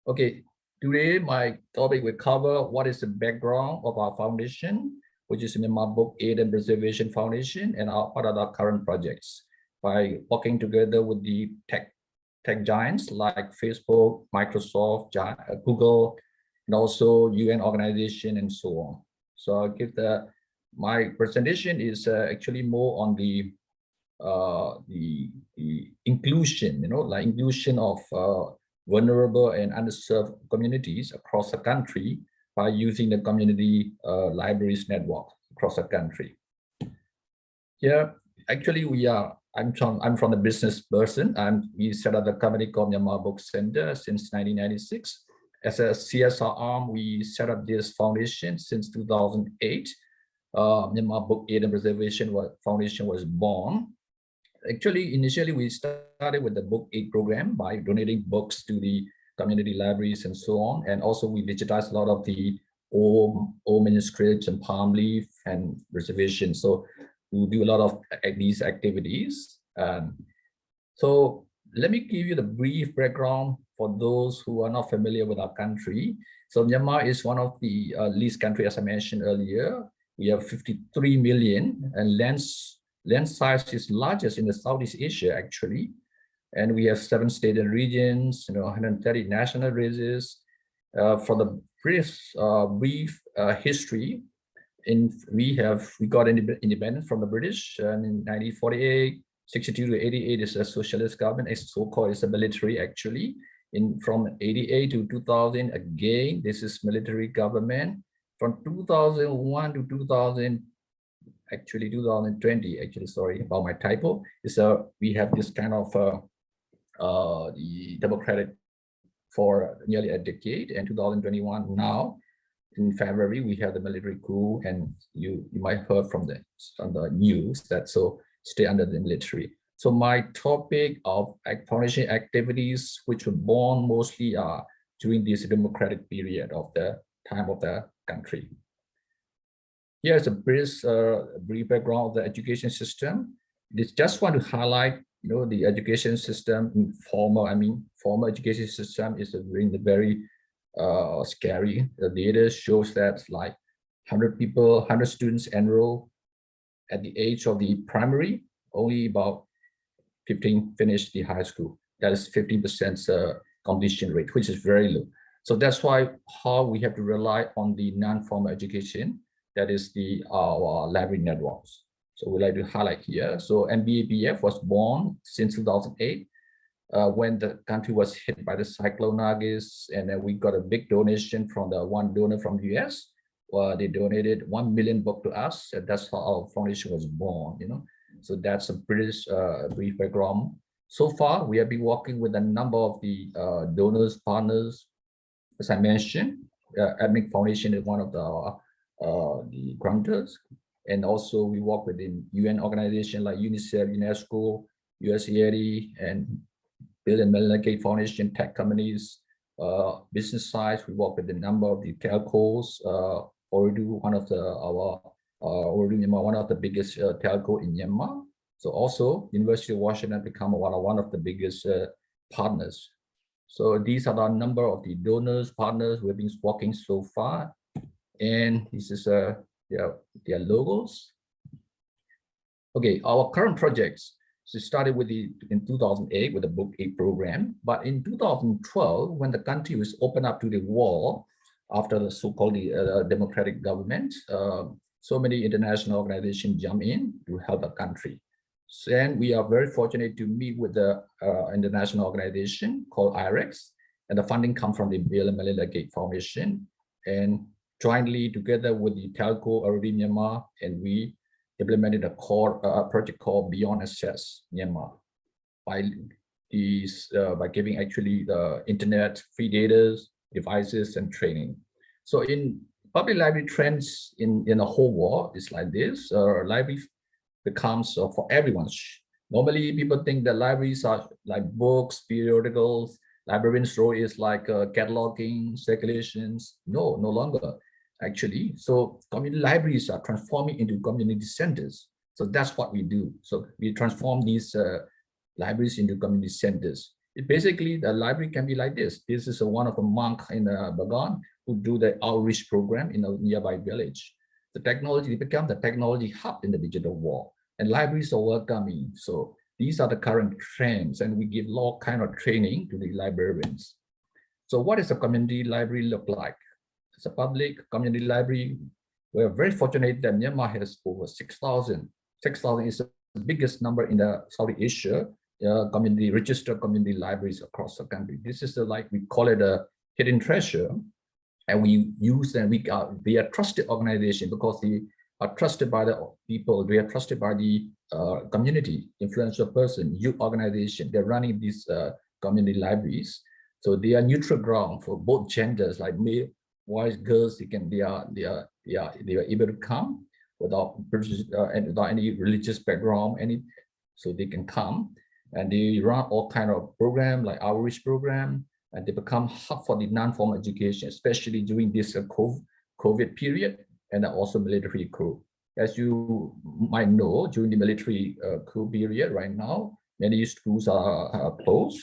Okay, today my topic will cover what is the background of our foundation, which is Myanmar Book Aid and Preservation Foundation, and what are the current projects by working together with the tech giants like Facebook, Microsoft, Google, and also UN organization and so on. So I'll give my presentation is actually more on the inclusion, like inclusion of vulnerable and underserved communities across the country by using the community libraries network across the country. Here, actually, I'm from the business person, and we set up the company called Myanmar Book Center since 1996. As a CSR arm, we set up this foundation since 2008. Myanmar Book Aid and Preservation Foundation was born. Actually, initially we started with the book aid program by donating books to the community libraries and so on. And also we digitized a lot of the old manuscripts and palm leaf and preservation. So we do a lot of these activities. So let me give you the brief background for those who are not familiar with our country. So Myanmar is one of the least countries, as I mentioned earlier. We have 53 million, and land size is largest in the Southeast Asia, actually. And we have 7 states and regions, 130 national races. For the brief history, we got independence from the British in 1948. 62 to 88 is a socialist government. It's so-called, it's a military actually. From 88 to 2000, again, this is military government. From 2001 to 2020, sorry about my typo, is we have this kind of the democratic for nearly a decade, and 2021 now in February we have the military coup, and you might heard from the news that so stay under the military. So my topic of foundation activities, which were born mostly during this democratic period of the time of the country. Here's a brief background of the education system. This just want to highlight, the education system, formal education system is very scary. The data shows that like 100 students enroll at the age of the primary, only about 15 finish the high school. That is 15% completion rate, which is very low. So that's why how we have to rely on the non-formal education, that is our library networks. So we like to highlight here. So MBAPF was born since 2008 when the country was hit by the cyclone Nagis, and then we got a big donation from the one donor from the US. They donated 1 million baht to us, and that's how our foundation was born. So that's a brief background. So far, we have been working with a number of the donors, partners. As I mentioned, APNG Foundation is one of the grantors. And also we work with the UN organizations like UNICEF, UNESCO, USAID, and Bill and Melinda Gates Foundation, tech companies, business sides. We work with a number of the telcos. Ooredoo, one of the biggest telco in Myanmar. So also University of Washington become one of the biggest partners. So these are the number of the donors, partners we've been working so far. And this is their logos. Okay, our current projects. So started with in 2008 with the Book 8 program, but in 2012, when the country was opened up to the world after the so-called democratic government, so many international organizations jump in to help the country. And we are very fortunate to meet with the international organization called IREX, and the funding comes from the Bill and Melinda Gates Foundation, and jointly together with the telco Ooredoo Myanmar, and we implemented a project called Beyond Access Myanmar by giving actually the internet, free data, devices, and training. So in public library trends in the whole world, it's like this. Library becomes for everyone. Normally, people think that libraries are like books, periodicals. Librarian's role is like cataloging, circulations. No longer. Actually, so community libraries are transforming into community centers. So that's what we do. So we transform these libraries into community centers. Basically, the library can be like this. This is one of the monk in Madan who do the outreach program in a nearby village. The technology become the technology hub in the digital world, and libraries are welcoming. So these are the current trends, and we give all kind of training to the librarians. So what does a community library look like? It's a public community library. We're very fortunate that Myanmar has over 6,000. 6,000 is the biggest number in the Southeast Asia registered community libraries across the country. This is we call it a hidden treasure, and we use them. They are trusted organization because they are trusted by the people. They are trusted by the community, influential person, youth organization. They're running these community libraries, so they are neutral ground for both genders, like male, boys, girls. They are able to come without any religious background, so they can come, and they run all kind of program like outreach program, and they become hub for the non-formal education, especially during this COVID period, and also military coup. As you might know, during the military coup period right now, many schools are closed.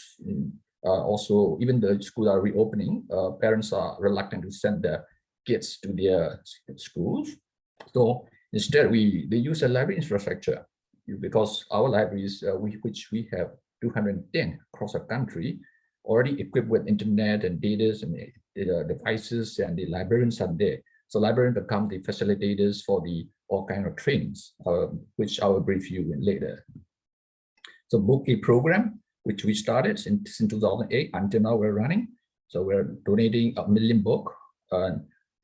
Also, even the schools are reopening. Parents are reluctant to send their kids to their schools. So instead, they use a library infrastructure, because our libraries, which we have 210 across the country, already equipped with internet and data and devices, and the librarians are there. So librarians become the facilitators for all kind of trainings, which I will brief you in later. So Book 8 program, which we started since 2008 until now we're running. So we're donating 1 million book to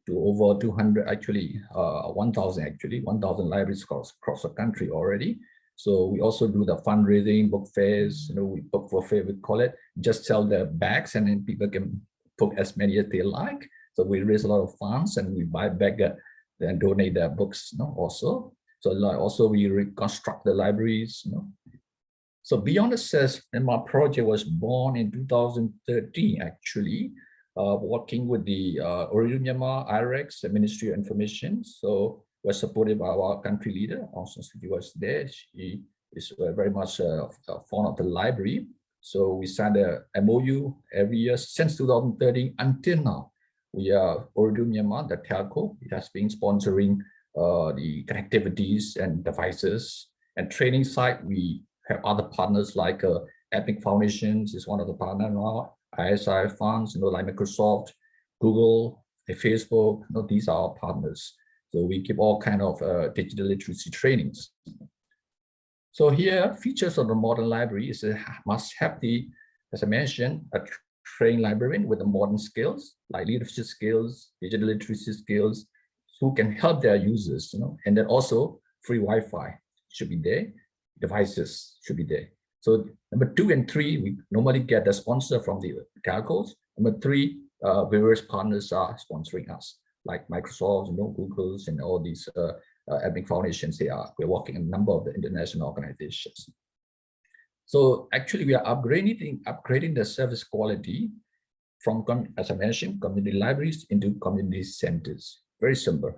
over 200, actually 1,000 libraries across the country already. So we also do the fundraising, book fairs, we book for fair, we call it, just sell the bags and then people can book as many as they like. So we raise a lot of funds and we buy back and donate their books also. So also we reconstruct the libraries. So Beyond Access, and my project was born in 2013 actually, working with the Ooredoo Myanmar, IREX, the Ministry of Information. So we're supported by our country leader, also she was there. She is very much fond of the library. So we signed a MOU every year since 2013 until now. We are Ooredoo Myanmar, the telco. It has been sponsoring the connectivities and devices and training side. We have other partners like APNG Foundations is one of the partners now, ISI funds, like Microsoft, Google, Facebook. These are our partners. So we keep all kind of digital literacy trainings. So here, features of the modern library is must have the, as I mentioned, a trained librarian with the modern skills, like leadership skills, digital literacy skills, who can help their users, and then also free Wi-Fi should be there, devices should be there. So number 2 and 3, we normally get the sponsor from the telcos. Number 3, various partners are sponsoring us, like Microsoft, Google's, and all these ethnic foundations. We're working in a number of the international organizations. So actually, we are upgrading the service quality from, as I mentioned, community libraries into community centers. Very simple.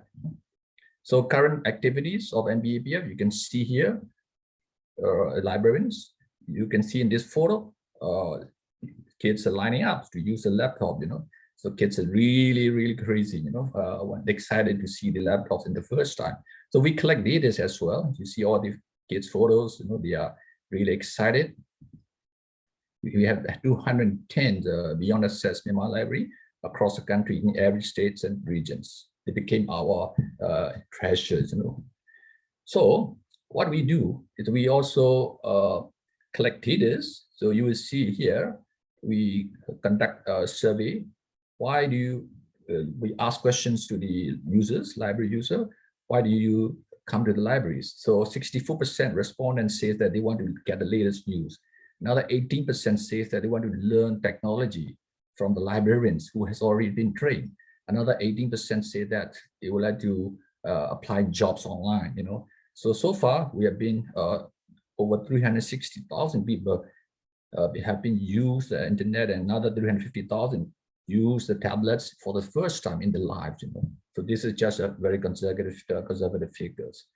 So current activities of NBAPF, you can see here, librarians. You can see in this photo, kids are lining up to use a laptop. So kids are really crazy. Excited to see the laptops in the first time. So we collect data as well. You see all the kids' photos. They are really excited. We have 210 Beyond Access Myanmar library across the country in every states and regions. They became our treasures. So what we do is we also collect data. So you will see here, we conduct a survey. Why do you, we ask questions to the users, library user, why do you come to the libraries? So 64% respondents say that they want to get the latest news. Another 18% says that they want to learn technology from the librarians who has already been trained. Another 18% say that they would like to apply jobs online, So far, we have been over 360,000 people have been used the internet, and another 350,000 use the tablets for the first time in their lives. So this is just a very conservative figures.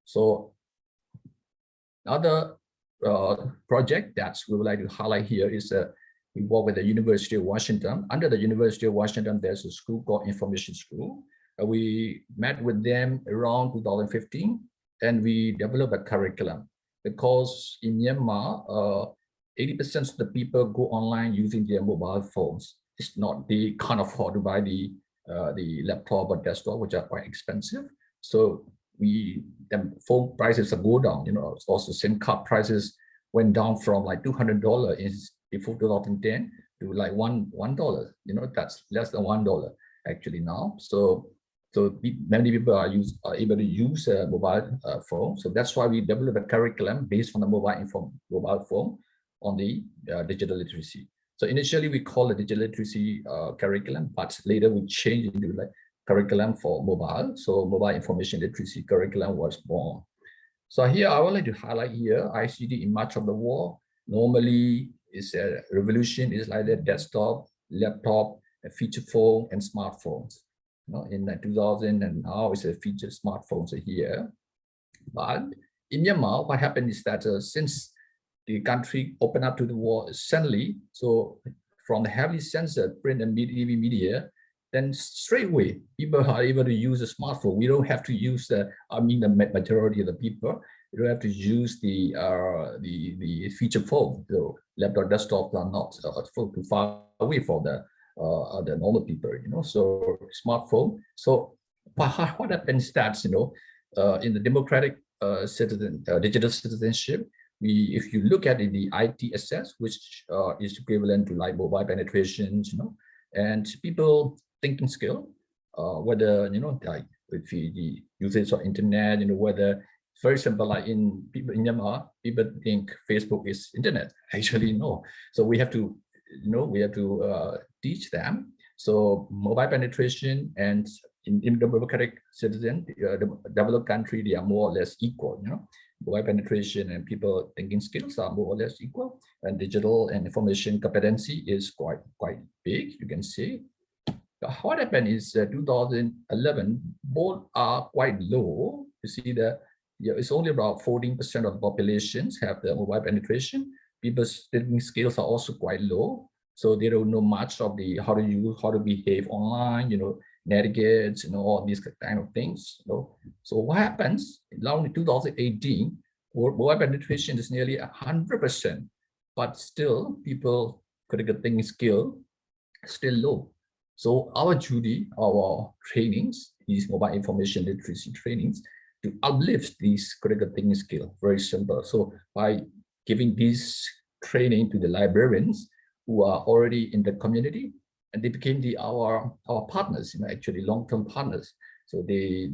So another project that we would like to highlight here is we work with the University of Washington. Under the University of Washington, there's a school called Information School. We met with them around 2015, and we developed a curriculum because in Myanmar, 80% of the people go online using their mobile phones. It's not, they can't afford to buy the laptop or desktop, which are quite expensive. So the phone prices go down. Also SIM card prices went down from like $200 before 2010 to like $1. That's less than $1 actually now. So many people are able to use a mobile phone. So that's why we developed a curriculum based on the mobile phone on the digital literacy. So initially we call the digital literacy curriculum, but later we changed into like curriculum for mobile. So mobile information literacy curriculum was born. So here I would like to highlight here ICT in much of the world. Normally is a revolution is like the desktop, laptop, a feature phone, and smartphones. In 2000 and now it's a feature smartphones are here. But in Myanmar, what happened is that since the country opened up to the world suddenly, so from the heavily censored print and TV media, then straight away people are able to use a smartphone. We don't have to use the majority of the people. You don't have to use the feature phone. So laptop, desktop are not too far away from the normal people. So smartphone. So what happens that in the democratic digital citizenship, if you look at the ITSS, which is equivalent to like mobile penetrations, and people thinking skill, whether like with the usage of internet, whether very simple, like in Myanmar, people think Facebook is internet. Actually, no. So we have to, teach them. So mobile penetration and in democratic citizen, the developed country, they are more or less equal. Mobile penetration and people thinking skills are more or less equal, and digital and information competency is quite big. You can see. What happened is 2011, both are quite low. You see that it's only about 14% of the populations have the mobile penetration. People's thinking skills are also quite low, so they don't know much of the how to behave online. Navigate, all these kind of things. So what happens now in 2018, mobile penetration is nearly 100%, but still people critical thinking skill still low. So our duty, our trainings, these mobile information literacy trainings, to uplift these critical thinking skills, very simple. So by giving this training to the librarians who are already in the community, and they became our partners, actually long-term partners. So they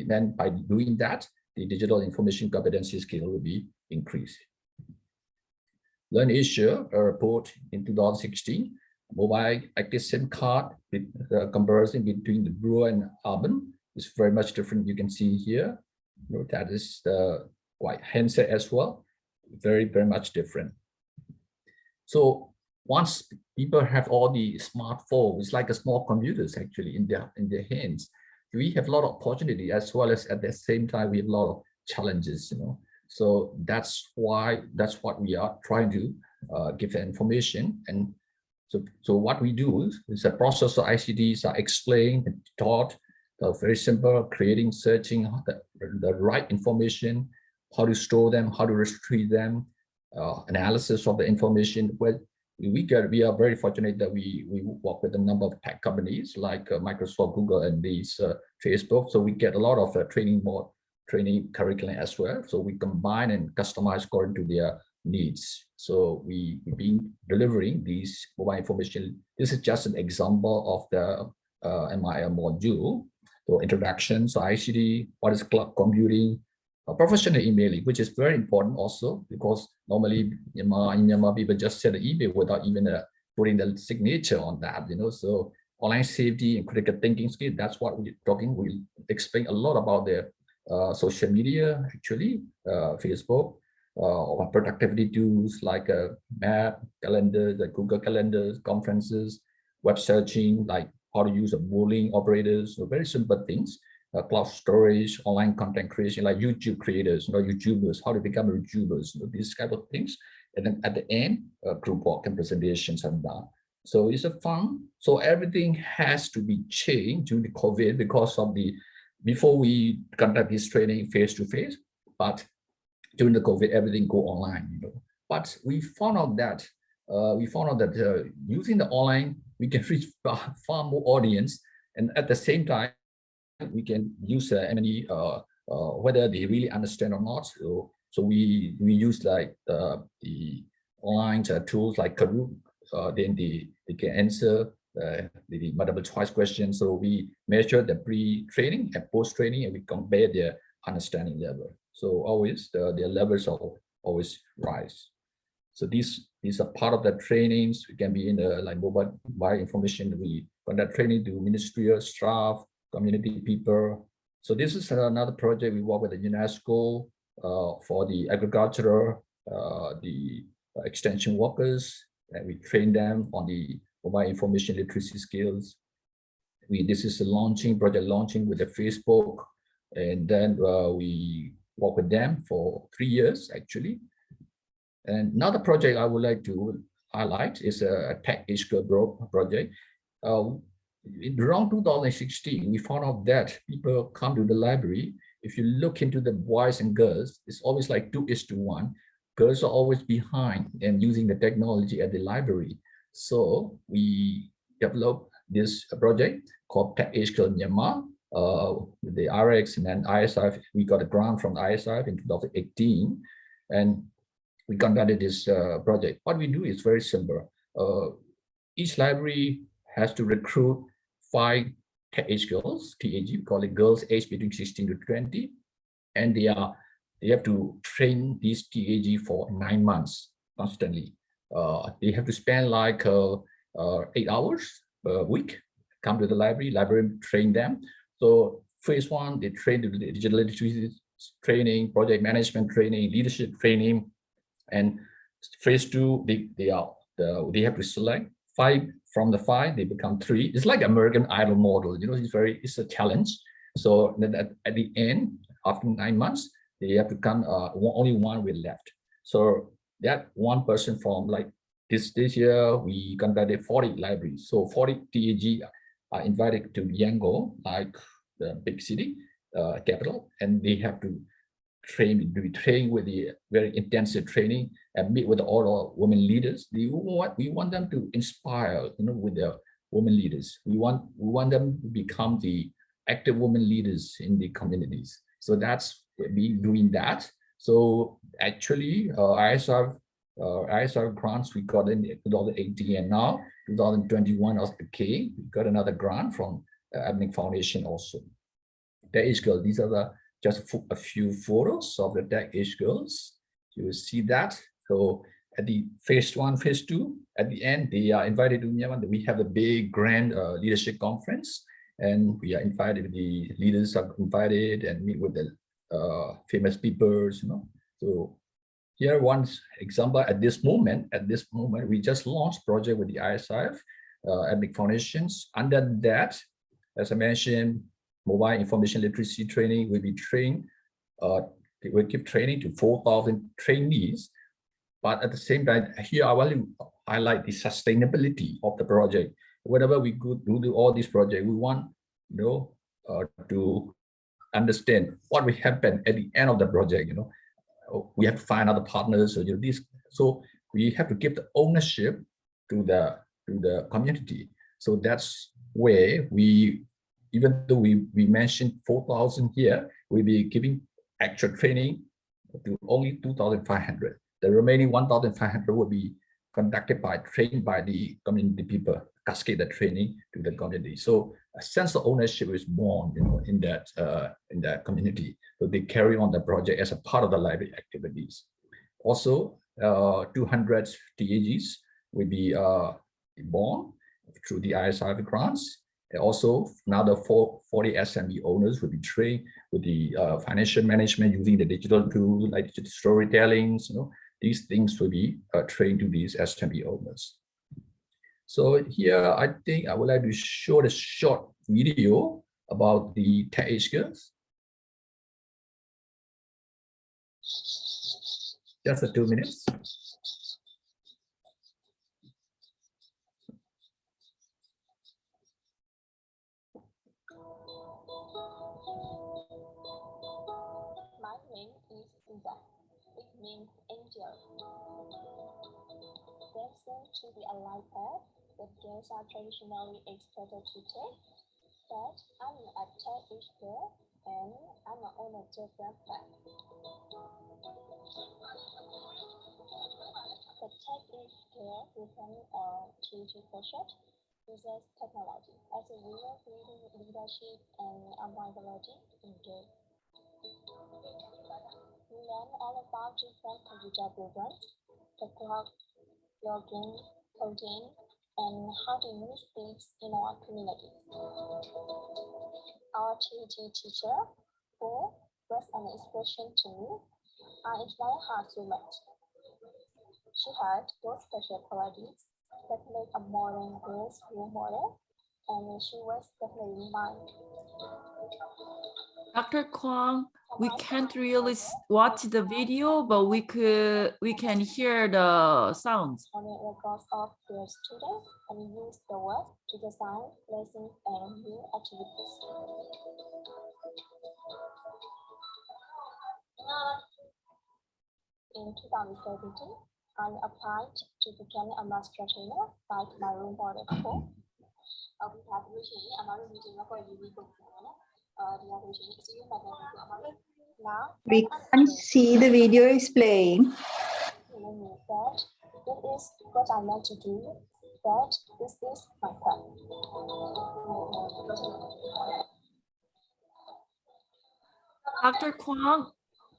then by doing that, the digital information competency skill will be increased. Learn Asia, a report in 2016, mobile active SIM card with comparison between the rural and urban is very much different. You can see here, that is the white handset as well, very, very much different. So once people have all the smartphones, it's like a small computers actually in their hands. We have a lot of opportunity, as well as at the same time we have a lot of challenges, So that's what we are trying to give the information. And so what we do is the process of ICTs are explained and taught, very simple, creating, searching the right information, how to store them, how to retrieve them, analysis of the information. Well, we are very fortunate that we work with a number of tech companies like Microsoft, Google, and these Facebook. So we get a lot of training curriculum as well. So we combine and customize according to their needs. So we've been delivering these mobile information. This is just an example of the MIL module. So introduction, so ICT, what is cloud computing, professional emailing, which is very important also, because normally in Myanmar people just send an email without even putting the signature on that, So online safety and critical thinking skill, that's what we're talking. We'll explain a lot about the social media, actually, Facebook, or productivity tools like map, calendars, like Google calendars, conferences, web searching, like how to use a boolean operators, so very simple things. Cloud storage, online content creation, like YouTube creators, YouTubers, how to become YouTubers, these kind of things. And then at the end, group work and presentations are done. So it's a fun. So everything has to be changed during the COVID because of before we conduct this training face to face, but during the COVID, everything go online. But we found out that using the online, we can reach far more audience, and at the same time, we can use any whether they really understand or not. So we use like the online tools like Kahoot. Then they can answer the multiple choice questions. So we measure the pre-training and post-training, and we compare their understanding level. So always their levels are always rise. So these are part of the trainings. We can be in the like mobile information. We conduct training to ministerial staff, community people. So this is another project. We work with the UNESCO for the agricultural, the extension workers, and we train them on the mobile information literacy skills. This is a project launching with the Facebook, and then we work with them for 3 years actually. And another project I would like to highlight is a Tech Age Group project. Around 2016, we found out that people come to the library. If you look into the boys and girls, it's always like 2:1. Girls are always behind and using the technology at the library. So we developed this project called Tech Age Myanmar with the RX and then ISF. We got a grant from the ISF in 2018, and we conducted this project. What we do is very simple. Each library has to recruit 5 tech age girls, TAG, we call it girls aged between 16 to 20, and they have to train these TAG for 9 months constantly. They have to spend like 8 hours a week, come to the library train them. So phase 1, they train the digital literacy training, project management training, leadership training, and phase 2, they have to select 5 from the 5, they become 3. It's like American Idol model, it's a challenge. So then at the end, after 9 months, they have to come, only one will left. So that one person from like this year, we conducted 40 libraries. So 40 TAG are invited to Yangon, like the big city, capital, and they have to be trained with the very intensive training and meet with all our women leaders. We want them to inspire, with women leaders. We want them to become the active women leaders in the communities. So that's we doing that. So actually, ISR grants we got in 2018, and now 2021 of the K, we got another grant from APNG Foundation also. The age girls, these are just a few photos of the tech age girls. You will see that. So at the phase 1, phase 2, at the end, they are invited to Myanmar. We have a big grand leadership conference, and we are invited. The leaders are invited and meet with the famous people. So here one example at this moment. We just launched project with the ISIF, APNG Foundations. Under that, as I mentioned, mobile information literacy training will be trained. We keep training to 4,000 trainees. But at the same time, here I want to highlight the sustainability of the project. Whenever we go do all these projects, we want to understand what will happen at the end of the project. We have to find other partners. So we have to give the ownership to the community. So that's where even though we mentioned 4,000 here, we'll be giving actual training to only 2,500. The remaining 1,500 will be trained by the community people, cascade the training to the community. So a sense of ownership is born, in that community. So they carry on the project as a part of the library activities. Also, 200 TAGs will be born through the ISIF grants. And also, another 40 SME owners will be trained with the financial management using the digital tool like digital storytelling. These things will be trained to these SME owners. So here, I think I would like to show a short video about the tech age girls. Just for 2 minutes. My name is Yuka. It means angel. They seem to be a light path that girls are traditionally expected to take, but I'm a tech-ish girl and I'm on a different path. The tech-ish girl within a TG project uses technology as a way of building leadership and availability in game. We learn all about different computer programs, the cloud, logging, coding, and how to use these in our communities. Our TG teacher, who was an inspiration to me, I admire her so much. She had those special qualities that make a modern girl's role model, and she was definitely mine. Dr. Kaung, we can't really watch the video, but we can hear the sounds. I made records of their students and use the web to design lessons and new activities. In 2017, I applied to become a master trainer like my role model before. We can't see the video is playing. That it is what I meant to do, that this is my plan. Dr. Kaung,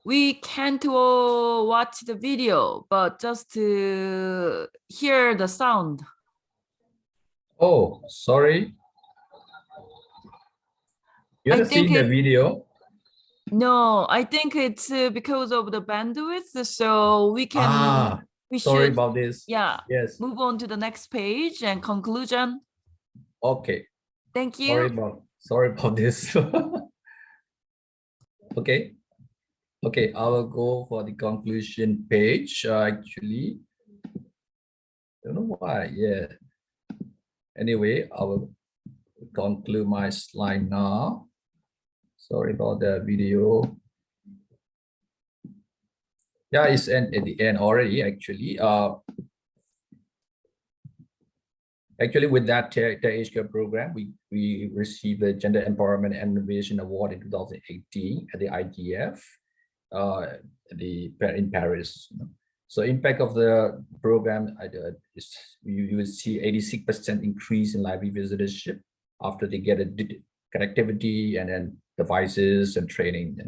we can't watch the video, but just to hear the sound. Oh, sorry. You're seeing the video? No, I think it's because of the bandwidth, so we can. Sorry about this. Yeah. Yes. Move on to the next page and conclusion. Okay. Thank you. Sorry about this. Okay. Okay, I will go for the conclusion page. Actually, don't know why. Yeah. Anyway, I will conclude my slide now. Sorry about the video. Yeah, it's at the end already, actually. Actually, with that the age gap program, we received the Gender Empowerment and Innovation Award in 2018 at the IGF in Paris. So impact of the program is you will see 86% increase in library visitorship after they get a connectivity and then devices and training.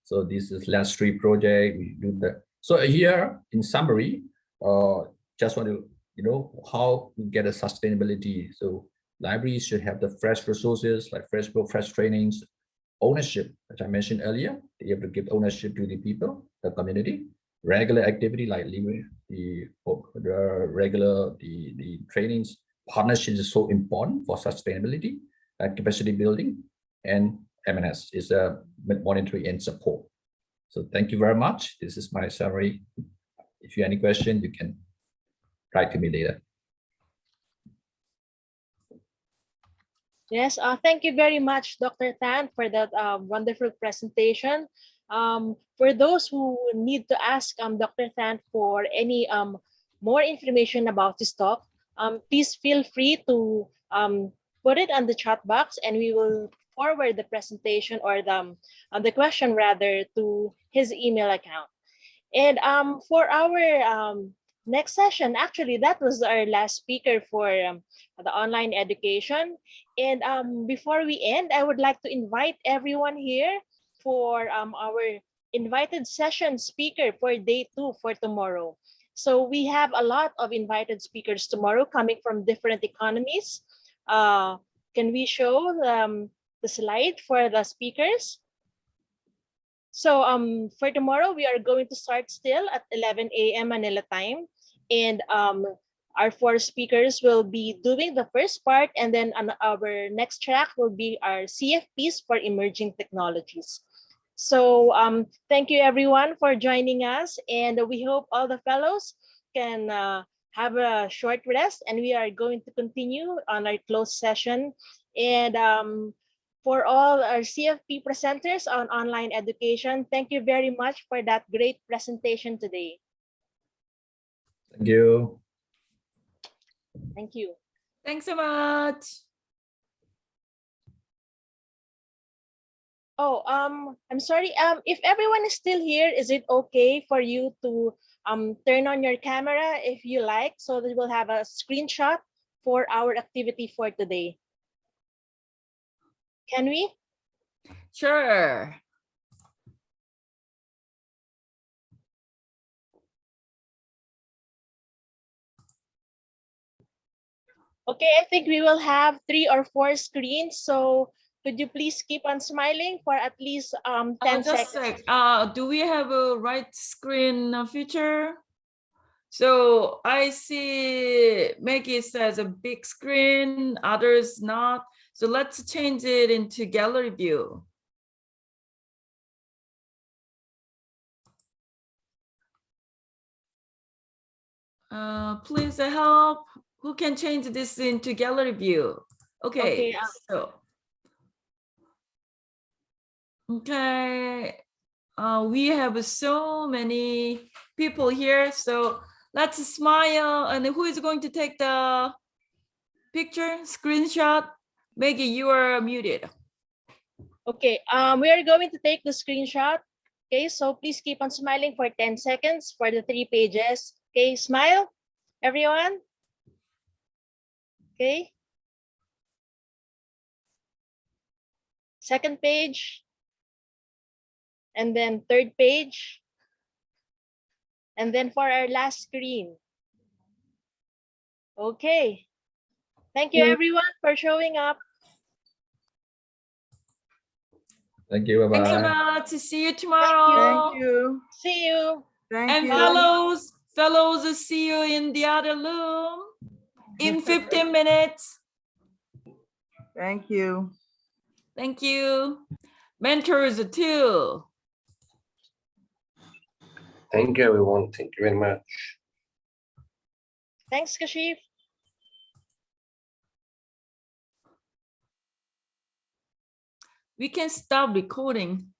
So this is last 3 project we do that. So here in summary, just want to how we get a sustainability. So libraries should have the fresh resources like fresh book, fresh trainings, ownership, as I mentioned earlier. You have to give ownership to the people, the community, regular activity like the trainings. Partnership is so important for sustainability, capacity building, and M&S is a monitoring and support. So thank you very much. This is my summary. If you have any question, you can write to me later. Yes, thank you very much, Dr. Thant, for that wonderful presentation. For those who need to ask Dr. Thant for any more information about this talk, please feel free to put it on the chat box, and we will forward the presentation or the question rather to his email account. And for our next session, actually, that was our last speaker for the online education. And before we end, I would like to invite everyone here for our invited session speaker for day 2 for tomorrow. So we have a lot of invited speakers tomorrow coming from different economies. Can we show the slide for the speakers? So for tomorrow, we are going to start still at 11 a.m. Manila time. And our 4 speakers will be doing the first part. And then on our next track will be our CFPs for emerging technologies. So thank you everyone for joining us. And we hope all the fellows can have a short rest. And we are going to continue on our closed session. And for all our CFP presenters on online education, thank you very much for that great presentation today. Thank you. Thank you. Thanks so much. Oh, I'm sorry. If everyone is still here, is it okay for you to turn on your camera if you like, so that we'll have a screenshot for our activity for today? Can we? Sure. Okay, I think we will have 3 or 4 screens. So could you please keep on smiling for at least 10 just seconds? do we have a right screen feature? So I see Maggie says a big screen, others not. So let's change it into gallery view. Please help. Who can change this into gallery view? Okay, so. Okay, we have so many people here, so let's smile. And who is going to take the picture, screenshot? Maggie, you are muted. Okay, we are going to take the screenshot. Okay, so please keep on smiling for 10 seconds for the 3 pages. Okay, smile, everyone. Okay. Second page. And then 3rd page. And then for our last screen. Okay. Thank you everyone for showing up. Thank you. Bye-bye. Thanks so much. See you tomorrow. Thank you. See you. And fellows, see you in the other room in 15 minutes. Thank you. Thank you. Mentors too. Thank you, everyone. Thank you very much. Thanks, Kashif. We can stop recording.